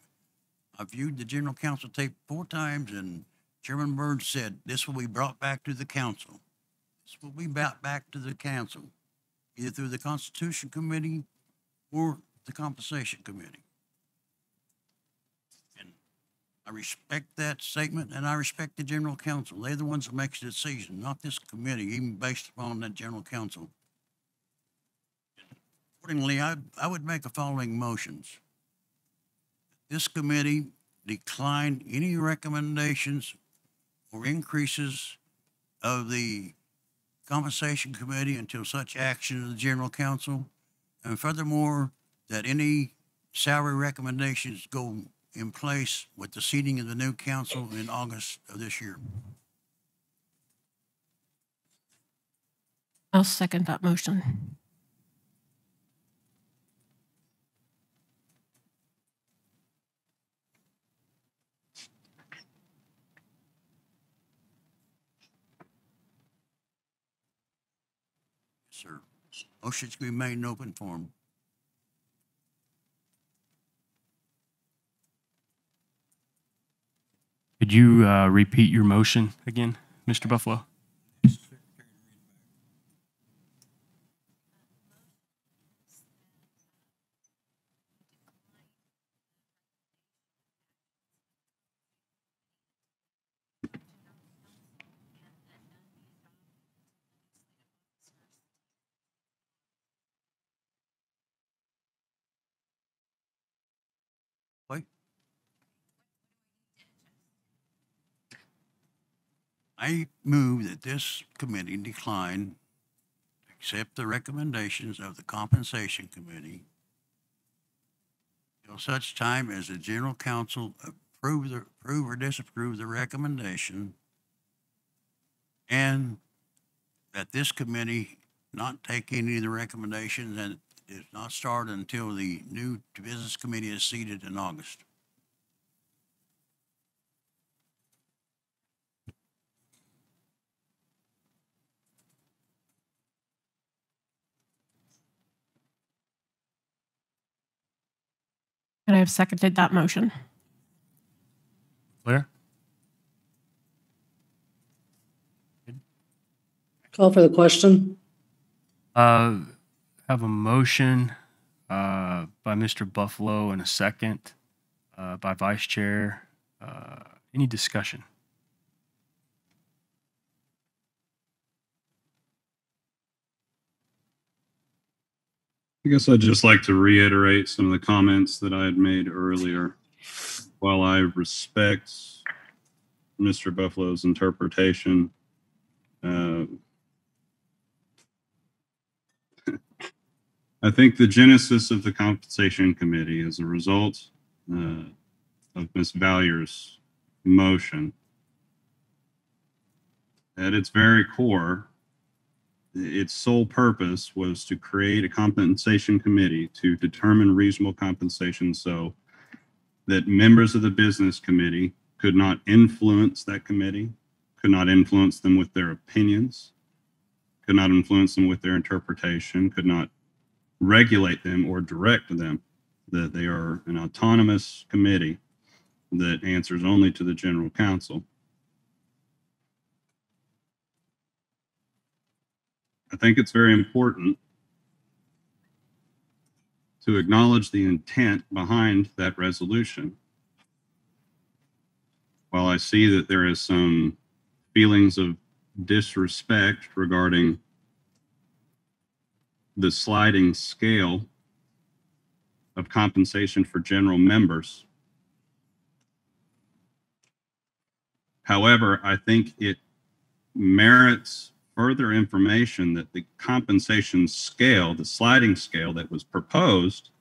I viewed the general council tape 4 times, and Chairman Burns said this will be brought back to the council. This will be brought back to the council, either through the Constitution Committee or the Compensation Committee. And I respect that statement, and I respect the general council. They're the ones that make the decision, not this committee, even based upon that general council. Accordingly, I would make the following motions. This committee decline any recommendations or increases of the Compensation Committee until such action of the General Council. And furthermore, that any salary recommendations go in place with the seating of the new council in August of this year. I'll second that motion. Sir, motion's going to be made in open forum. Could you repeat your motion again, Mr. Buffalo? Wait. I move that this committee decline to accept the recommendations of the Compensation Committee till such time as the General Council approve or disapprove the recommendation, and that this committee not take any of the recommendations and does not start until the new business committee is seated in August. And I've seconded that motion. Claire? Call for the question. Have a motion by Mr. Buffalo and a second by Vice Chair. Any discussion? I guess I'd just like to reiterate some of the comments that I had made earlier. While I respect Mr. Buffalo's interpretation, I think the genesis of the Compensation Committee is a result of Ms. Valyer's motion. At its very core, its sole purpose was to create a compensation committee to determine reasonable compensation so that members of the business committee could not influence that committee, could not influence them with their opinions, could not influence them with their interpretation, could not regulate them or direct them, that they are an autonomous committee that answers only to the general counsel. I think it's very important to acknowledge the intent behind that resolution. While I see that there is some feelings of disrespect regarding the sliding scale of compensation for general members, however, I think it merits further information that the compensation scale, the sliding scale that was proposed,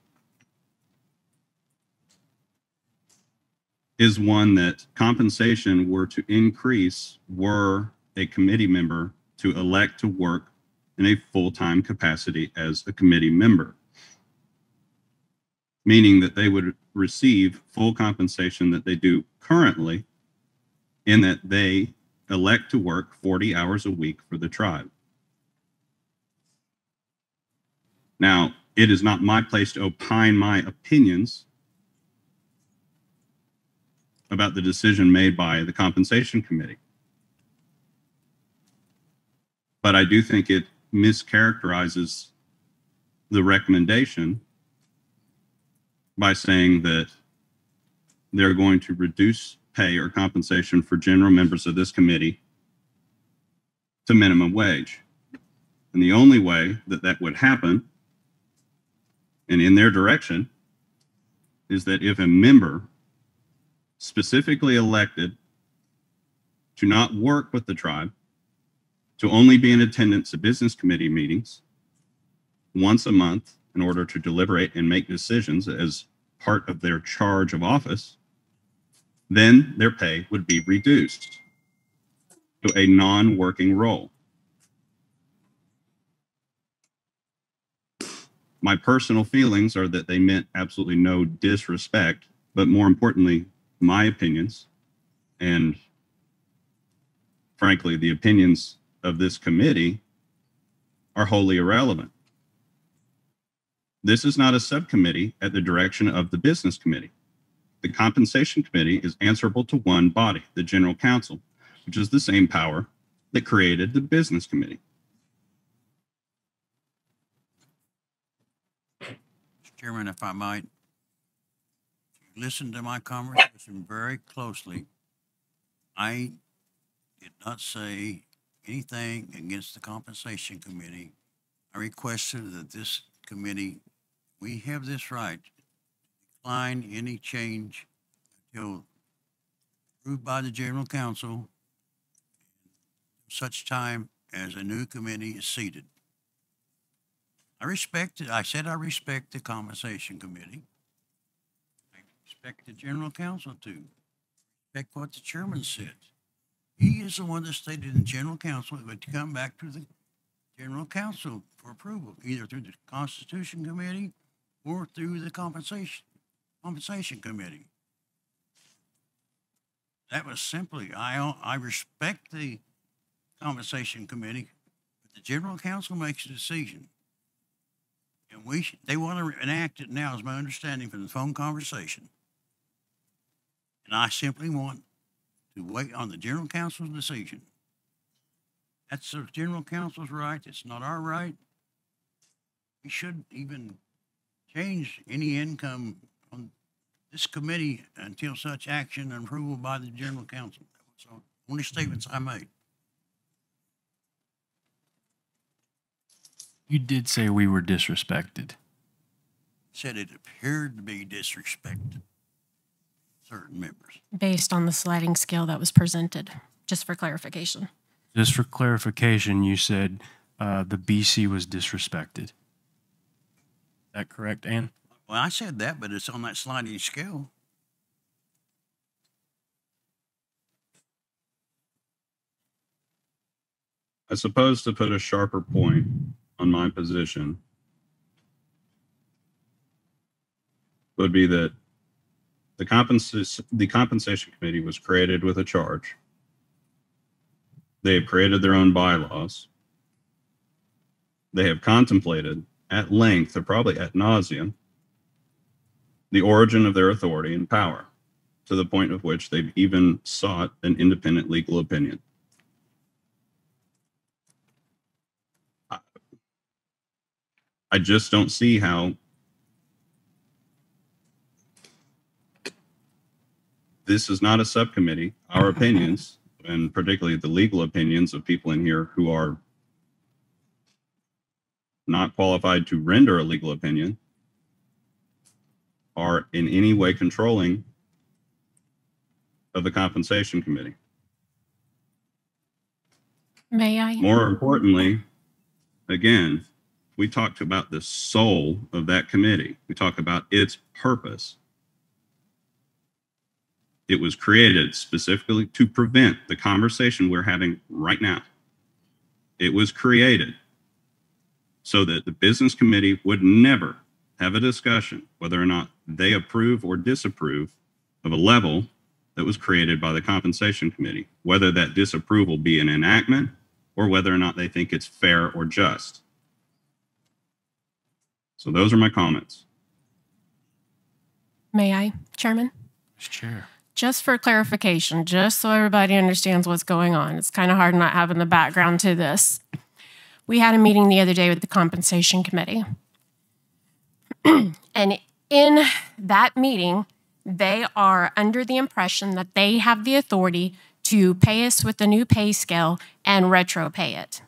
is one that compensation were to increase were a committee member to elect to work in a full-time capacity as a committee member, meaning that they would receive full compensation that they do currently, in that they elect to work 40 hours a week for the tribe. Now, it is not my place to opine my opinions about the decision made by the compensation committee. But I do think it mischaracterizes the recommendation by saying that they're going to reduce pay or compensation for general members of this committee to minimum wage. And the only way that that would happen, and in their direction, is that if a member specifically elected to not work with the tribe, to only be in attendance at business committee meetings once a month in order to deliberate and make decisions as part of their charge of office, then their pay would be reduced to a non-working role. My personal feelings are that they meant absolutely no disrespect, but more importantly, my opinions, and frankly, the opinions of this committee, are wholly irrelevant. This is not a subcommittee at the direction of the business committee. The compensation committee is answerable to one body, the general counsel, which is the same power that created the business committee. Mr. Chairman, if I might, listen to my conversation very closely. I did not say anything against the compensation committee. I requested that this committee, we have this right to decline any change until approved by the general counsel, such time as a new committee is seated. I said I respect the compensation committee. I respect the general counsel too. Respect what the chairman said. He is the one that stated in general counsel it would come back to the general counsel for approval, either through the Constitution Committee or through the compensation committee. That was simply, I respect the compensation committee, but the general counsel makes a decision. And they want to enact it now, is my understanding from the phone conversation. And I simply want to wait on the general counsel's decision. That's the general counsel's right. It's not our right. We shouldn't even change any income on this committee until such action and approval by the general counsel. That was the only statements I made. You did say we were disrespected. Said it appeared to be disrespected certain members. Based on the sliding scale that was presented, just for clarification. Just for clarification, you said the BC was disrespected. Is that correct, Ann? Well, I said that, but it's on that sliding scale. I suppose to put a sharper point on my position would be that the compensation committee was created with a charge. They have created their own bylaws. They have contemplated at length, or probably ad nauseum, the origin of their authority and power, to the point of which they've even sought an independent legal opinion. I just don't see how this is not a subcommittee. Our opinions, and particularly the legal opinions of people in here who are not qualified to render a legal opinion, are in any way controlling of the compensation committee. May I? More importantly, again, we talked about the soul of that committee. We talk about its purpose. It was created specifically to prevent the conversation we're having right now. It was created so that the business committee would never have a discussion whether or not they approve or disapprove of a level that was created by the compensation committee, whether that disapproval be an enactment or whether or not they think it's fair or just. So those are my comments. May I, Chairman? Chair. Just for clarification, just so everybody understands what's going on, it's kind of hard not having the background to this. We had a meeting the other day with the compensation committee. And in that meeting, they are under the impression that they have the authority to pay us with the new pay scale and retro pay it.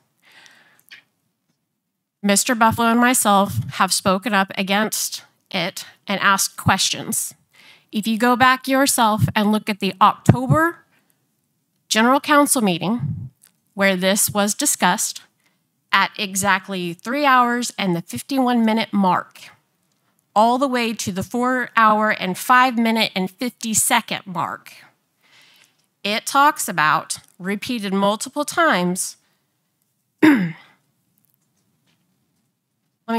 Mr. Buffalo and myself have spoken up against it and asked questions. If you go back yourself and look at the October General Council meeting where this was discussed at exactly 3 hours and the 51-minute mark, all the way to the 4 hour and 5 minute and 50-second mark, it talks about, repeated multiple times, let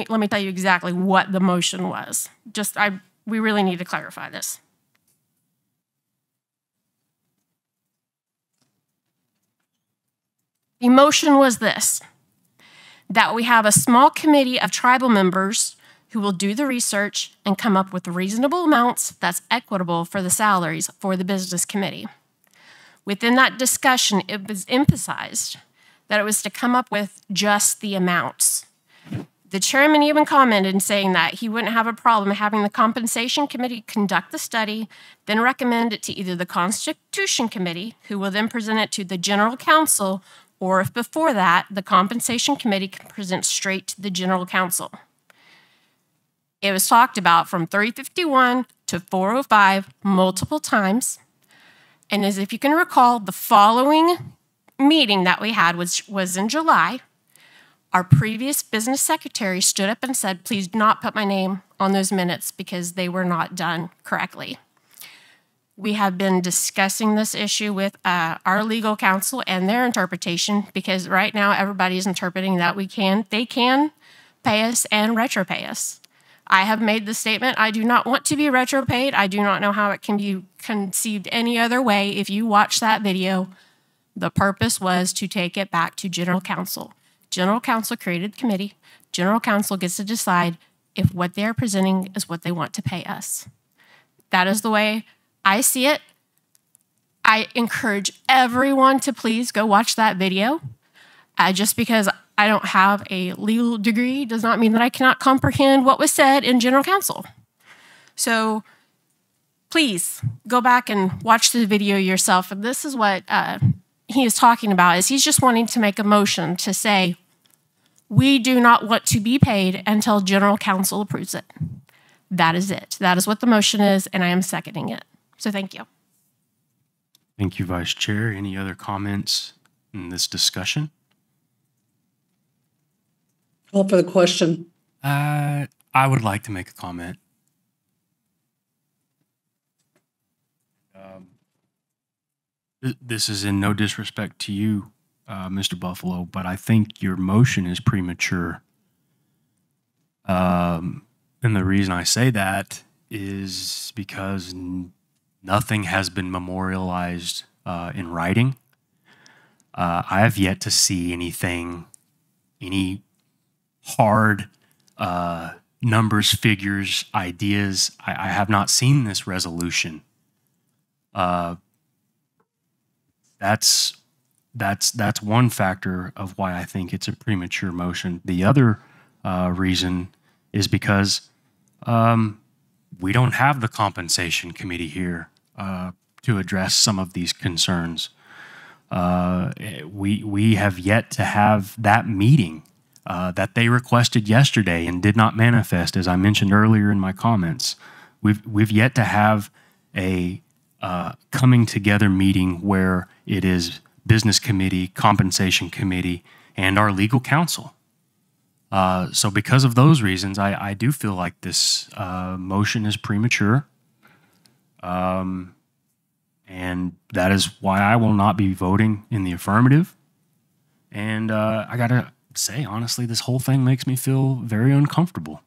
me tell you exactly what the motion was. We really need to clarify this. The motion was this, that we have a small committee of tribal members who will do the research and come up with reasonable amounts that's equitable for the salaries for the business committee. Within that discussion, it was emphasized that it was to come up with just the amounts. The chairman even commented in saying that he wouldn't have a problem having the compensation committee conduct the study, then recommend it to either the Constitution Committee, who will then present it to the General Counsel, or if before that, the compensation committee can present straight to the General Counsel. It was talked about from 351 to 405 multiple times. And as if you can recall, the following meeting that we had was in July. Our previous business secretary stood up and said, please do not put my name on those minutes because they were not done correctly. We have been discussing this issue with our legal counsel and their interpretation, because right now everybody is interpreting that they can pay us and retro pay us. I have made the statement, I do not want to be retro paid. I do not know how it can be conceived any other way. If you watch that video, the purpose was to take it back to General Counsel. General Counsel created the committee. General Counsel gets to decide if what they're presenting is what they want to pay us. That is the way I see it. I encourage everyone to please go watch that video. Just because I don't have a legal degree does not mean that I cannot comprehend what was said in General Counsel. So please go back and watch the video yourself. And this is what he is talking about, is he's just wanting to make a motion to say, we do not want to be paid until General Counsel approves it. That is it. That is what the motion is, and I am seconding it. So thank you. Thank you, Vice Chair. Any other comments in this discussion? Call for the question. I would like to make a comment. This is in no disrespect to you, Mr. Buffalo, but I think your motion is premature. And the reason I say that is because nothing has been memorialized in writing. I have yet to see anything, any hard numbers, figures, ideas. I have not seen this resolution. That's one factor of why I think it's a premature motion. The other reason is because we don't have the compensation committee here to address some of these concerns. We have yet to have that meeting that they requested yesterday and did not manifest, as I mentioned earlier in my comments. We've yet to have a coming together meeting where it is business committee, compensation committee, and our legal counsel. So because of those reasons, I do feel like this motion is premature. And that is why I will not be voting in the affirmative. And I got to say, honestly, this whole thing makes me feel very uncomfortable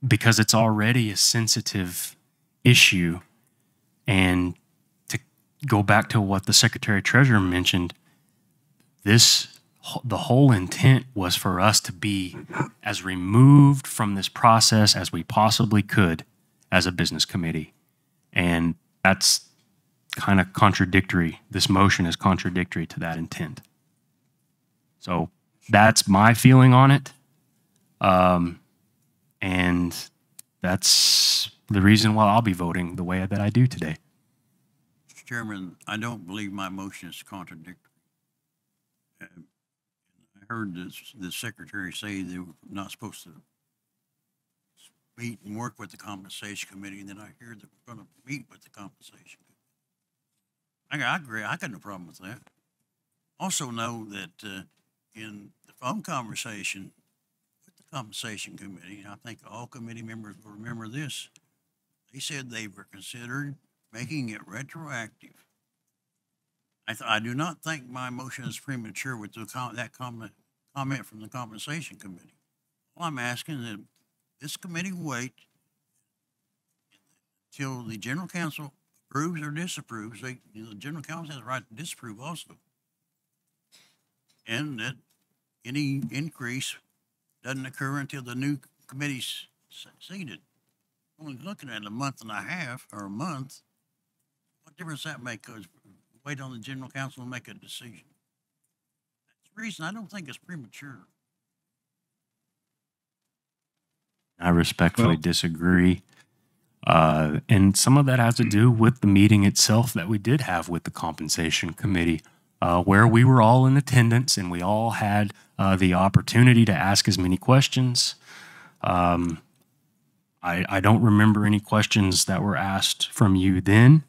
because it's already a sensitive issue. And to go back to what the Secretary Treasurer mentioned, the whole intent was for us to be as removed from this process as we possibly could as a business committee. And that's kind of contradictory. This motion is contradictory to that intent. So that's my feeling on it. And that's the reason why I'll be voting the way that I do today. Mr. Chairman, I don't believe my motion is contradictory. I heard the secretary say they were not supposed to meet and work with the compensation committee, and then I hear they're going to meet with the compensation committee. I agree. I got no problem with that. Also know that in the phone conversation with the compensation committee, I think all committee members will remember this, they said they were considering making it retroactive. I do not think my motion is premature with that comment from the compensation committee. All I'm asking is that this committee wait till the general counsel approves or disapproves. The general counsel has the right to disapprove also. And that any increase doesn't occur until the new committee's seated. Only looking at a month and a half or a month. What difference does that make? Because wait on the general counsel to make a decision. That's the reason I don't think it's premature. I respectfully disagree. And some of that has to do with the meeting itself that we did have with the compensation committee, where we were all in attendance and we all had the opportunity to ask as many questions. I don't remember any questions that were asked from you then.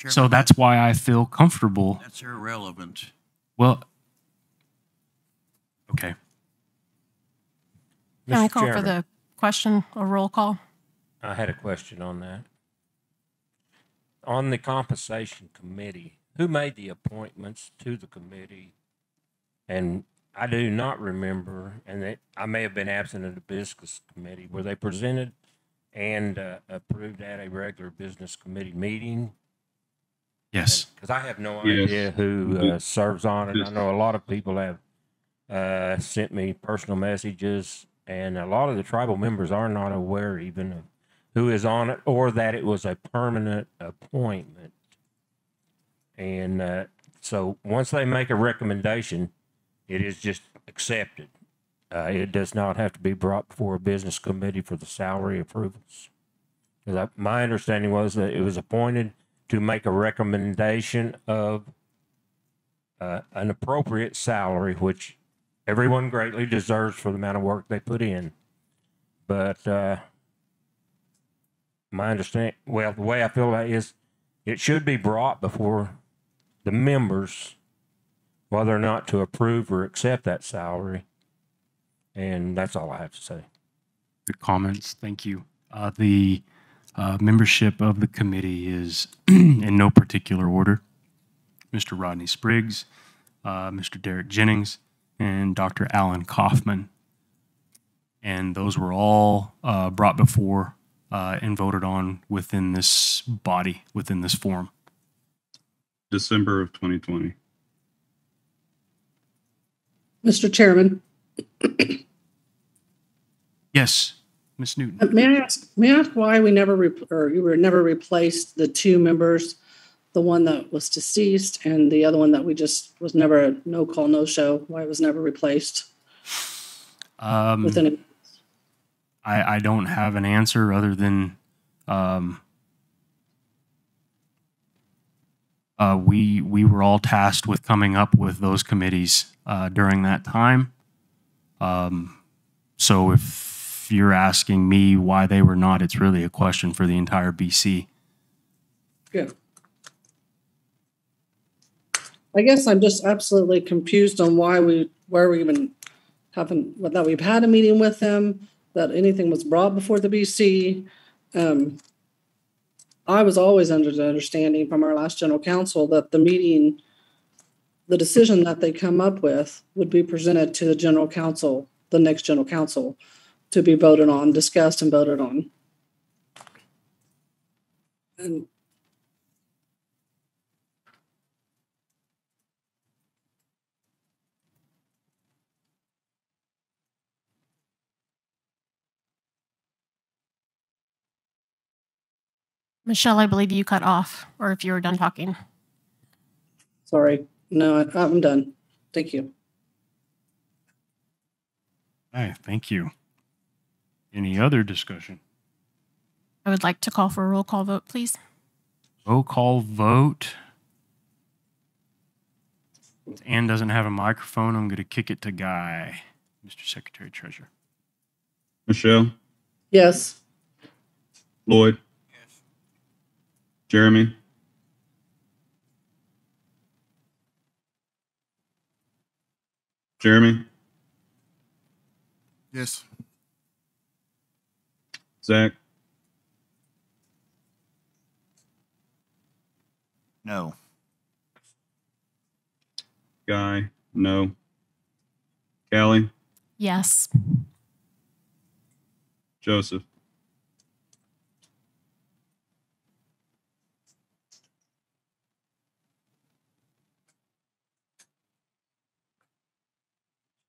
So that's why I feel comfortable. That's irrelevant. Well, okay. Can I Mr. call for Chairman, the question, a roll call? I had a question on that. On the compensation committee, who made the appointments to the committee? And I do not remember, and I may have been absent of the business committee. Were they presented and approved at a regular business committee meeting? Yes. Because I have no idea who serves on it. I know a lot of people have sent me personal messages, and a lot of the tribal members are not aware even of who is on it or that it was a permanent appointment. And so once they make a recommendation, it is just accepted. It does not have to be brought before a business committee for the salary approvals. My understanding was that it was appointed to make a recommendation of an appropriate salary, which everyone greatly deserves for the amount of work they put in. But my understanding, well, the way I feel about it is it should be brought before the members, whether or not to approve or accept that salary. And that's all I have to say. Good comments. Thank you. The membership of the committee is in no particular order. Mr. Rodney Spriggs, Mr. Derek Jennings, and Dr. Alan Kaufman. And those were all brought before and voted on within this body, within this forum. December of 2020. Mr. Chairman. Yes, Ms. Newton. May I ask why we never you were never replaced the two members, the one that was deceased and the other one that we just was never a no call, no show, why it was never replaced? Within I don't have an answer other than we were all tasked with coming up with those committees during that time. So if you're asking me why they were not, it's really a question for the entire BC. Yeah. I guess I'm just absolutely confused on why we even haven't, that we've had a meeting with them, that anything was brought before the BC. I was always under the understanding from our last general counsel that the meeting, the decision that they come up with would be presented to the general counsel, the next general counsel, to be voted on, discussed and voted on. And Michelle, I believe you cut off, or if you were done talking. sorry, no, I'm done. Thank you. All right, thank you. Any other discussion? I would like to call for a roll call vote, please. Roll call vote. Ann doesn't have a microphone. I'm going to kick it to Guy, Mr. Secretary Treasurer. Michelle, Yes. Lloyd, Jeremy, Jeremy, Yes. Zach, No. Guy, no. Callie, Yes. Joseph.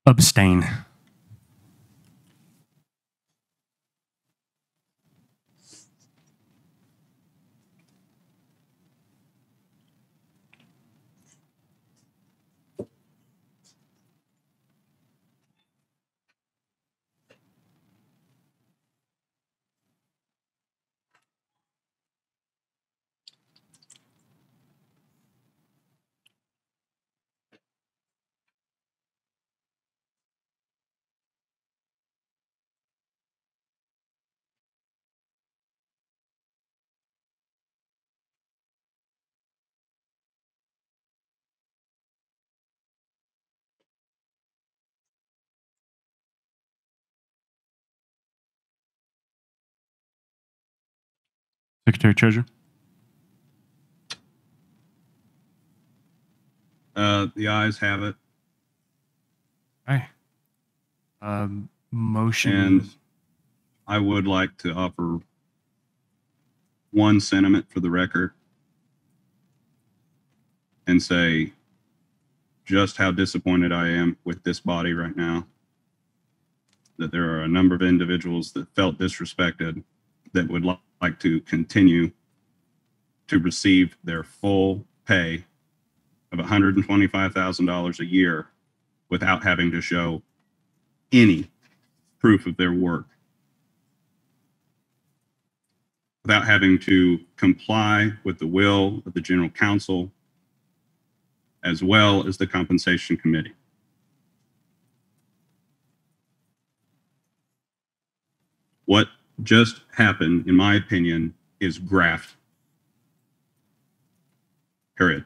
Abstain. Secretary Treasurer. The ayes have it. All right. Motion. And I would like to offer one sentiment for the record and say just how disappointed I am with this body right now. That there are a number of individuals that felt disrespected that would like to continue to receive their full pay of $125,000 a year without having to show any proof of their work, without having to comply with the will of the general counsel as well as the compensation committee. What just happened, in my opinion, is graft. Period.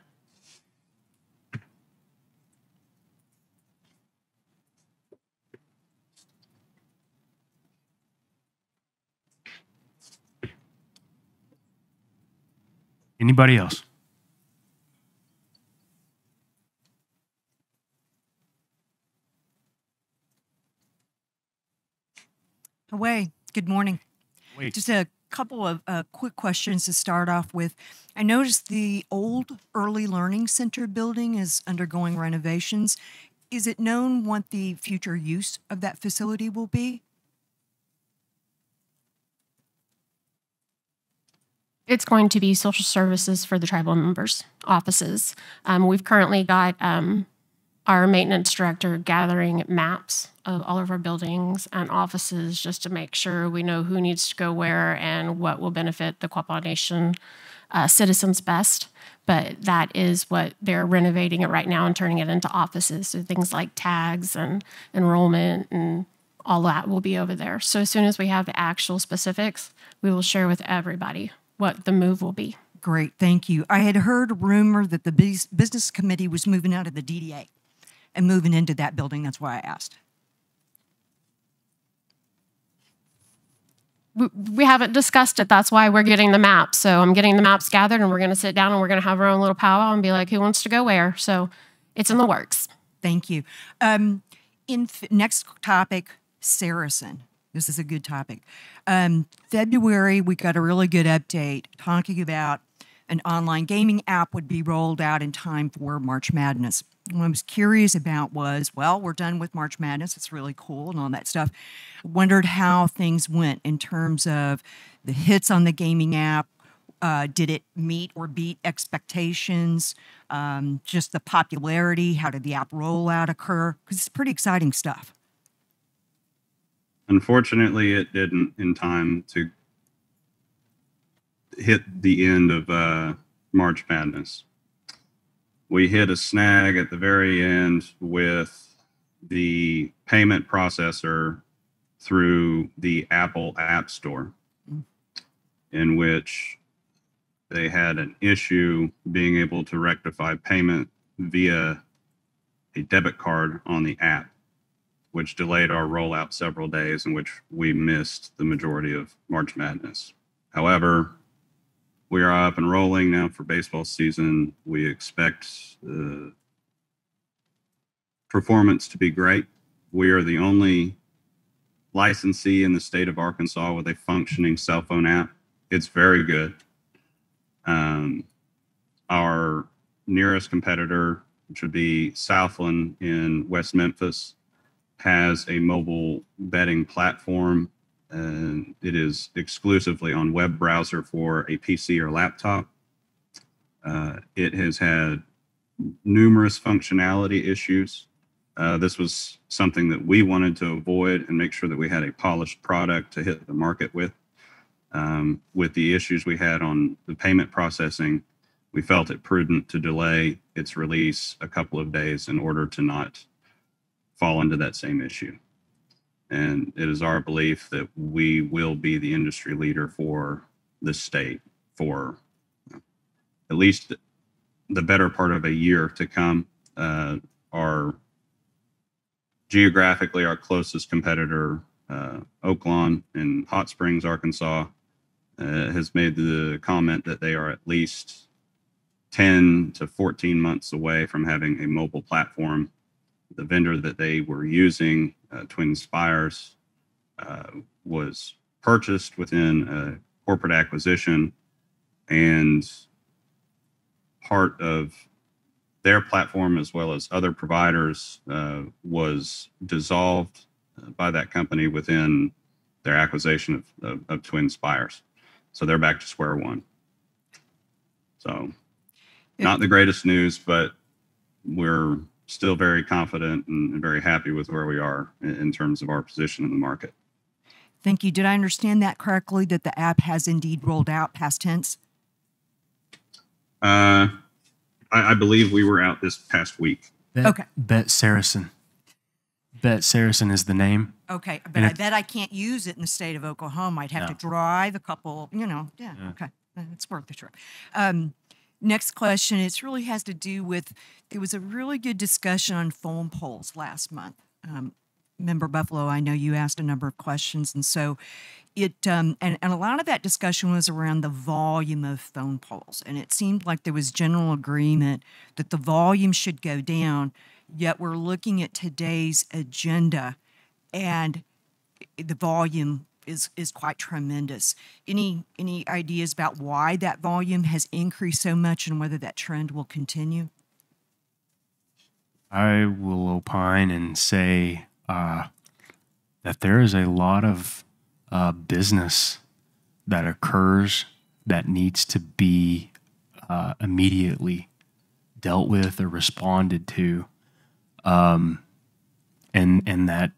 Anybody else? Away. Good morning. Wait. Just a couple of quick questions to start off with. I noticed the old Early Learning Center building is undergoing renovations. Is it known what the future use of that facility will be? It's going to be social services for the tribal members' offices. We've currently got our maintenance director gathering maps of all of our buildings and offices just to make sure we know who needs to go where and what will benefit the Quapaw Nation citizens best. But that is what they're renovating it right now and turning it into offices. So things like tags and enrollment and all that will be over there. So as soon as we have the actual specifics, we will share with everybody what the move will be. Great, thank you. I had heard a rumor that the business committee was moving out of the DDA and moving into that building. That's why I asked. we haven't discussed it. That's why we're getting the maps. So I'm getting the maps gathered, and we're going to sit down and we're going to have our own little powwow and be like, who wants to go where? So it's in the works. Thank you. Next topic, Saracen. This is a good topic. February, we got a really good update talking about an online gaming app would be rolled out in time for March Madness. What I was curious about was, well, we're done with March Madness. It's really cool and all that stuff. Wondered how things went in terms of the hits on the gaming app. Did it meet or beat expectations? Just the popularity? How did the app rollout occur? Because it's pretty exciting stuff. Unfortunately, it didn't in time to hit the end of March Madness. We hit a snag at the very end with the payment processor through the Apple App Store, in which they had an issue being able to rectify payment via a debit card on the app, which delayed our rollout several days, in which we missed the majority of March Madness. However, we are up and rolling now for baseball season. We expect performance to be great. We are the only licensee in the state of Arkansas with a functioning cell phone app. It's very good. Our nearest competitor, which would be Southland in West Memphis, has a mobile betting platform, and it is exclusively on web browser for a PC or laptop. It has had numerous functionality issues. This was something that we wanted to avoid and make sure that we had a polished product to hit the market with. With the issues we had on the payment processing, we felt it prudent to delay its release a couple of days in order to not fall into that same issue. And it is our belief that we will be the industry leader for the state for at least the better part of a year to come. Geographically, our closest competitor, Oaklawn in Hot Springs, Arkansas, has made the comment that they are at least 10 to 14 months away from having a mobile platform. The vendor that they were using, Twin Spires, was purchased within a corporate acquisition, and part of their platform, as well as other providers, was dissolved by that company within their acquisition of Twin Spires. So they're back to square one. So not the greatest news, but we're still very confident and very happy with where we are in terms of our position in the market. Thank you. Did I understand that correctly, that the app has indeed rolled out, past tense? I believe we were out this past week. Okay. Bet Saracen. Bet Saracen is the name. Okay, but I bet I can't use it in the state of Oklahoma. I'd have to drive a couple, okay. It's worth the trip. Next question, it really has to do with, there was a really good discussion on phone polls last month. Member Buffalo, I know you asked a number of questions, and so it, and a lot of that discussion was around the volume of phone polls, and it seemed like there was general agreement that the volume should go down, yet we're looking at today's agenda, and the volume is quite tremendous. Any ideas about why that volume has increased so much and whether that trend will continue? I will opine and say that there is a lot of business that occurs that needs to be immediately dealt with or responded to, and that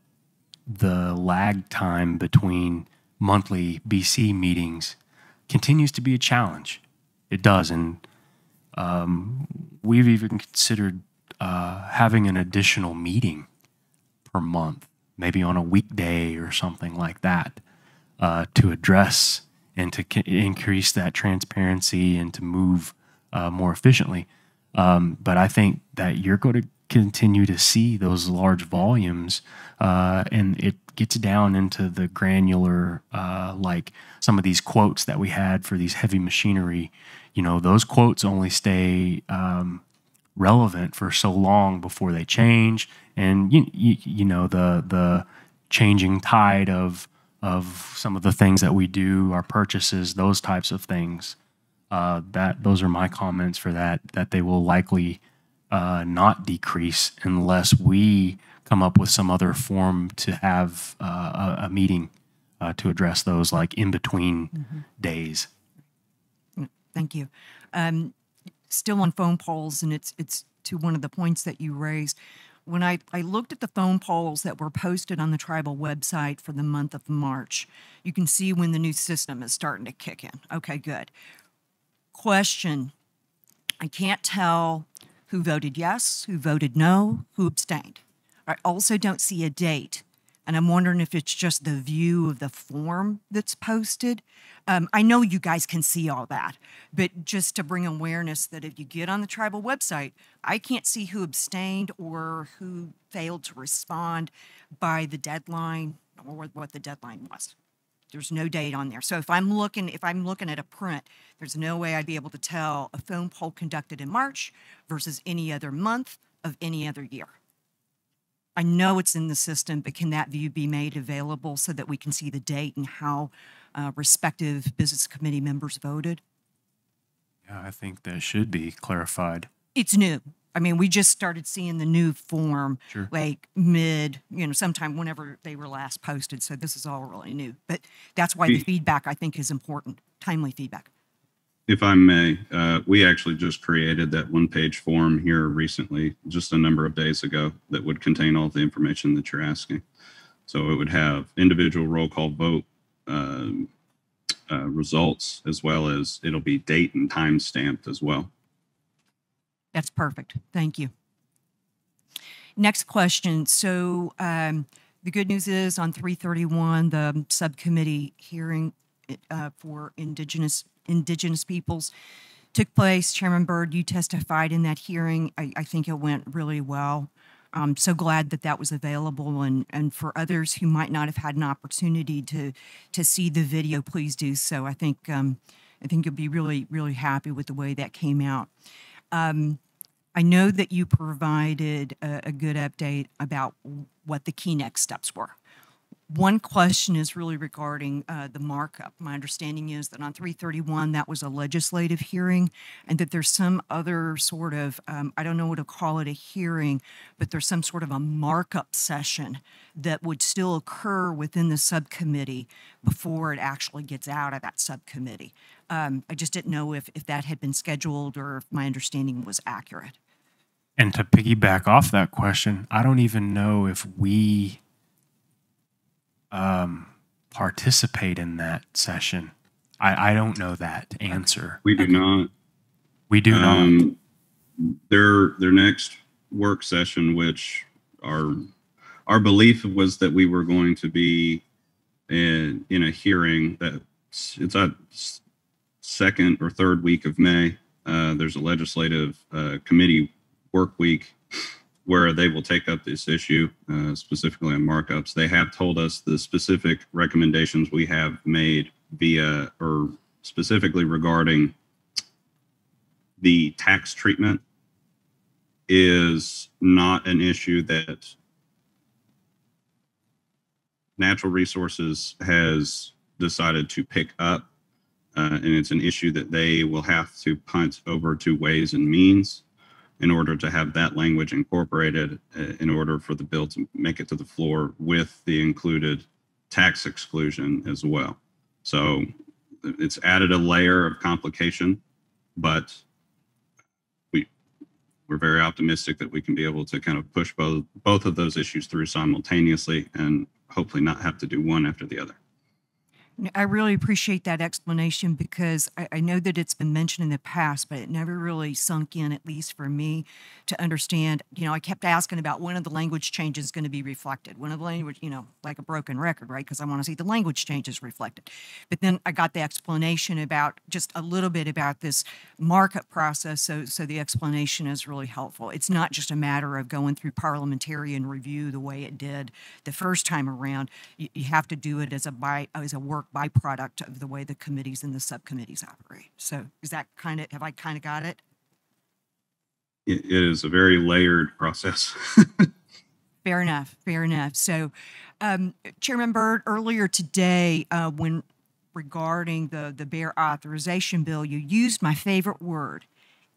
the lag time between monthly BC meetings continues to be a challenge. It does, and we've even considered having an additional meeting per month, maybe on a weekday or something like that, to address and to increase that transparency and to move more efficiently. But I think that you're going to continue to see those large volumes, and gets down into the granular, like some of these quotes that we had for these heavy machinery, those quotes only stay relevant for so long before they change. And the changing tide of some of the things that we do, our purchases, those types of things. Those are my comments for that they will likely not decrease unless we come up with some other form to have a meeting to address those, like in between days. Thank you. Still on phone polls, and it's to one of the points that you raised. When I looked at the phone polls that were posted on the tribal website for the month of March, you can see when the new system is starting to kick in. Okay, good. Question, I can't tell who voted yes, who voted no, who abstained. I also don't see a date, and I'm wondering if it's just the view of the form that's posted. I know you guys can see all that, but just to bring awareness that if you get on the tribal website, I can't see who abstained or who failed to respond by the deadline or what the deadline was. There's no date on there. So if I'm looking at a print, there's no way I'd be able to tell a phone poll conducted in March versus any other month of any other year. I know it's in the system, but can that view be made available so that we can see the date and how respective business committee members voted? Yeah, I think that should be clarified. It's new. I mean, we just started seeing the new form Sure. like sometime whenever they were last posted. So this is all really new. But that's why the The- feedback, I think, is important. Timely feedback. If I may, we actually just created that one-page form here recently, just a number of days ago, that would contain all the information that you're asking. So it would have individual roll call vote results, as well as it'll be date and time stamped as well. That's perfect. Thank you. Next question. So the good news is on 331, the subcommittee hearing for indigenous peoples took place. Chairman Byrd, you testified in that hearing. I think it went really well. I'm so glad that that was available. And for others who might not have had an opportunity to see the video, please do so. I think you'll be really, really happy with the way that came out. I know that you provided a good update about what the key next steps were. One question is really regarding the markup. My understanding is that on 331, that was a legislative hearing, and that there's some other sort of, I don't know what to call it, a hearing, but there's some sort of a markup session that would still occur within the subcommittee before it actually gets out of that subcommittee. I just didn't know if that had been scheduled or if my understanding was accurate. And to piggyback off that question, I don't even know if we participate in that session. I don't know that answer. We do not. We do not. Their next work session, which our belief was that we were going to be in a hearing that it's a second or third week of May. There's a legislative committee work week where they will take up this issue, specifically on markups. They have told us the specific recommendations we have made via, or specifically regarding the tax treatment, is not an issue that Natural Resources has decided to pick up. And it's an issue that they will have to punt over to Ways and Means in order to have that language incorporated in order for the bill to make it to the floor with the included tax exclusion as well. So it's added a layer of complication, but we're very optimistic that we can be able to kind of push both of those issues through simultaneously and hopefully not have to do one after the other. I really appreciate that explanation because I know that it's been mentioned in the past, but it never really sunk in, at least for me, to understand. I kept asking about when are the language changes going to be reflected? When are the language, like a broken record, right? Because I want to see the language changes reflected. But then I got the explanation about just a little bit about this markup process. So the explanation is really helpful. It's not just a matter of going through parliamentarian review the way it did the first time around. You have to do it as a work byproduct of the way the committees and the subcommittees operate. So is that have I kind of got it? It is a very layered process. Fair enough. Fair enough. So, Chairman Byrd, earlier today, when regarding the Bear Authorization Bill, you used my favorite word,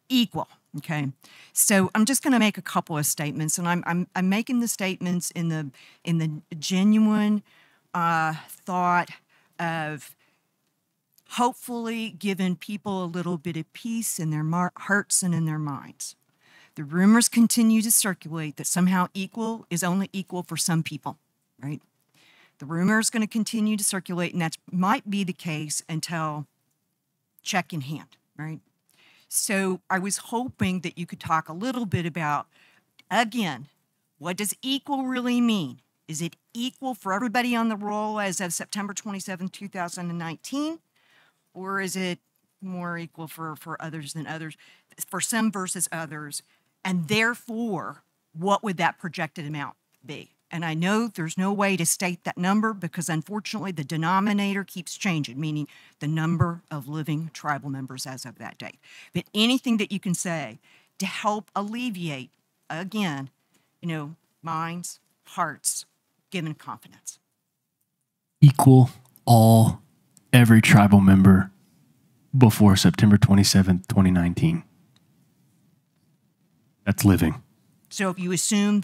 equal. Okay, so I'm just going to make a couple of statements, and I'm making the statements in the genuine thought of hopefully giving people a little bit of peace in their hearts and in their minds. The rumors continue to circulate that somehow equal is only equal for some people, right? The rumor is going to continue to circulate, and that might be the case until check in hand, right? So I was hoping that you could talk a little bit about, again, what does equal really mean? Is it equal for everybody on the roll as of September 27, 2019? Or is it more equal for others than others, for some versus others? And therefore, what would that projected amount be? And I know there's no way to state that number because unfortunately the denominator keeps changing, meaning the number of living tribal members as of that date. But anything that you can say to help alleviate, again, minds, hearts, given confidence. Equal every tribal member before September 27th, 2019. That's living. So if you assume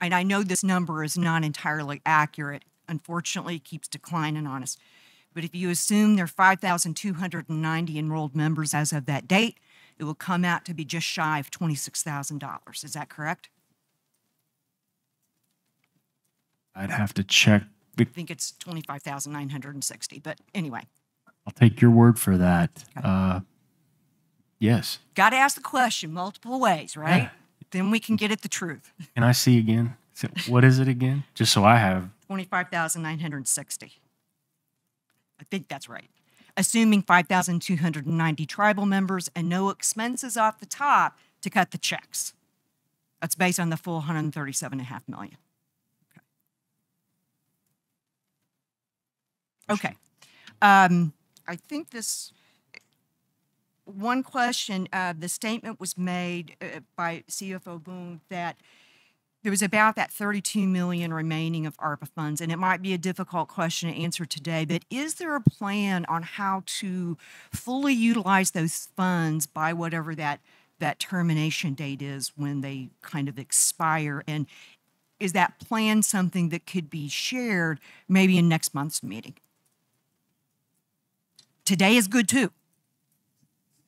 and I know this number is not entirely accurate, unfortunately it keeps declining on us, but if you assume there are 5,290 enrolled members as of that date, it will come out to be just shy of $26,000. Is that correct? I'd have to check. I think it's 25,960, but anyway. I'll take your word for that. Okay. Yes. Got to ask the question multiple ways, right? Yeah. Then we can get at the truth. Can I see again? What is it again? Just so I have. 25,960. I think that's right. Assuming 5,290 tribal members and no expenses off the top to cut the checks. That's based on the full $137.5 million. Okay. I think this one question, the statement was made by CFO Boone that there was about that $32 million remaining of ARPA funds, and it might be a difficult question to answer today, but is there a plan on how to fully utilize those funds by whatever that termination date is when they kind of expire? And is that plan something that could be shared maybe in next month's meeting? Today is good too.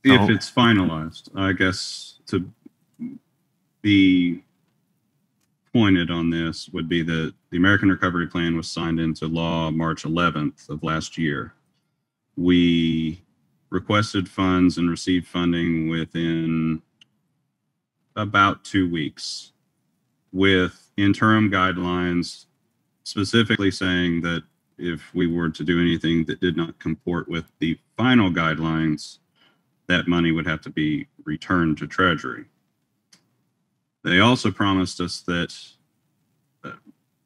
If it's finalized, I guess to be pointed on this would be that the American Recovery Plan was signed into law March 11th of last year. We requested funds and received funding within about 2 weeks with interim guidelines specifically saying that if we were to do anything that did not comport with the final guidelines, that money would have to be returned to Treasury. They also promised us that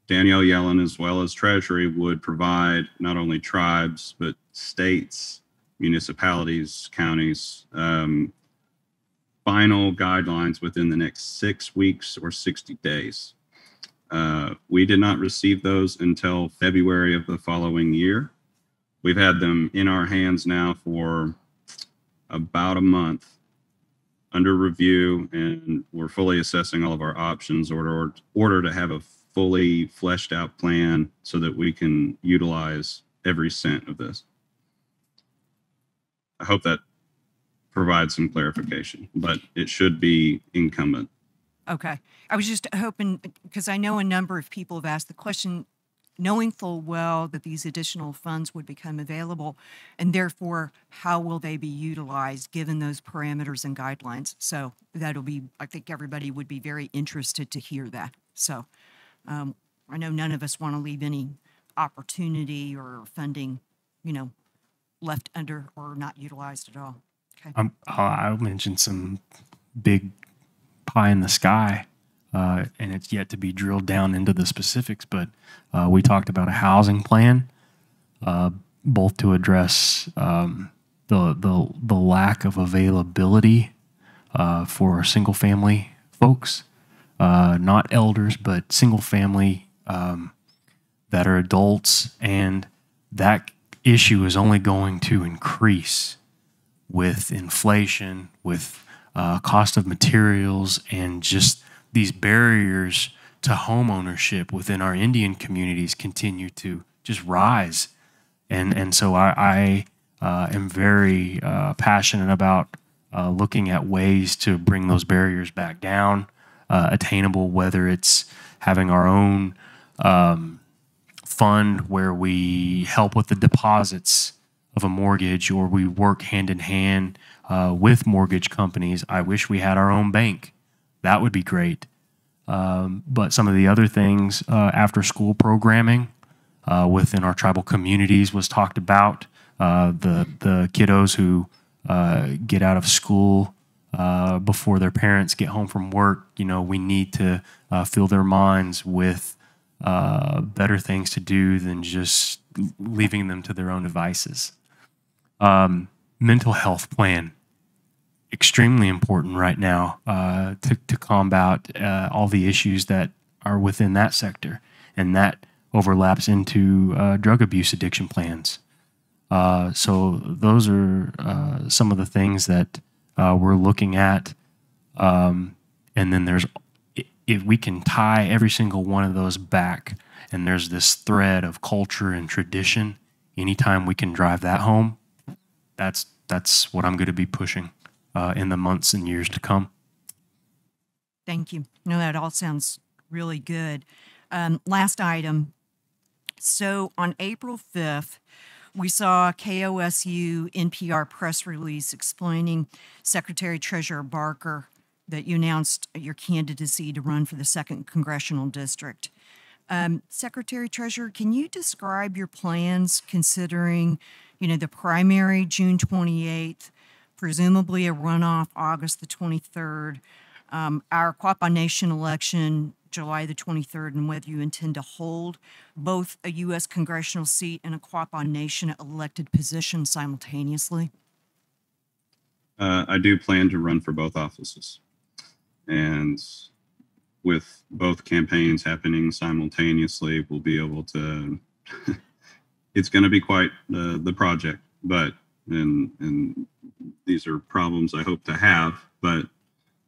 Danielle Yellen, as well as Treasury, would provide not only tribes, but states, municipalities, counties, final guidelines within the next 6 weeks or 60 days. We did not receive those until February of the following year. We've had them in our hands now for about a month under review, and we're fully assessing all of our options in order to have a fully fleshed out plan so that we can utilize every cent of this. I hope that provides some clarification, but it should be incumbent. Okay. I was just hoping, because I know a number of people have asked the question, knowing full well that these additional funds would become available, and therefore how will they be utilized given those parameters and guidelines? So that'll be, I think everybody would be very interested to hear that. So I know none of us want to leave any opportunity or funding, left under or not utilized at all. Okay. I'll mention some big pie in the sky, and it's yet to be drilled down into the specifics, but we talked about a housing plan, both to address the lack of availability for single family folks, not elders, but single family that are adults, and that issue is only going to increase with inflation, with cost of materials, and just these barriers to home ownership within our Indian communities continue to just rise. And so I am very passionate about looking at ways to bring those barriers back down, attainable, whether it's having our own fund where we help with the deposits of a mortgage, or we work hand in hand with mortgage companies. I wish we had our own bank. That would be great. But some of the other things, after school programming within our tribal communities was talked about. The kiddos who get out of school before their parents get home from work, we need to fill their minds with better things to do than just leaving them to their own devices. Mental health plan, extremely important right now to combat all the issues that are within that sector, and that overlaps into drug abuse addiction plans. So those are some of the things that we're looking at. And then there's, if we can tie every single one of those back, and there's this thread of culture and tradition, anytime we can drive that home, that's what I'm going to be pushing in the months and years to come. Thank you. No, that all sounds really good. Last item. So on April 5th, we saw KOSU NPR press release explaining Secretary Treasurer Barker that you announced your candidacy to run for the 2nd Congressional District. Secretary Treasurer, can you describe your plans considering, the primary June 28th, presumably a runoff August the 23rd, our Quapaw Nation election July the 23rd, and whether you intend to hold both a U.S. congressional seat and a Quapaw Nation elected position simultaneously? I do plan to run for both offices. And with both campaigns happening simultaneously, we'll be able to, it's going to be quite the project, but, and these are problems I hope to have, but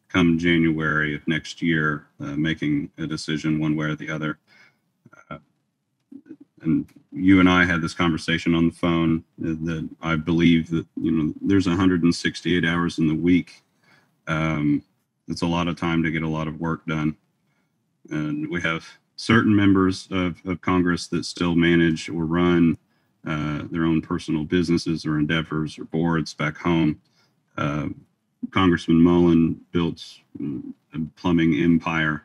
come January of next year, making a decision one way or the other. And you and I had this conversation on the phone that I believe that, there's 168 hours in the week. It's a lot of time to get a lot of work done. And we have certain members of Congress that still manage or run their own personal businesses or endeavors or boards back home. Congressman Mullen built a plumbing empire.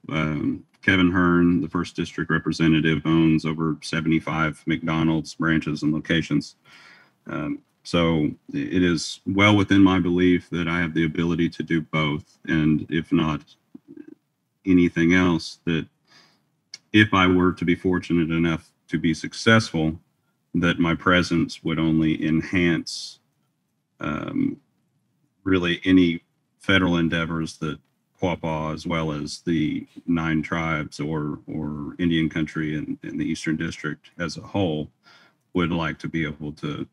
Kevin Hearn, the 1st District representative, owns over 75 McDonald's branches and locations. So it is well within my belief that I have the ability to do both. And if not anything else, that if I were to be fortunate enough to be successful, that my presence would only enhance really any federal endeavors that Quapaw, as well as the 9 tribes or Indian country in the Eastern District as a whole, would like to be able to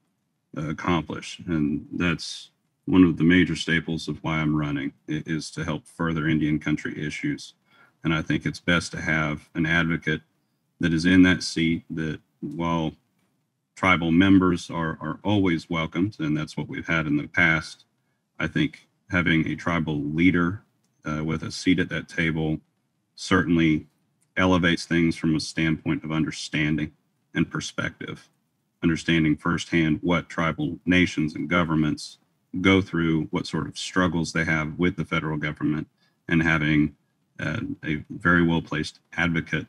accomplish. And that's one of the major staples of why I'm running, is to help further Indian country issues. And I think it's best to have an advocate that is in that seat, that while tribal members are always welcomed, and that's what we've had in the past, I think having a tribal leader with a seat at that table certainly elevates things from a standpoint of understanding and perspective, understanding firsthand what tribal nations and governments go through, what sort of struggles they have with the federal government, and having a very well placed advocate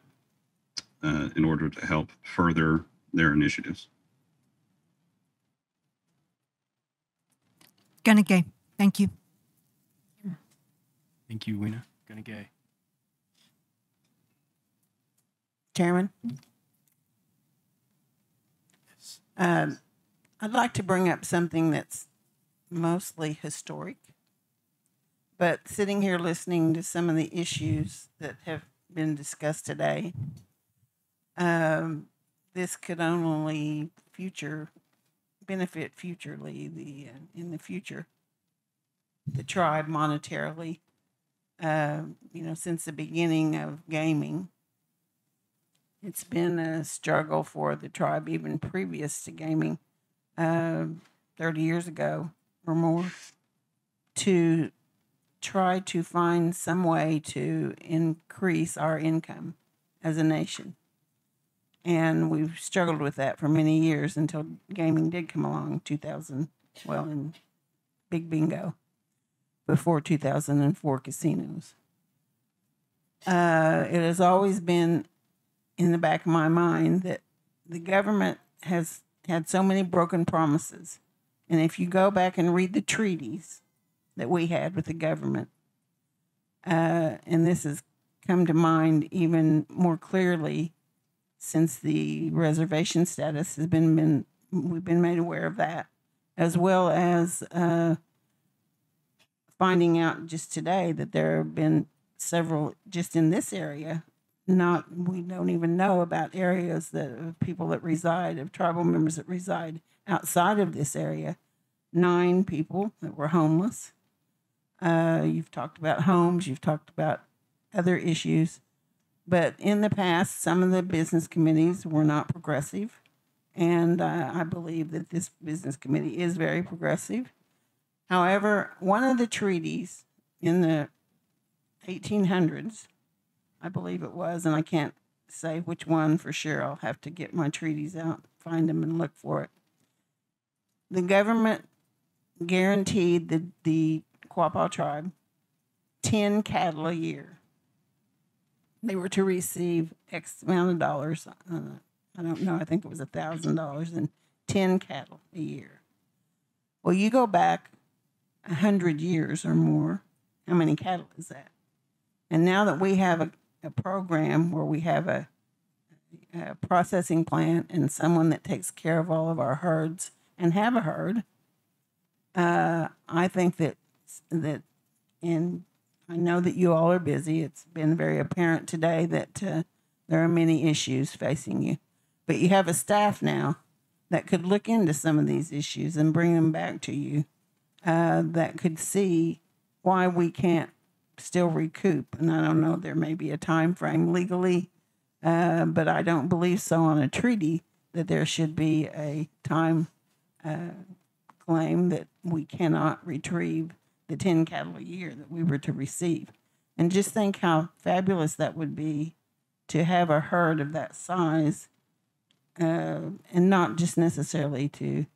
in order to help further their initiatives. Gunagay, thank you. Thank you, Weena. Gunagay. Chairman? I'd like to bring up something that's mostly historic, but sitting here listening to some of the issues that have been discussed today, this could only benefit futurely in the future the tribe monetarily. Since the beginning of gaming, it's been a struggle for the tribe, even previous to gaming, 30 years ago or more, to try to find some way to increase our income as a nation. And we've struggled with that for many years until gaming did come along, in Big Bingo, before 2004 casinos. It has always been in the back of my mind that the government has had so many broken promises. And if you go back and read the treaties that we had with the government, and this has come to mind even more clearly since the reservation status has we've been made aware of that, as well as finding out just today that there have been several just in this area. We don't even know about areas of people that reside, of tribal members that reside outside of this area. 9 people that were homeless. You've talked about homes, you've talked about other issues. But in the past, some of the business committees were not progressive. And I believe that this business committee is very progressive. However, one of the treaties in the 1800s, I believe it was, and I can't say which one for sure. I'll have to get my treaties out, find them, and look for it. The government guaranteed the Quapaw tribe 10 cattle a year. They were to receive X amount of dollars. I don't know. I think it was $1,000 and 10 cattle a year. Well, you go back 100 years or more. How many cattle is that? And now that we have a program where we have a processing plant and someone that takes care of all of our herds and have a herd, I think that, and I know that you all are busy. It's been very apparent today that there are many issues facing you. But you have a staff now that could look into some of these issues and bring them back to you, that could see why we can't still recoup. And I don't know, there may be a time frame legally, but I don't believe so on a treaty that there should be a time claim that we cannot retrieve the 10 cattle a year that we were to receive. And just think how fabulous that would be to have a herd of that size, and not just necessarily to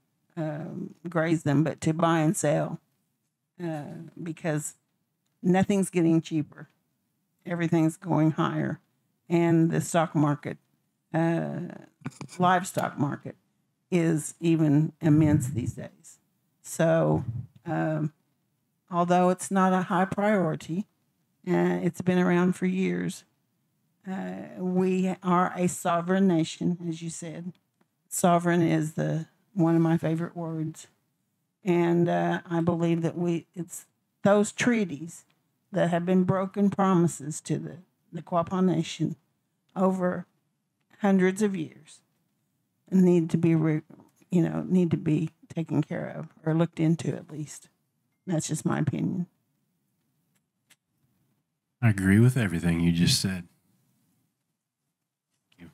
graze them, but to buy and sell, because nothing's getting cheaper. Everything's going higher. And the stock market, livestock market, is even immense these days. So, although it's not a high priority, it's been around for years, we are a sovereign nation, as you said. Sovereign is one of my favorite words. And I believe that it's those treaties that have been broken promises to the Quapaw Nation over hundreds of years need to be taken care of, or looked into at least. That's just my opinion. I agree with everything you just said. Thank you.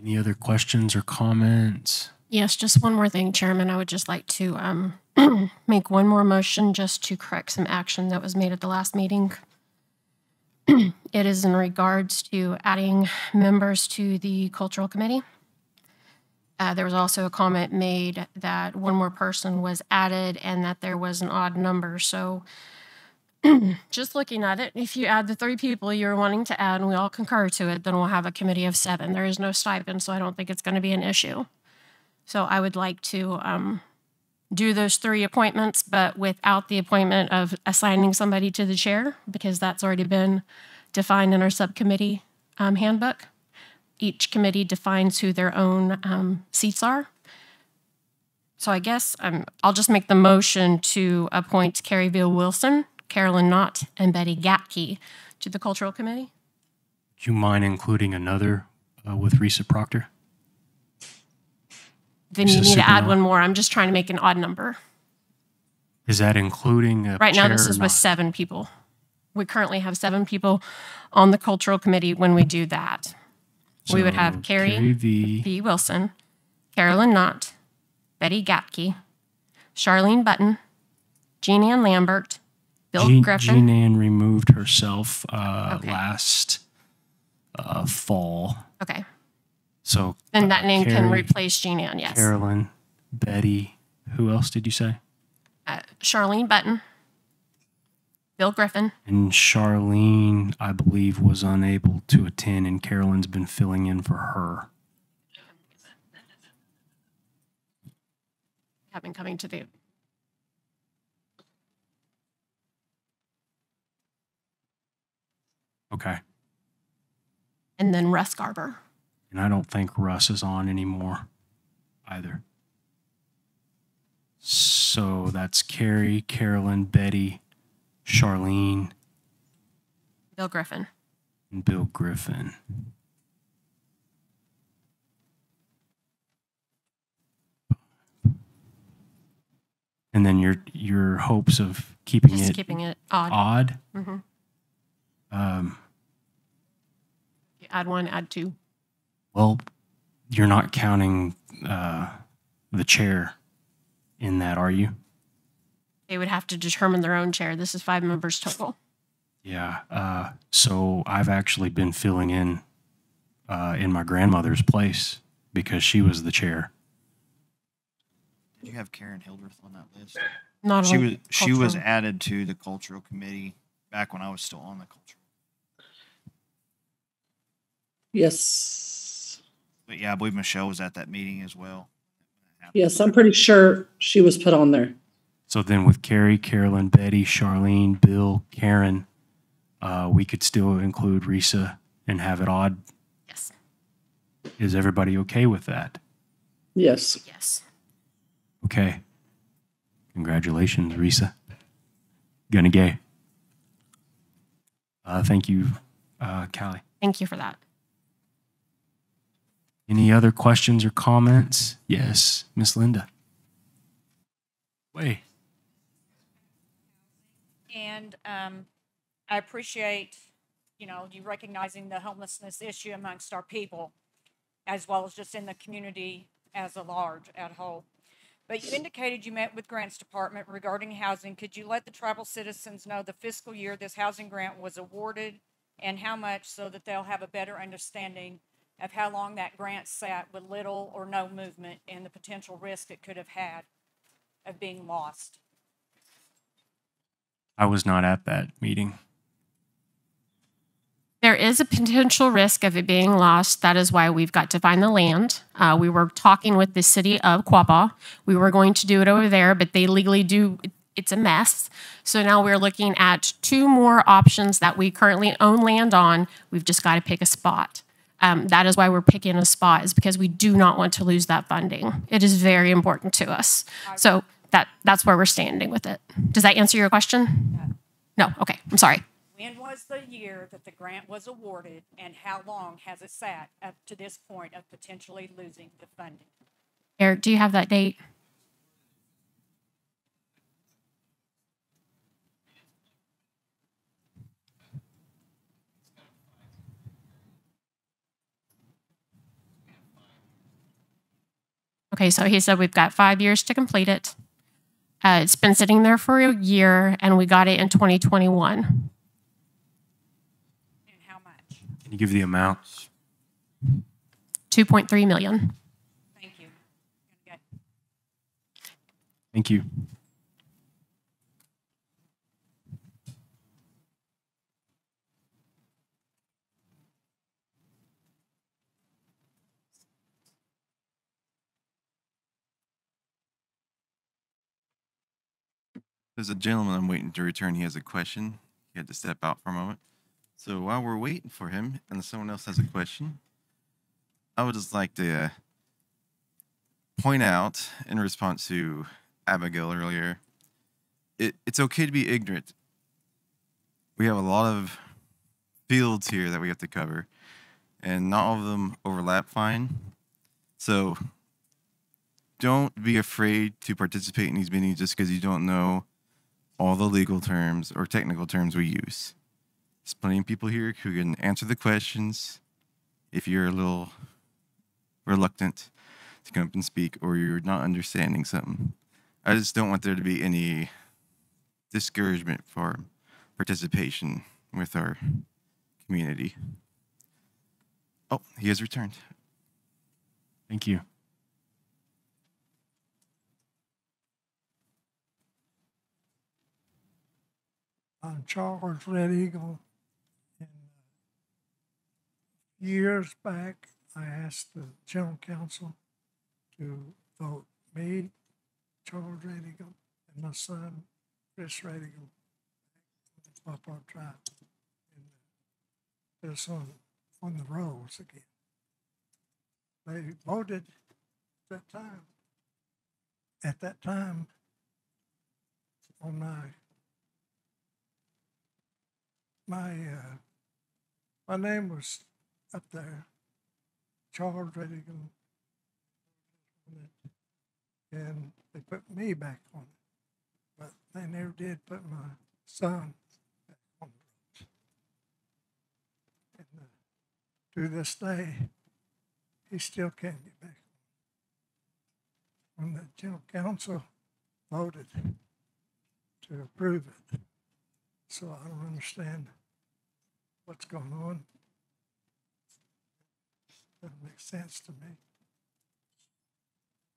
Any other questions or comments? Yes, just one more thing, Chairman. I would just like to make one more motion just to correct some action that was made at the last meeting. It is in regards to adding members to the Cultural Committee. There was also a comment made that one more person was added and that there was an odd number. So just looking at it, if you add the 3 people you're wanting to add and we all concur to it, then we'll have a committee of 7. There is no stipend, so I don't think it's going to be an issue. So I would like to do those 3 appointments, but without the appointment of assigning somebody to the chair, because that's already been defined in our subcommittee handbook. Each committee defines who their own seats are. So I guess I'll just make the motion to appoint Carrie Veal Wilson, Carolyn Knott, and Betty Gatke to the Cultural Committee. Do you mind including another with Risa Proctor? Then you need to add Supernova. one more. I'm just trying to make an odd number. Is that including a Right now, chair this or is not? with 7 people. We currently have 7 people on the Cultural Committee when we do that. We would have So, Carrie V. Wilson, Carolyn Knott, Betty Gatke, Charlene Button, Jean Ann Lambert, Bill Griffin. Jean Ann removed herself last fall. Okay. So Then that name can Carrie, replace Jean Ann, yes. Carolyn, Betty, who else did you say? Charlene Button, Bill Griffin, And Charlene, I believe, was unable to attend, and Carolyn's been filling in for her. have been coming to the Okay. and then Russ Garber. And I don't think Russ is on anymore either. So that's Carrie, Carolyn, Betty, Charlene, Bill Griffin. and Bill Griffin. And then your hopes of keeping Just it keeping it odd. odd? Mhm. Um, You add 1, add 2. well, you're not counting the chair in that, are you? They would have to determine their own chair. This is 5 members total. Yeah. So I've actually been filling in my grandmother's place because she was the chair. Did you have Karen Hildreth on that list? Not she on was she was cultural. added to the cultural committee back when I was still on the cultural. Yes. But yeah, I believe Michelle was at that meeting as well. Yes, I'm pretty sure she was put on there. So then with Carrie, Carolyn, Betty, Charlene, Bill, Karen, we could still include Risa and have it odd. Yes. Is everybody okay with that? Yes. Yes. Okay. Congratulations, Risa. Gonna gay. Thank you, Callie. Thank you for that. Any other questions or comments? Yes, Miss Linda. Wait. And I appreciate, you recognizing the homelessness issue amongst our people, as well as just in the community as a large, at whole. But you indicated you met with Grants Department regarding housing. Could you let the tribal citizens know the fiscal year this housing grant was awarded and how much, so that they'll have a better understanding of how long that grant sat with little or no movement and the potential risk it could have had of being lost? I was not at that meeting. There is a potential risk of it being lost. That is why we've got to find the land. We were talking with the city of Quapaw. We were going to do it over there, but they legally do. It's a mess. So now we're looking at 2 more options that we currently own land on. We've just got to pick a spot. That is why we're picking a spot, is because we do not want to lose that funding. It is very important to us. So that's where we're standing with it. Does that answer your question? No. Okay. I'm sorry. When was the year that the grant was awarded, and how long has it sat up to this point of potentially losing the funding? Eric, do you have that date? Okay, so he said we've got 5 years to complete it. It's been sitting there for a year, and we got it in 2021. And how much? Can you give the amounts? 2.3 million. Thank you. Okay. Thank you. There's a gentleman I'm waiting to return. He has a question. He had to step out for a moment. So while we're waiting for him and someone else has a question, I would just like to point out in response to Abigail earlier, it's okay to be ignorant. We have a lot of fields here that we have to cover, and not all of them overlap fine. So don't be afraid to participate in these meetings just because you don't know all the legal terms or technical terms we use. There's plenty of people here who can answer the questions if you're a little reluctant to come up and speak or you're not understanding something. I just don't want there to be any discouragement for participation with our community. Oh, he has returned. Thank you. I'm Charles Red Eagle. And years back, I asked the General Council to vote me, Charles Red Eagle, and my son, Chris Red Eagle, up our tribe. And put us on the rolls again. They voted at that time, on my name was up there, Charles Red Eagle, and they put me back on it, but they never did put my son back on the road. And to this day, he still can't get back. When the General Council voted to approve it, so I don't understand what's going on. Doesn't make sense to me.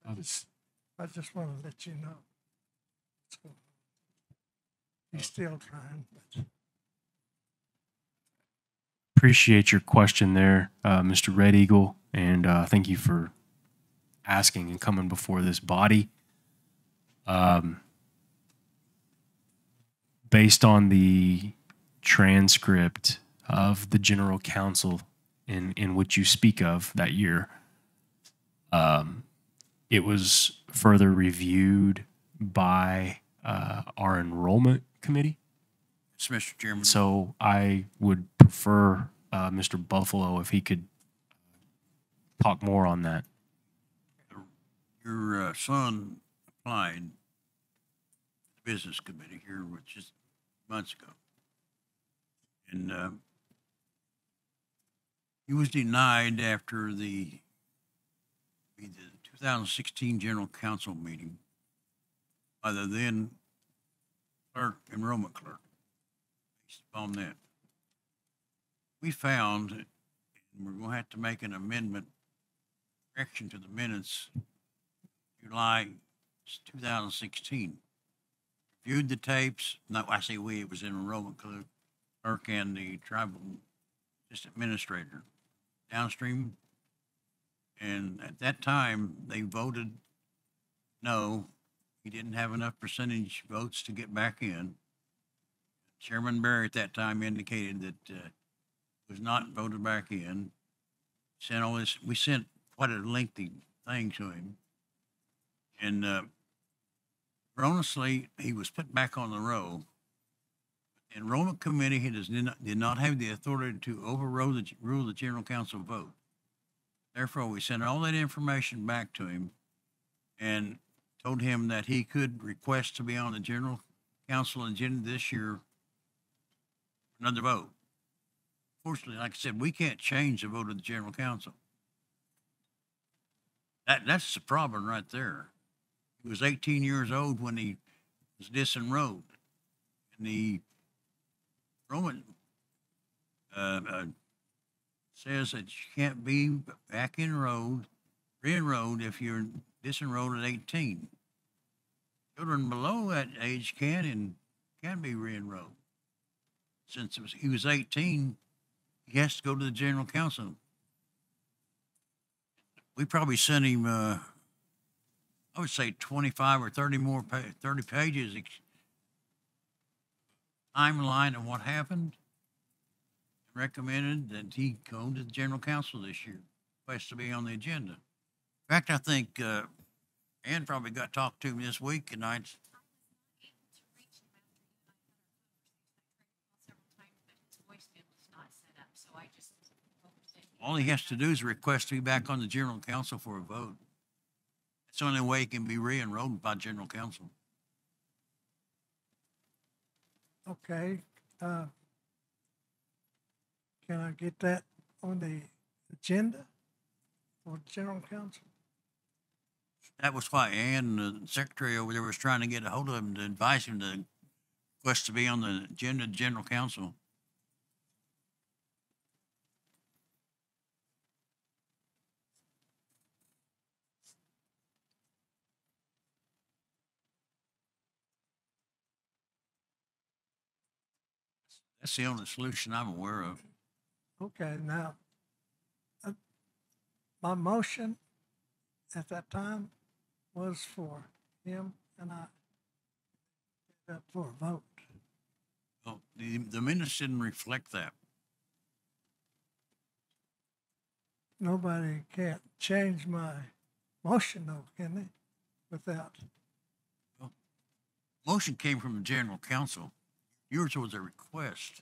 I just want to let you know what's going on. He's still trying, but Appreciate your question there, Mr. Red Eagle, and thank you for asking and coming before this body. Based on the transcript of the General Council in which you speak of that year, it was further reviewed by our enrollment committee. Yes, Mr. Chairman. So I would prefer Mr. Buffalo if he could talk more on that. Your son applied to the business committee here, which is months ago. And he was denied after the 2016 General Council meeting by the then clerk, enrollment clerk. Based upon that, we found, and we're going to have to make an amendment, correction to the minutes, July 2016. Viewed the tapes. No, I say we, it was an enrollment clerk and the tribal assistant administrator downstream. And at that time, they voted no. He didn't have enough percentage votes to get back in. Chairman Barry at that time indicated that was not voted back in. Sent all this. We sent quite a lengthy thing to him. And erroneously, he was put back on the roll. The enrollment committee did not have the authority to overrule the General Council vote. Therefore, we sent all that information back to him and told him that he could request to be on the General Council agenda this year for another vote. Fortunately, like I said, we can't change the vote of the General Council. That's the problem right there. He was 18 years old when he was disenrolled. And the Roman says that you can't be back re-enrolled if you're disenrolled at 18. Children below that age can be re-enrolled. Since he was 18, he has to go to the general council. We probably sent him, I would say 25 or 30 30 pages timeline of what happened. Recommended that he go to the general council this year. Request to be on the agenda. In fact, I think Ann probably got talked to him this week, and all he has to do is request to be back on the general council for a vote. It's the only way he can be re-enrolled by general council. Okay, can I get that on the agenda for general council? That was why Ann, the secretary over there, was trying to get a hold of him to advise him to request to be on the agenda of general council. That's the only solution I'm aware of. Okay, now, my motion at that time was for him and I up for a vote. Well, the minutes didn't reflect that. Nobody can't change my motion though, can they? Without, Motion came from the general council. Yours was a request.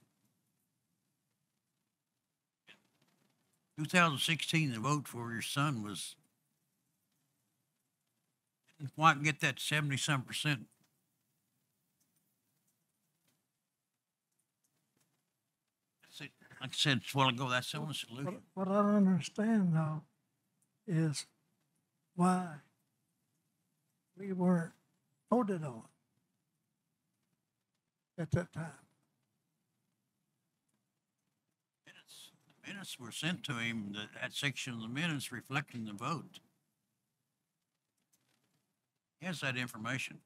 2016, the vote for your son was, didn't quite get that 70-some percent. Like I said a while ago, that's the only solution. what I don't understand though is why we weren't voted on at that time. Minutes were sent to him, that section of the minutes reflecting the vote. He has that information.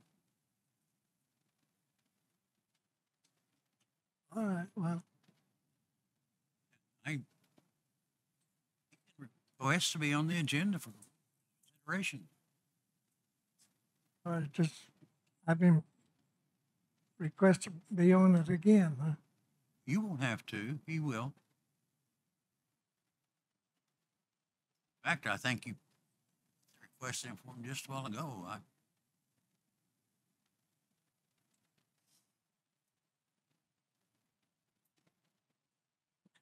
All right, well, Request to be on the agenda for consideration. all right, just, I've been requested to be on it again, huh? You won't have to, he will. In fact, I think you requested him for him just a while ago.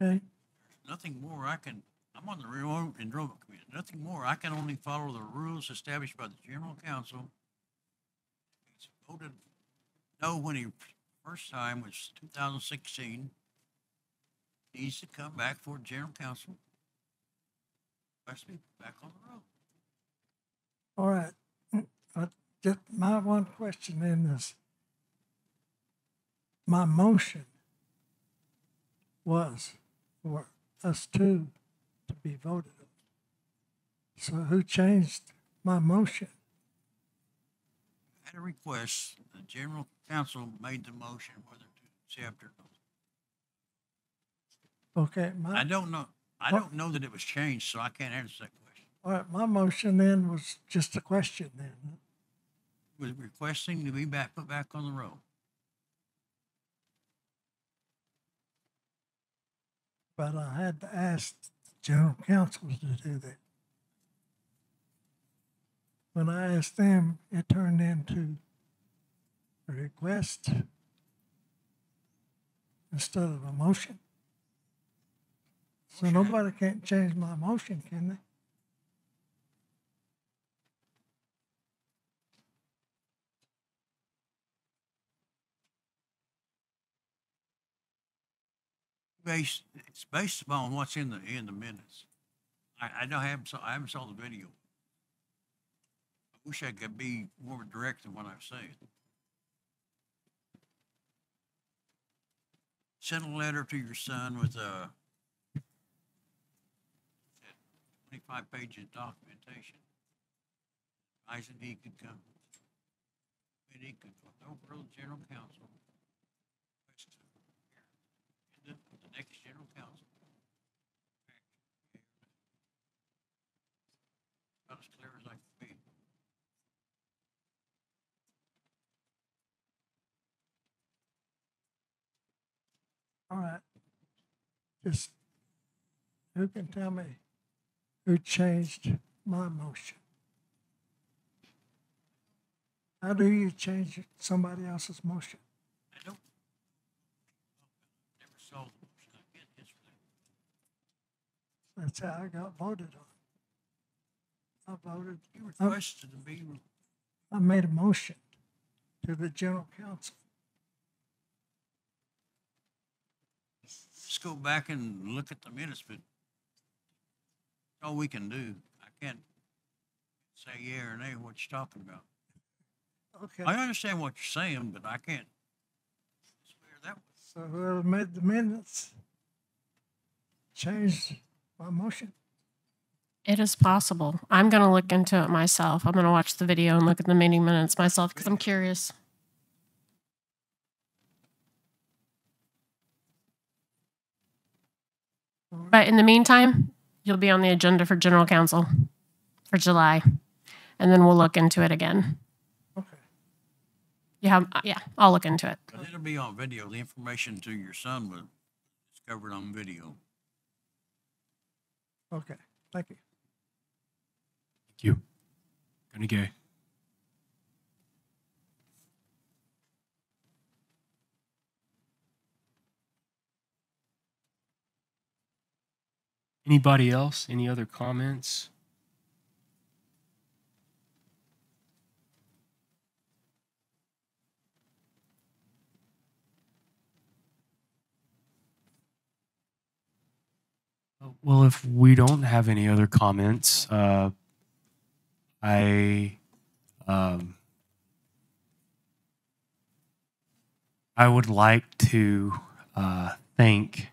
Okay. Nothing more I'm on the enrollment committee. Nothing more. I can only follow the rules established by the general council. He's voted no when he first time was 2016. Needs to come back for general council. Must be back on the road. All right. Just my one question then is, my motion was for us two to be voted on. So who changed my motion? At a request, the general council made the motion whether to accept or not. Okay. I don't know. I don't know that it was changed, so I can't answer that question. All right, my motion then was just a question then. Huh? Was requesting to be put back on the road. But I had to ask the general counsel to do that. When I asked them, it turned into a request instead of a motion. So nobody can't change my motion, can they? It's based upon what's in the minutes. I haven't saw the video. wish I could be more direct in what I'm saying. Send a letter to your son with 25 pages of documentation. Advising he could come. And he could go over to the general counsel. The next general counsel. About as clear as I can be. All right. Just, who can tell me who changed my motion? How do you change somebody else's motion? I don't. Never saw the motion. I get his That's how I got voted on. I voted. You requested to be. I made a motion to the general counsel. Let's go back and look at the minutes, but all we can do. I can't say yeah or nay what you're talking about. Okay. I understand what you're saying, but I can't swear that way. So whoever made the minutes changed my motion. It is possible. I'm going to look into it myself. I'm going to watch the video and look at the meeting minutes myself because I'm curious. But in the meantime, you'll be on the agenda for general counsel for July, and then we'll look into it again. Okay. Yeah, I'll look into it. But it'll be on video. The information to your son was covered on video. Okay. Thank you. Thank you. Gunny Anybody else? Any other comments? Well, if we don't have any other comments, I would like to thank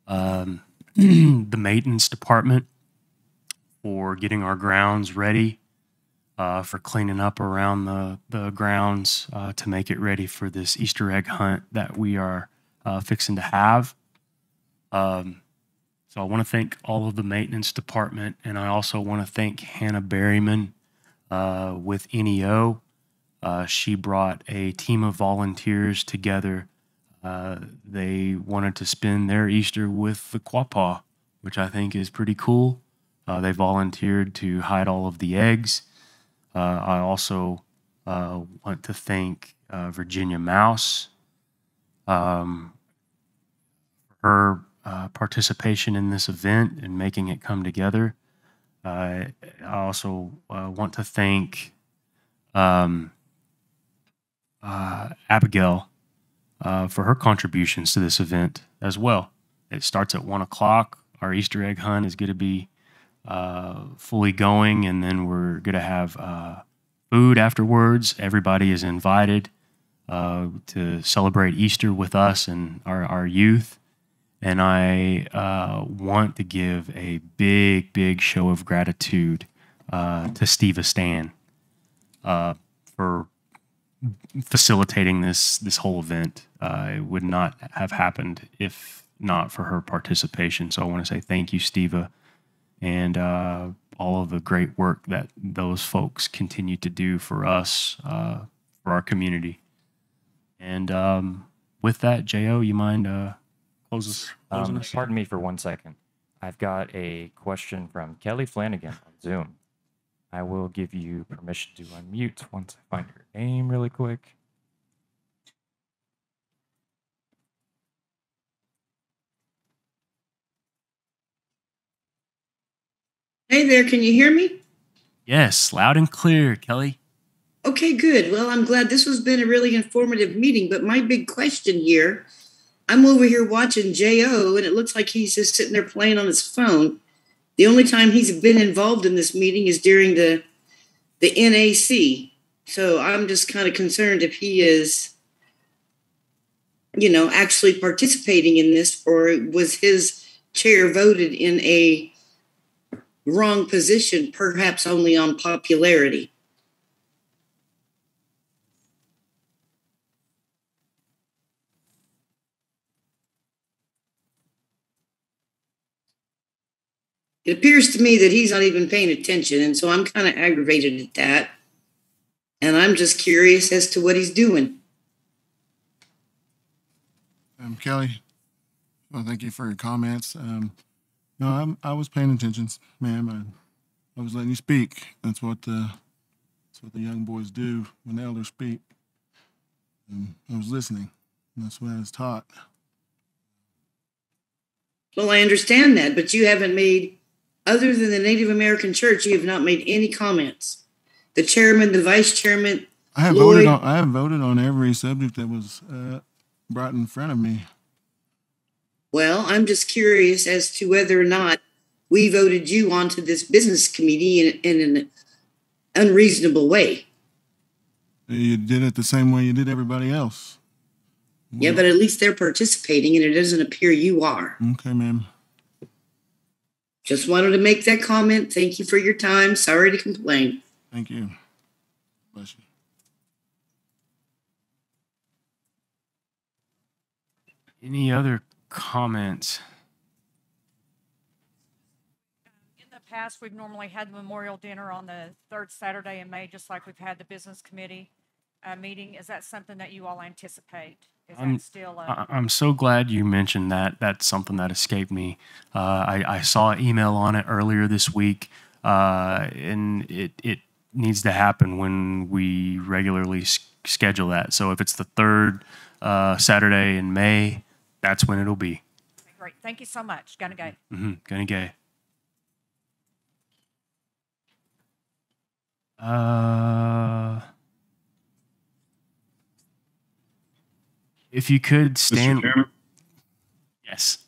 the maintenance department for getting our grounds ready, for cleaning up around the grounds to make it ready for this Easter egg hunt that we are fixing to have. So I want to thank all of the maintenance department, and I also want to thank Hannah Berryman with NEO. She brought a team of volunteers together. They wanted to spend their Easter with the Quapaw, which I think is pretty cool. They volunteered to hide all of the eggs. I also want to thank Virginia Mouse for her participation in this event and making it come together. I also want to thank Abigail for her contributions to this event as well. It starts at 1 o'clock. Our Easter egg hunt is going to be fully going, and then we're going to have food afterwards. Everybody is invited to celebrate Easter with us and our youth. And I want to give a big, big show of gratitude to Steva Stan for facilitating this whole event. It would not have happened if not for her participation. So I want to say thank you, Steva, and all of the great work that those folks continue to do for us, for our community. And with that, J.O., you mind closing us? Pardon me for 1 second. I've got a question from Kelly Flanagan on Zoom. I will give you permission to unmute once I find your name really quick. Hey there, can you hear me? Yes, loud and clear, Kelly. Okay, good. Well, I'm glad this has been a really informative meeting, but my big question here, I'm over here watching J.O., and it looks like he's just sitting there playing on his phone. The only time he's been involved in this meeting is during the the NAC. So I'm just kind of concerned if he is, actually participating in this, or was his chair voted in a wrong position, perhaps only on popularity. It appears to me that he's not even paying attention, and so I'm kind of aggravated at that. And I'm just curious as to what he's doing. Kelly, well, thank you for your comments. No, I was paying attention, ma'am. I was letting you speak. That's what the young boys do when the elders speak. I was listening. And that's what I was taught. Well, I understand that, but you haven't made, other than the Native American Church, you have not made any comments. The chairman, the vice chairman, I have voted on every subject that was brought in front of me. Well, I'm just curious as to whether or not we voted you onto this business committee in an unreasonable way. You did it the same way you did everybody else. Yeah, but at least they're participating, and it doesn't appear you are. Okay, ma'am. Just wanted to make that comment. Thank you for your time. Sorry to complain. Thank you. Bless you. Any other comments? In the past, we've normally had the memorial dinner on the third Saturday in May, just like we've had the business committee meeting. Is that something that you all anticipate? Is that still I'm so glad you mentioned that. That's something that escaped me. I saw an email on it earlier this week, and it needs to happen when we regularly schedule that. So if it's the third Saturday in May, that's when it'll be. great? Thank you so much. Gonna go. Gonna go. If you could stand. Mr. Chairman? Yes.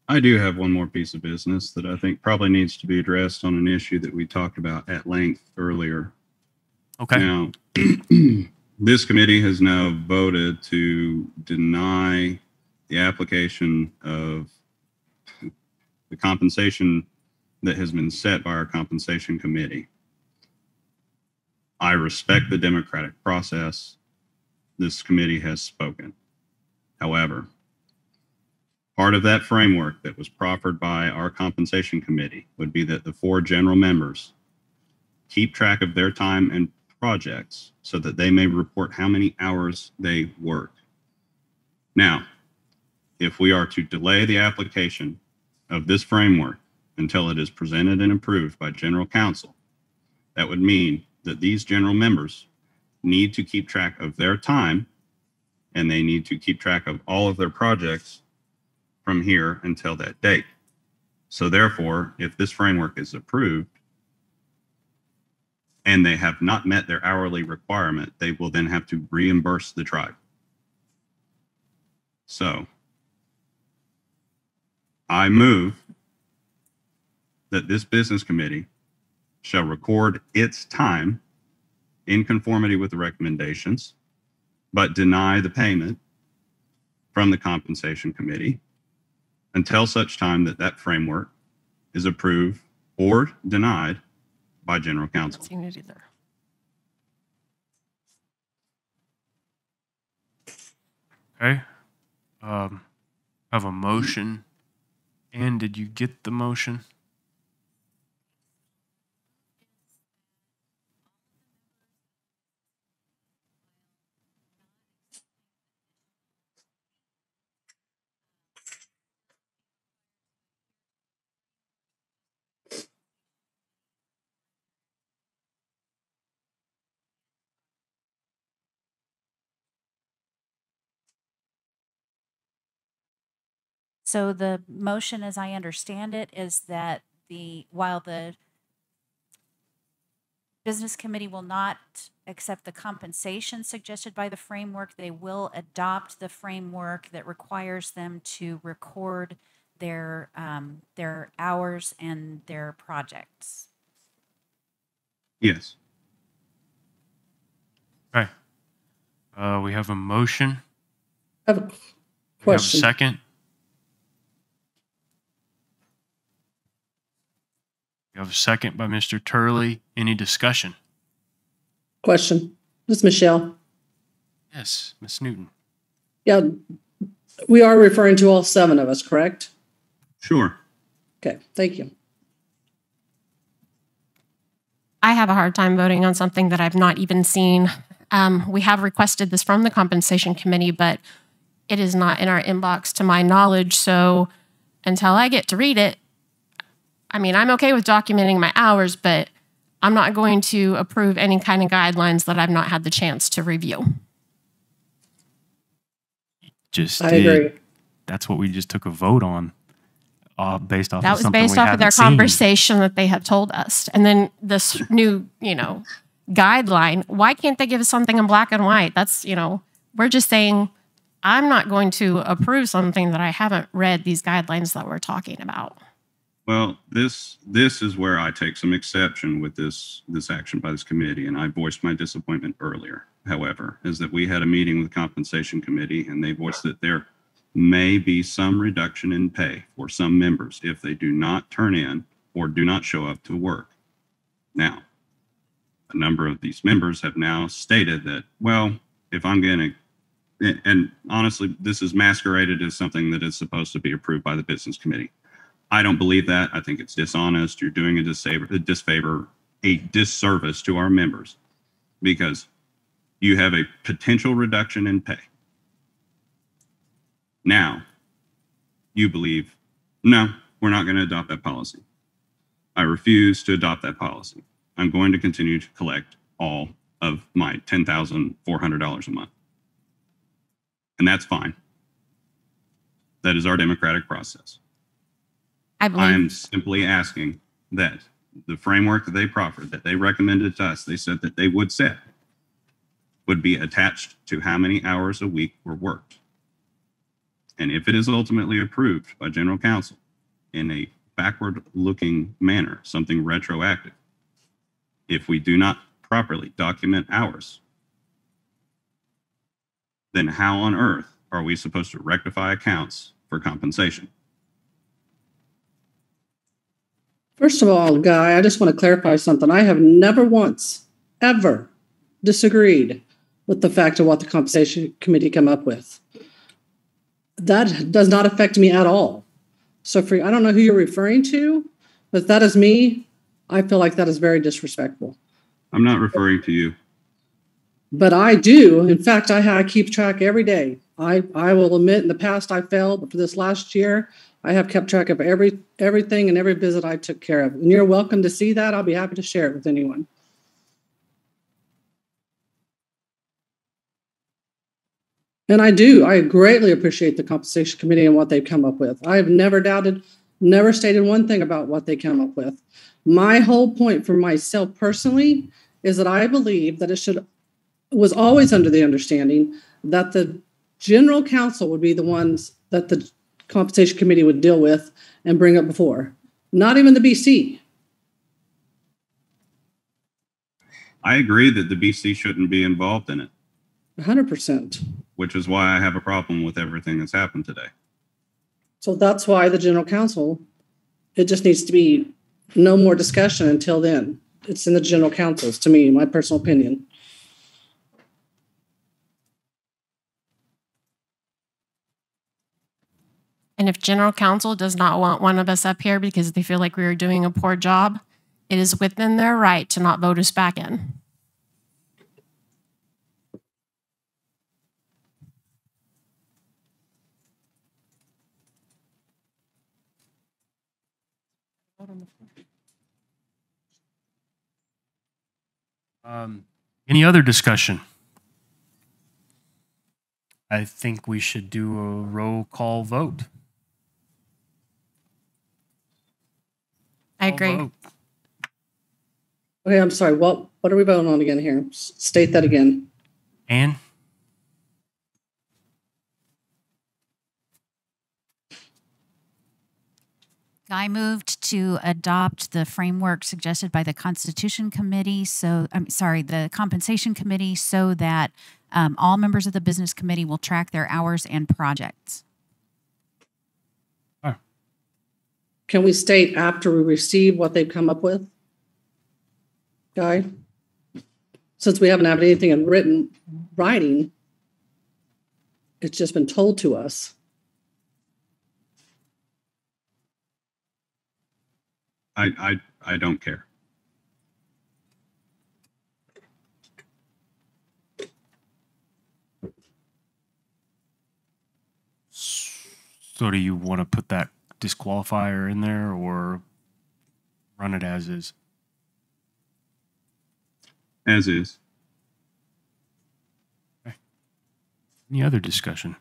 I do have one more piece of business that I think probably needs to be addressed on an issue that we talked about at length earlier. Okay. Now, this committee has now voted to deny the application of the compensation that has been set by our compensation committee. I respect the democratic process. This committee has spoken. However, part of that framework that was proffered by our compensation committee would be that the 4 general members keep track of their time and projects so that they may report how many hours they work. Now, if we are to delay the application of this framework until it is presented and approved by general counsel, that would mean that these general members need to keep track of their time, and they need to keep track of all of their projects from here until that date. So therefore, if this framework is approved and they have not met their hourly requirement, they will then have to reimburse the tribe. So I move that this business committee shall record its time in conformity with the recommendations, but deny the payment from the compensation committee until such time that that framework is approved or denied by general counsel. Seen it either. Okay. I have a motion. And did you get the motion? So the motion, as I understand it, is that while the business committee will not accept the compensation suggested by the framework, they will adopt the framework that requires them to record their hours and their projects. Yes. Okay. We have a motion. I have a We have a question. second. We have a second by Mr. Turley. Any discussion? Question. This is Michelle. Yes, Ms. Newton. Yeah, we are referring to all 7 of us, correct? Sure. Okay, thank you. I have a hard time voting on something that I've not even seen. We have requested this from the compensation committee, but it is not in our inbox to my knowledge. So until I get to read it, I mean, I'm okay with documenting my hours, but I'm not going to approve any kind of guidelines that I've not had the chance to review. Just I did. agree. That's what we just took a vote on, based off That of was something based we off of their haven't seen. conversation that they have told us. And then this new, guideline, why can't they give us something in black and white? That's, we're just saying, I'm not going to approve something that I haven't read these guidelines that we're talking about. Well, this is where I take some exception with this action by this committee, and I voiced my disappointment earlier. However, is that we had a meeting with the compensation committee, and they voiced that there may be some reduction in pay for some members if they do not turn in or do not show up to work. Now, a number of these members have now stated that, well, if I'm going to, and honestly, this is masqueraded as something that is supposed to be approved by the business committee. I don't believe that. I think it's dishonest. You're doing a disservice to our members because you have a potential reduction in pay. Now, you believe, no, we're not going to adopt that policy. I refuse to adopt that policy. I'm going to continue to collect all of my $10,400 a month. And that's fine. That is our democratic process. I am simply asking that the framework that they proffered, that they recommended to us, they said that they would set, would be attached to how many hours a week were worked. And if it is ultimately approved by General Counsel in a backward-looking manner, something retroactive, if we do not properly document hours, then how on earth are we supposed to rectify accounts for compensation? First of all, Guy, I just want to clarify something. I have never once, ever disagreed with the fact of what the compensation committee come up with. That does not affect me at all. So I don't know who you're referring to, but that is me. I feel like that is very disrespectful. I'm not referring to you. But I do. In fact, I keep track every day. I will admit in the past I failed, but for this last year, I have kept track of everything and every visit I took care of. And you're welcome to see that. I'll be happy to share it with anyone. And I do. I greatly appreciate the compensation committee and what they've come up with. I have never doubted, never stated one thing about what they come up with. My whole point for myself personally is that I believe that it was always under the understanding that the general counsel would be the ones that the compensation committee would deal with and bring up before, not even the BC. I agree that the BC shouldn't be involved in it. 100%. Which is why I have a problem with everything that's happened today. So that's why the general counsel, it just needs to be no more discussion until then. It's in the general counsels, to me, my personal opinion. And if general counsel does not want one of us up here because they feel like we are doing a poor job, it is within their right to not vote us back in. Any other discussion? I think we should do a roll call vote. I agree. Vote. Okay, I'm sorry. What are we voting on again here? State that again. Ann? Guy moved to adopt the framework suggested by the Constitution Committee. The Compensation Committee, so that all members of the Business Committee will track their hours and projects. Can we state after we receive what they've come up with? Guy? Since we haven't had anything in writing, it's just been told to us. I don't care. So do you want to put that disqualifier in there or run it as is? As is. Okay. Any other discussion?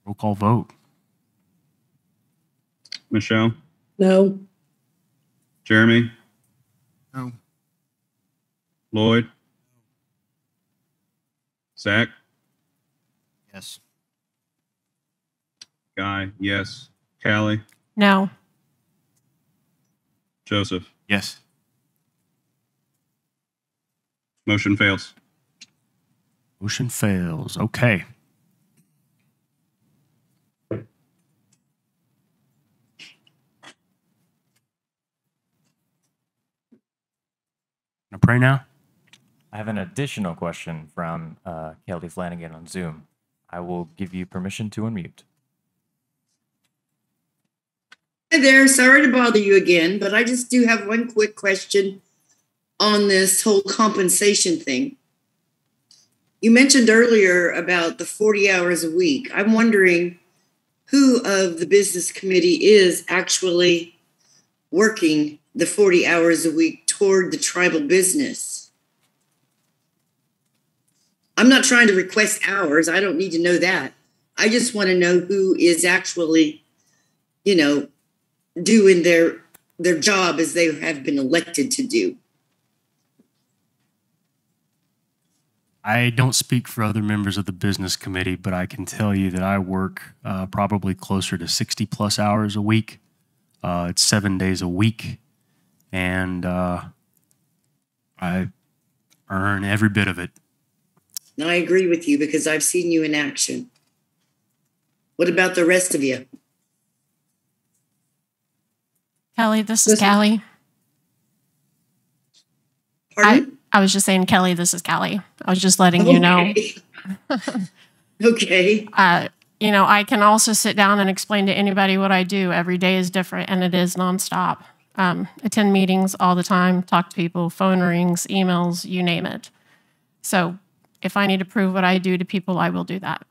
Roll call vote. Michelle? No. Jeremy? No. Lloyd? Zach? Yes. Guy? Yes. Callie? No. Joseph? Yes. Motion fails. Motion fails. Okay. Gonna pray now? I have an additional question from Kelly Flanagan on Zoom. I will give you permission to unmute. Hi there. Sorry to bother you again, but I just do have one quick question on this whole compensation thing. You mentioned earlier about the 40 hours a week. I'm wondering who of the business committee is actually working the 40 hours a week toward the tribal business. I'm not trying to request hours. I don't need to know that. I just want to know who is actually, doing their job as they have been elected to do. I don't speak for other members of the business committee, but I can tell you that I work probably closer to 60 plus hours a week. It's 7 days a week, and I earn every bit of it. And I agree with you because I've seen you in action. What about the rest of you? Kelly, this is Callie. Pardon? I was just saying, Kelly, this is Callie. I was just letting you know. Okay. I can also sit down and explain to anybody what I do. Every day is different, and it is nonstop. Attend meetings all the time, talk to people, phone rings, emails, you name it. So if I need to prove what I do to people, I will do that.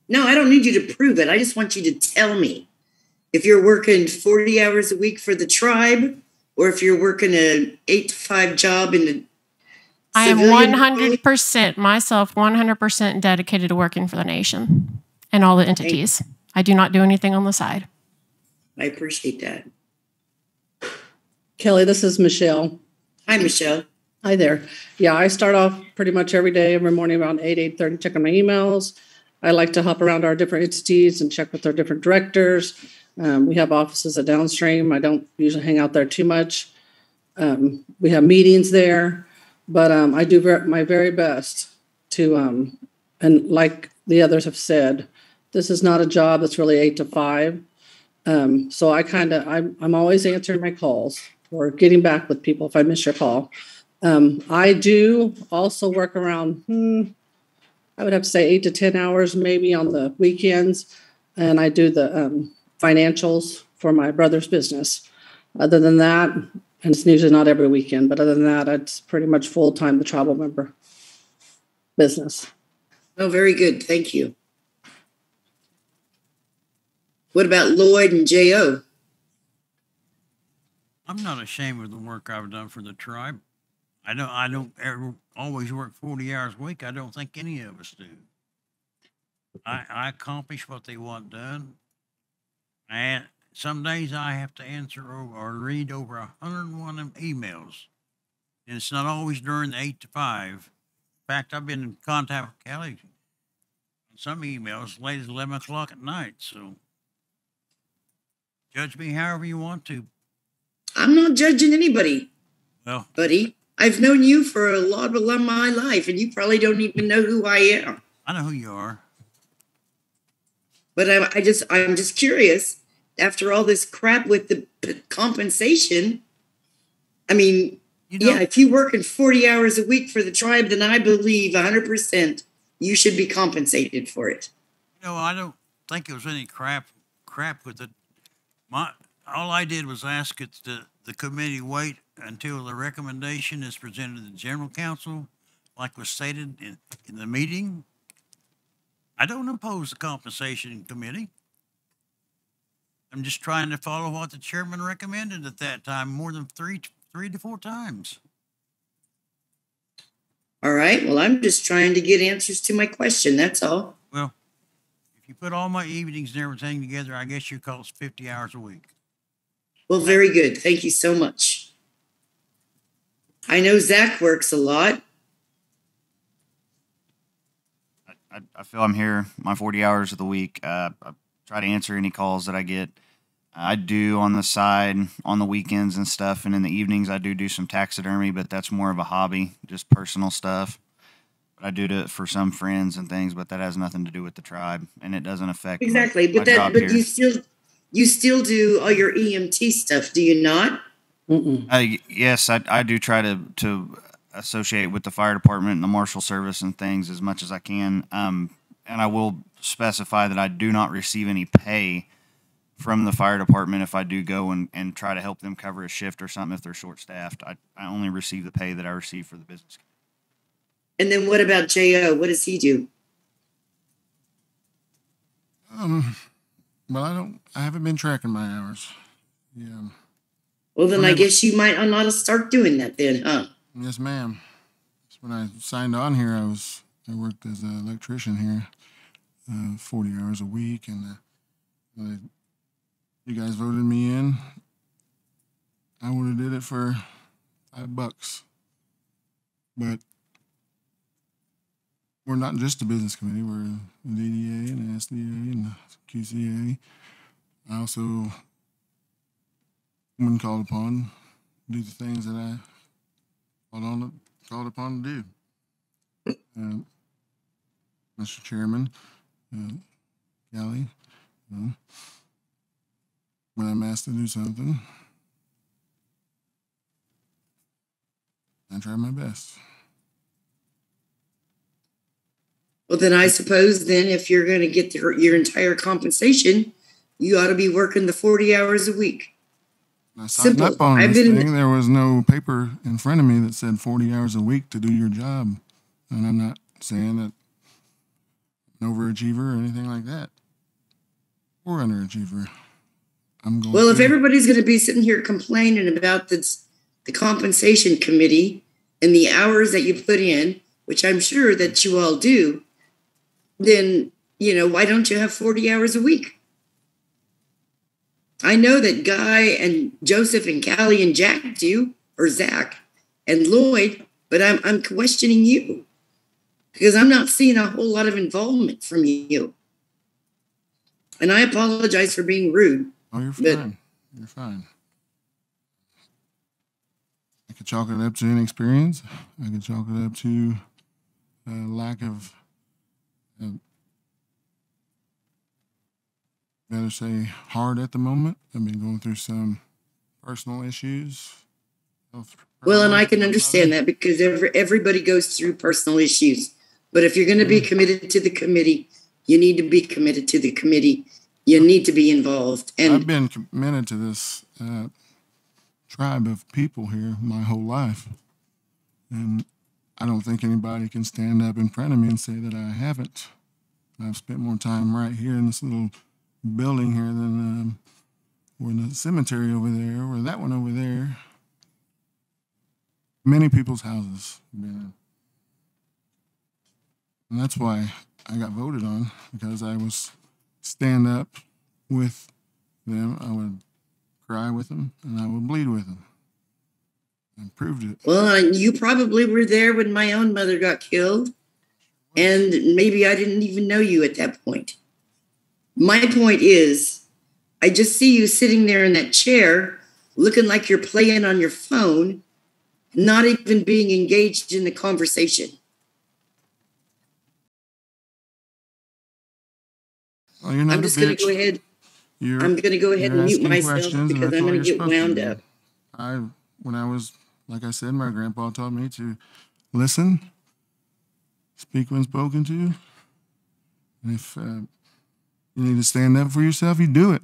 No, I don't need you to prove it. I just want you to tell me if you're working 40 hours a week for the tribe or if you're working an 8 to 5 job in the I am 100% myself, 100% dedicated to working for the nation and all the entities. I do not do anything on the side. I appreciate that. Kelly, this is Michelle. Hi, Michelle. Hi there. Yeah, I start off pretty much every day, every morning around 8:30, checking my emails. I like to hop around our different entities and check with our different directors. We have offices at Downstream. I don't usually hang out there too much. We have meetings there. But I do my very best to, and like the others have said, this is not a job that's really 8 to 5. So I'm always answering my calls or getting back with people if I miss your call. I do also work around, I would have to say 8 to 10 hours maybe on the weekends. And I do the financials for my brother's business. Other than that, and it's usually not every weekend, but other than that, it's pretty much full-time, the tribal member business. Oh, very good. Thank you. What about Lloyd and J.O.? I'm not ashamed of the work I've done for the tribe. I don't ever always work 40 hours a week. I don't think any of us do. I accomplish what they want done. And some days I have to answer or read over 101 emails. And it's not always during the 8 to 5. In fact, I've been in contact with Kelly on some emails late as 11 o'clock at night. So Judge me however you want to. I'm not judging anybody, Well, buddy. I've known you for a lot of my life, and you probably don't even know who I am. I know who you are. But I'm just curious. After all this crap with the compensation, I mean, yeah, if you're working 40 hours a week for the tribe, then I believe 100% you should be compensated for it. You know, I don't think there was any crap with it. All I did was ask it the committee wait until the recommendation is presented to the general council, like was stated in the meeting. I don't oppose the compensation committee. I'm just trying to follow what the chairman recommended at that time more than three to four times. All right. Well, I'm just trying to get answers to my question. That's all. Well, if you put all my evenings and everything together, I guess you call it 50 hours a week. Well, very good. Thank you so much. I know Zach works a lot. I feel I'm here my 40 hours of the week. I try to answer any calls that I get. I do on the side, on the weekends and stuff, and in the evenings I do some taxidermy, but that's more of a hobby, just personal stuff. But I do it for some friends and things, but that has nothing to do with the tribe, and it doesn't affect Exactly, my job here. you still do all your EMT stuff, do you not? Yes, I do try to associate with the fire department and the marshal service and things as much as I can. And I will specify that I do not receive any pay from the fire department if I do go and try to help them cover a shift or something if they're short-staffed. I only receive the pay that I receive for the business. And then what about J.O.? What does he do? Well, I haven't been tracking my hours. Yeah. Well, then I guess you might not to start doing that then, huh? Yes, ma'am. When I signed on here, I worked as an electrician here, 40 hours a week, and you guys voted me in. I would have did it for $5, but we're not just a business committee. We're the DDA and the SDA and the QCA. I also, when called upon, do the things that I called upon to do. Mr. Chairman, Kelly, when I'm asked to do something, I try my best. Well, then I suppose then if you're going to get your entire compensation, you ought to be working the 40 hours a week. I signed up on this thing. There was no paper in front of me that said 40 hours a week to do your job. And I'm not saying that I'm an overachiever or anything like that. Or underachiever. Well, if everybody's going to be sitting here complaining about the compensation committee and the hours that you put in, which I'm sure that you all do, then, why don't you have 40 hours a week? I know that Guy and Joseph and Callie and Jack do, or Zach and Lloyd, but I'm questioning you because I'm not seeing a whole lot of involvement from you. And I apologize for being rude. Oh, you're fine. You're fine. I could chalk it up to inexperience. I could chalk it up to a lack of, better say, heart at the moment. I've been going through some personal issues. Well, and I can understand that because everybody goes through personal issues. But if you're going to be committed to the committee, you need to be committed to the committee. You need to be involved. And I've been committed to this tribe of people here my whole life. And I don't think anybody can stand up in front of me and say that I haven't. I've spent more time right here in this little building here than or in the cemetery over there or that one over there. Many people's houses. And that's why I got voted on, because I was stand up with them. I would cry with them and I would bleed with them. I proved it. Well, you probably were there when my own mother got killed, and maybe I didn't even know you at that point. My point is I just see you sitting there in that chair looking like you're playing on your phone, not even being engaged in the conversation. Oh, you're not I'm a just going to bitch. go ahead. You're, I'm going to go ahead you're and mute asking myself questions, and because that's I'm all going you're to get supposed to wound do. up. When I was, like I said, my grandpa taught me to listen, speak when spoken to, and if you need to stand up for yourself, you do it.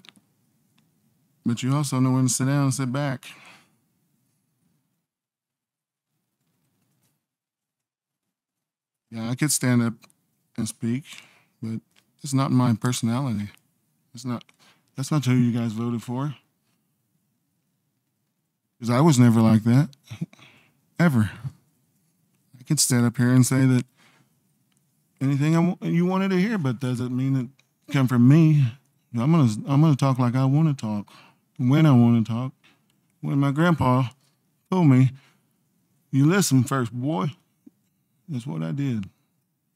But you also know when to sit down and sit back. Yeah, I could stand up and speak, but it's not my personality. That's not who you guys voted for. Because I was never like that. Ever. I could stand up here and say that anything you wanted to hear, but does it mean it come from me? I'm gonna talk like I want to talk, when I want to talk. When my grandpa told me, "You listen first, boy," that's what I did.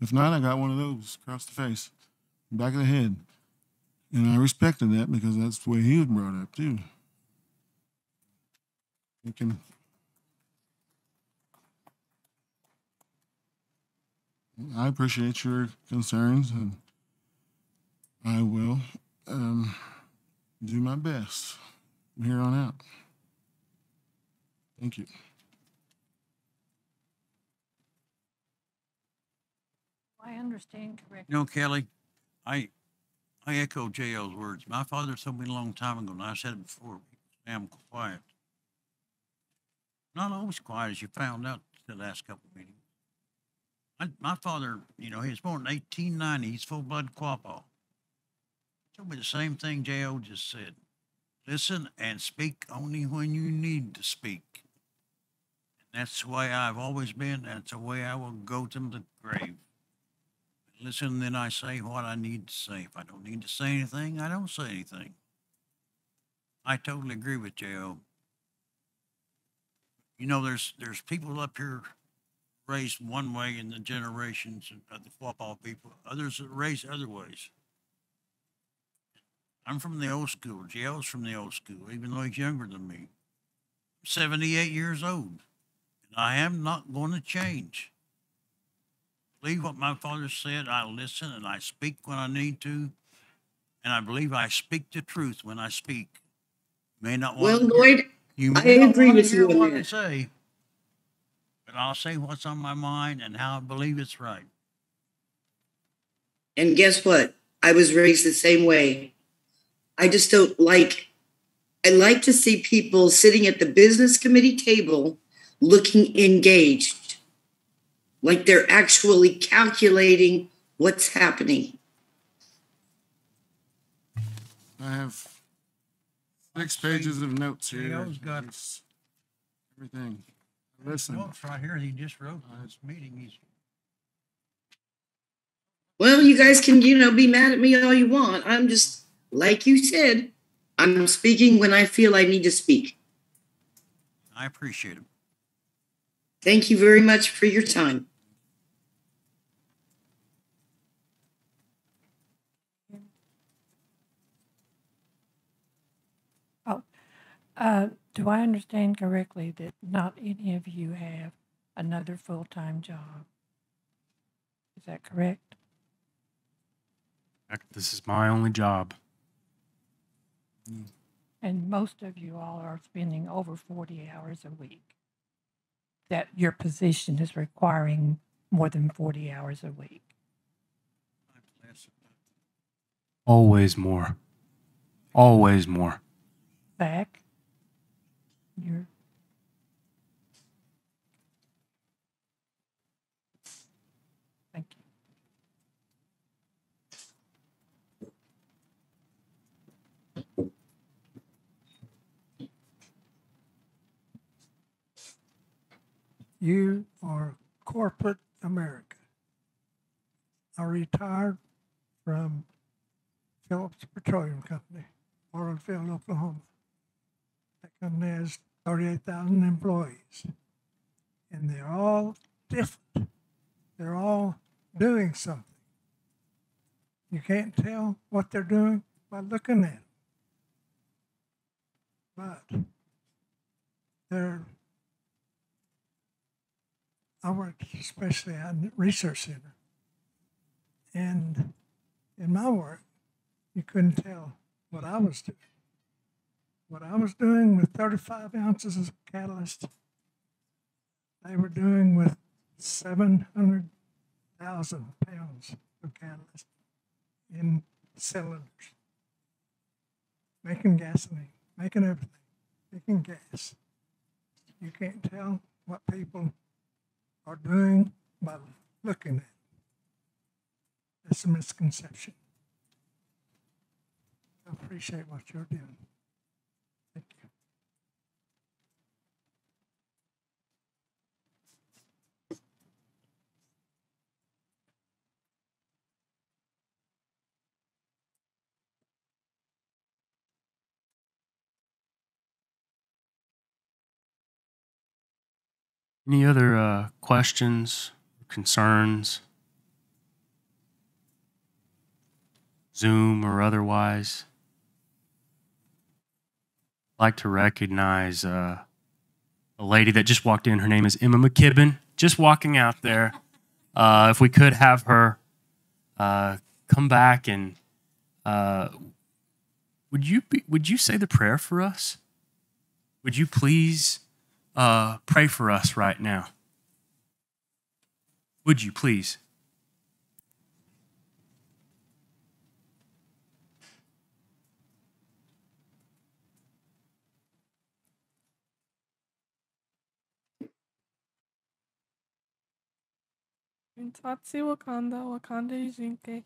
If not, I got one of those across the face, back of the head, and I respected that because that's the way he was brought up too. You can. I appreciate your concerns, and I will do my best from here on out. Thank you. I understand correctly. You know, Kelly, I echo J.L.'s words. My father told me a long time ago, and I said it before, I'm quiet. Not always quiet, as you found out the last couple of meetings. My father, you know, he was born in 1890. He's full-blood Quapaw. Told me the same thing J.O. just said. Listen and speak only when you need to speak. And that's the way I've always been. That's the way I will go to the grave. Listen, then I say what I need to say. If I don't need to say anything, I don't say anything. I totally agree with J.O. You know, there's people up here raised one way in the generations of the Quapaw people. Others are raised other ways. I'm from the old school. J.O.'s from the old school, even though he's younger than me. I'm 78 years old, and I am not going to change. Believe what my father said. I listen and I speak when I need to, and I believe I speak the truth when I speak. You may not want Well, to Lloyd, I agree with you on what I that. say, but I'll say what's on my mind and how I believe it's right. And guess what? I was raised the same way. I just don't like, I like to see people sitting at the business committee table looking engaged, like they're actually calculating what's happening. I have 6 pages of notes here. J.O.'s got everything. Listen. Notes right here. He just wrote this meeting. Well, you guys can, be mad at me all you want. I'm just, like you said, I'm speaking when I feel I need to speak. I appreciate it. Thank you very much for your time. Do I understand correctly that not any of you have another full-time job? Is that correct? This is my only job. And most of you all are spending over 40 hours a week. That your position is requiring more than 40 hours a week. Always more. Always more. Zach, you're. Thank you. You are corporate America. I retired from Phillips Petroleum Company, Orlandfield, Oklahoma. That company has 38,000 employees. And they're all different. They're all doing something. You can't tell what they're doing by looking at them. but there, I worked especially at the research center. And in my work, you couldn't tell what I was doing. What I was doing with 35 ounces of catalyst, they were doing with 700,000 pounds of catalyst in cylinders, making gasoline, making everything, making gas. You can't tell what people are doing by looking at it. It's a misconception. I appreciate what you're doing. Thank you. Any other questions, concerns? Zoom or otherwise? I'd like to recognize a lady that just walked in. Her name is Emma McKibben, just walking out there. If we could have her come back and would you say the prayer for us? Would you please pray for us right now? Would you please? Intatsi Wakanda, Wakanda Ijinke,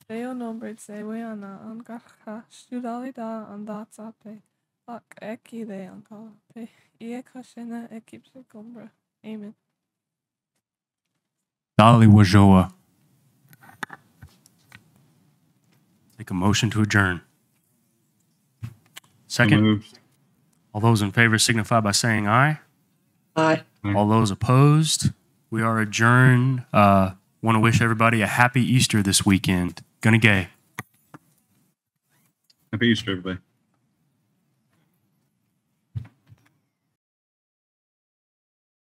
Deo nombre Tseweana, Angarka, Studalida, Andatsape, Ak Eki de Ankala, Pe, Iekashena Ekipse Kumbra. Amen. Dali Wajoa. Take a motion to adjourn. Second. All those in favor signify by saying aye. Aye. All those opposed, we are adjourned. Want to wish everybody a happy Easter this weekend. Gonna gay. Happy Easter, everybody.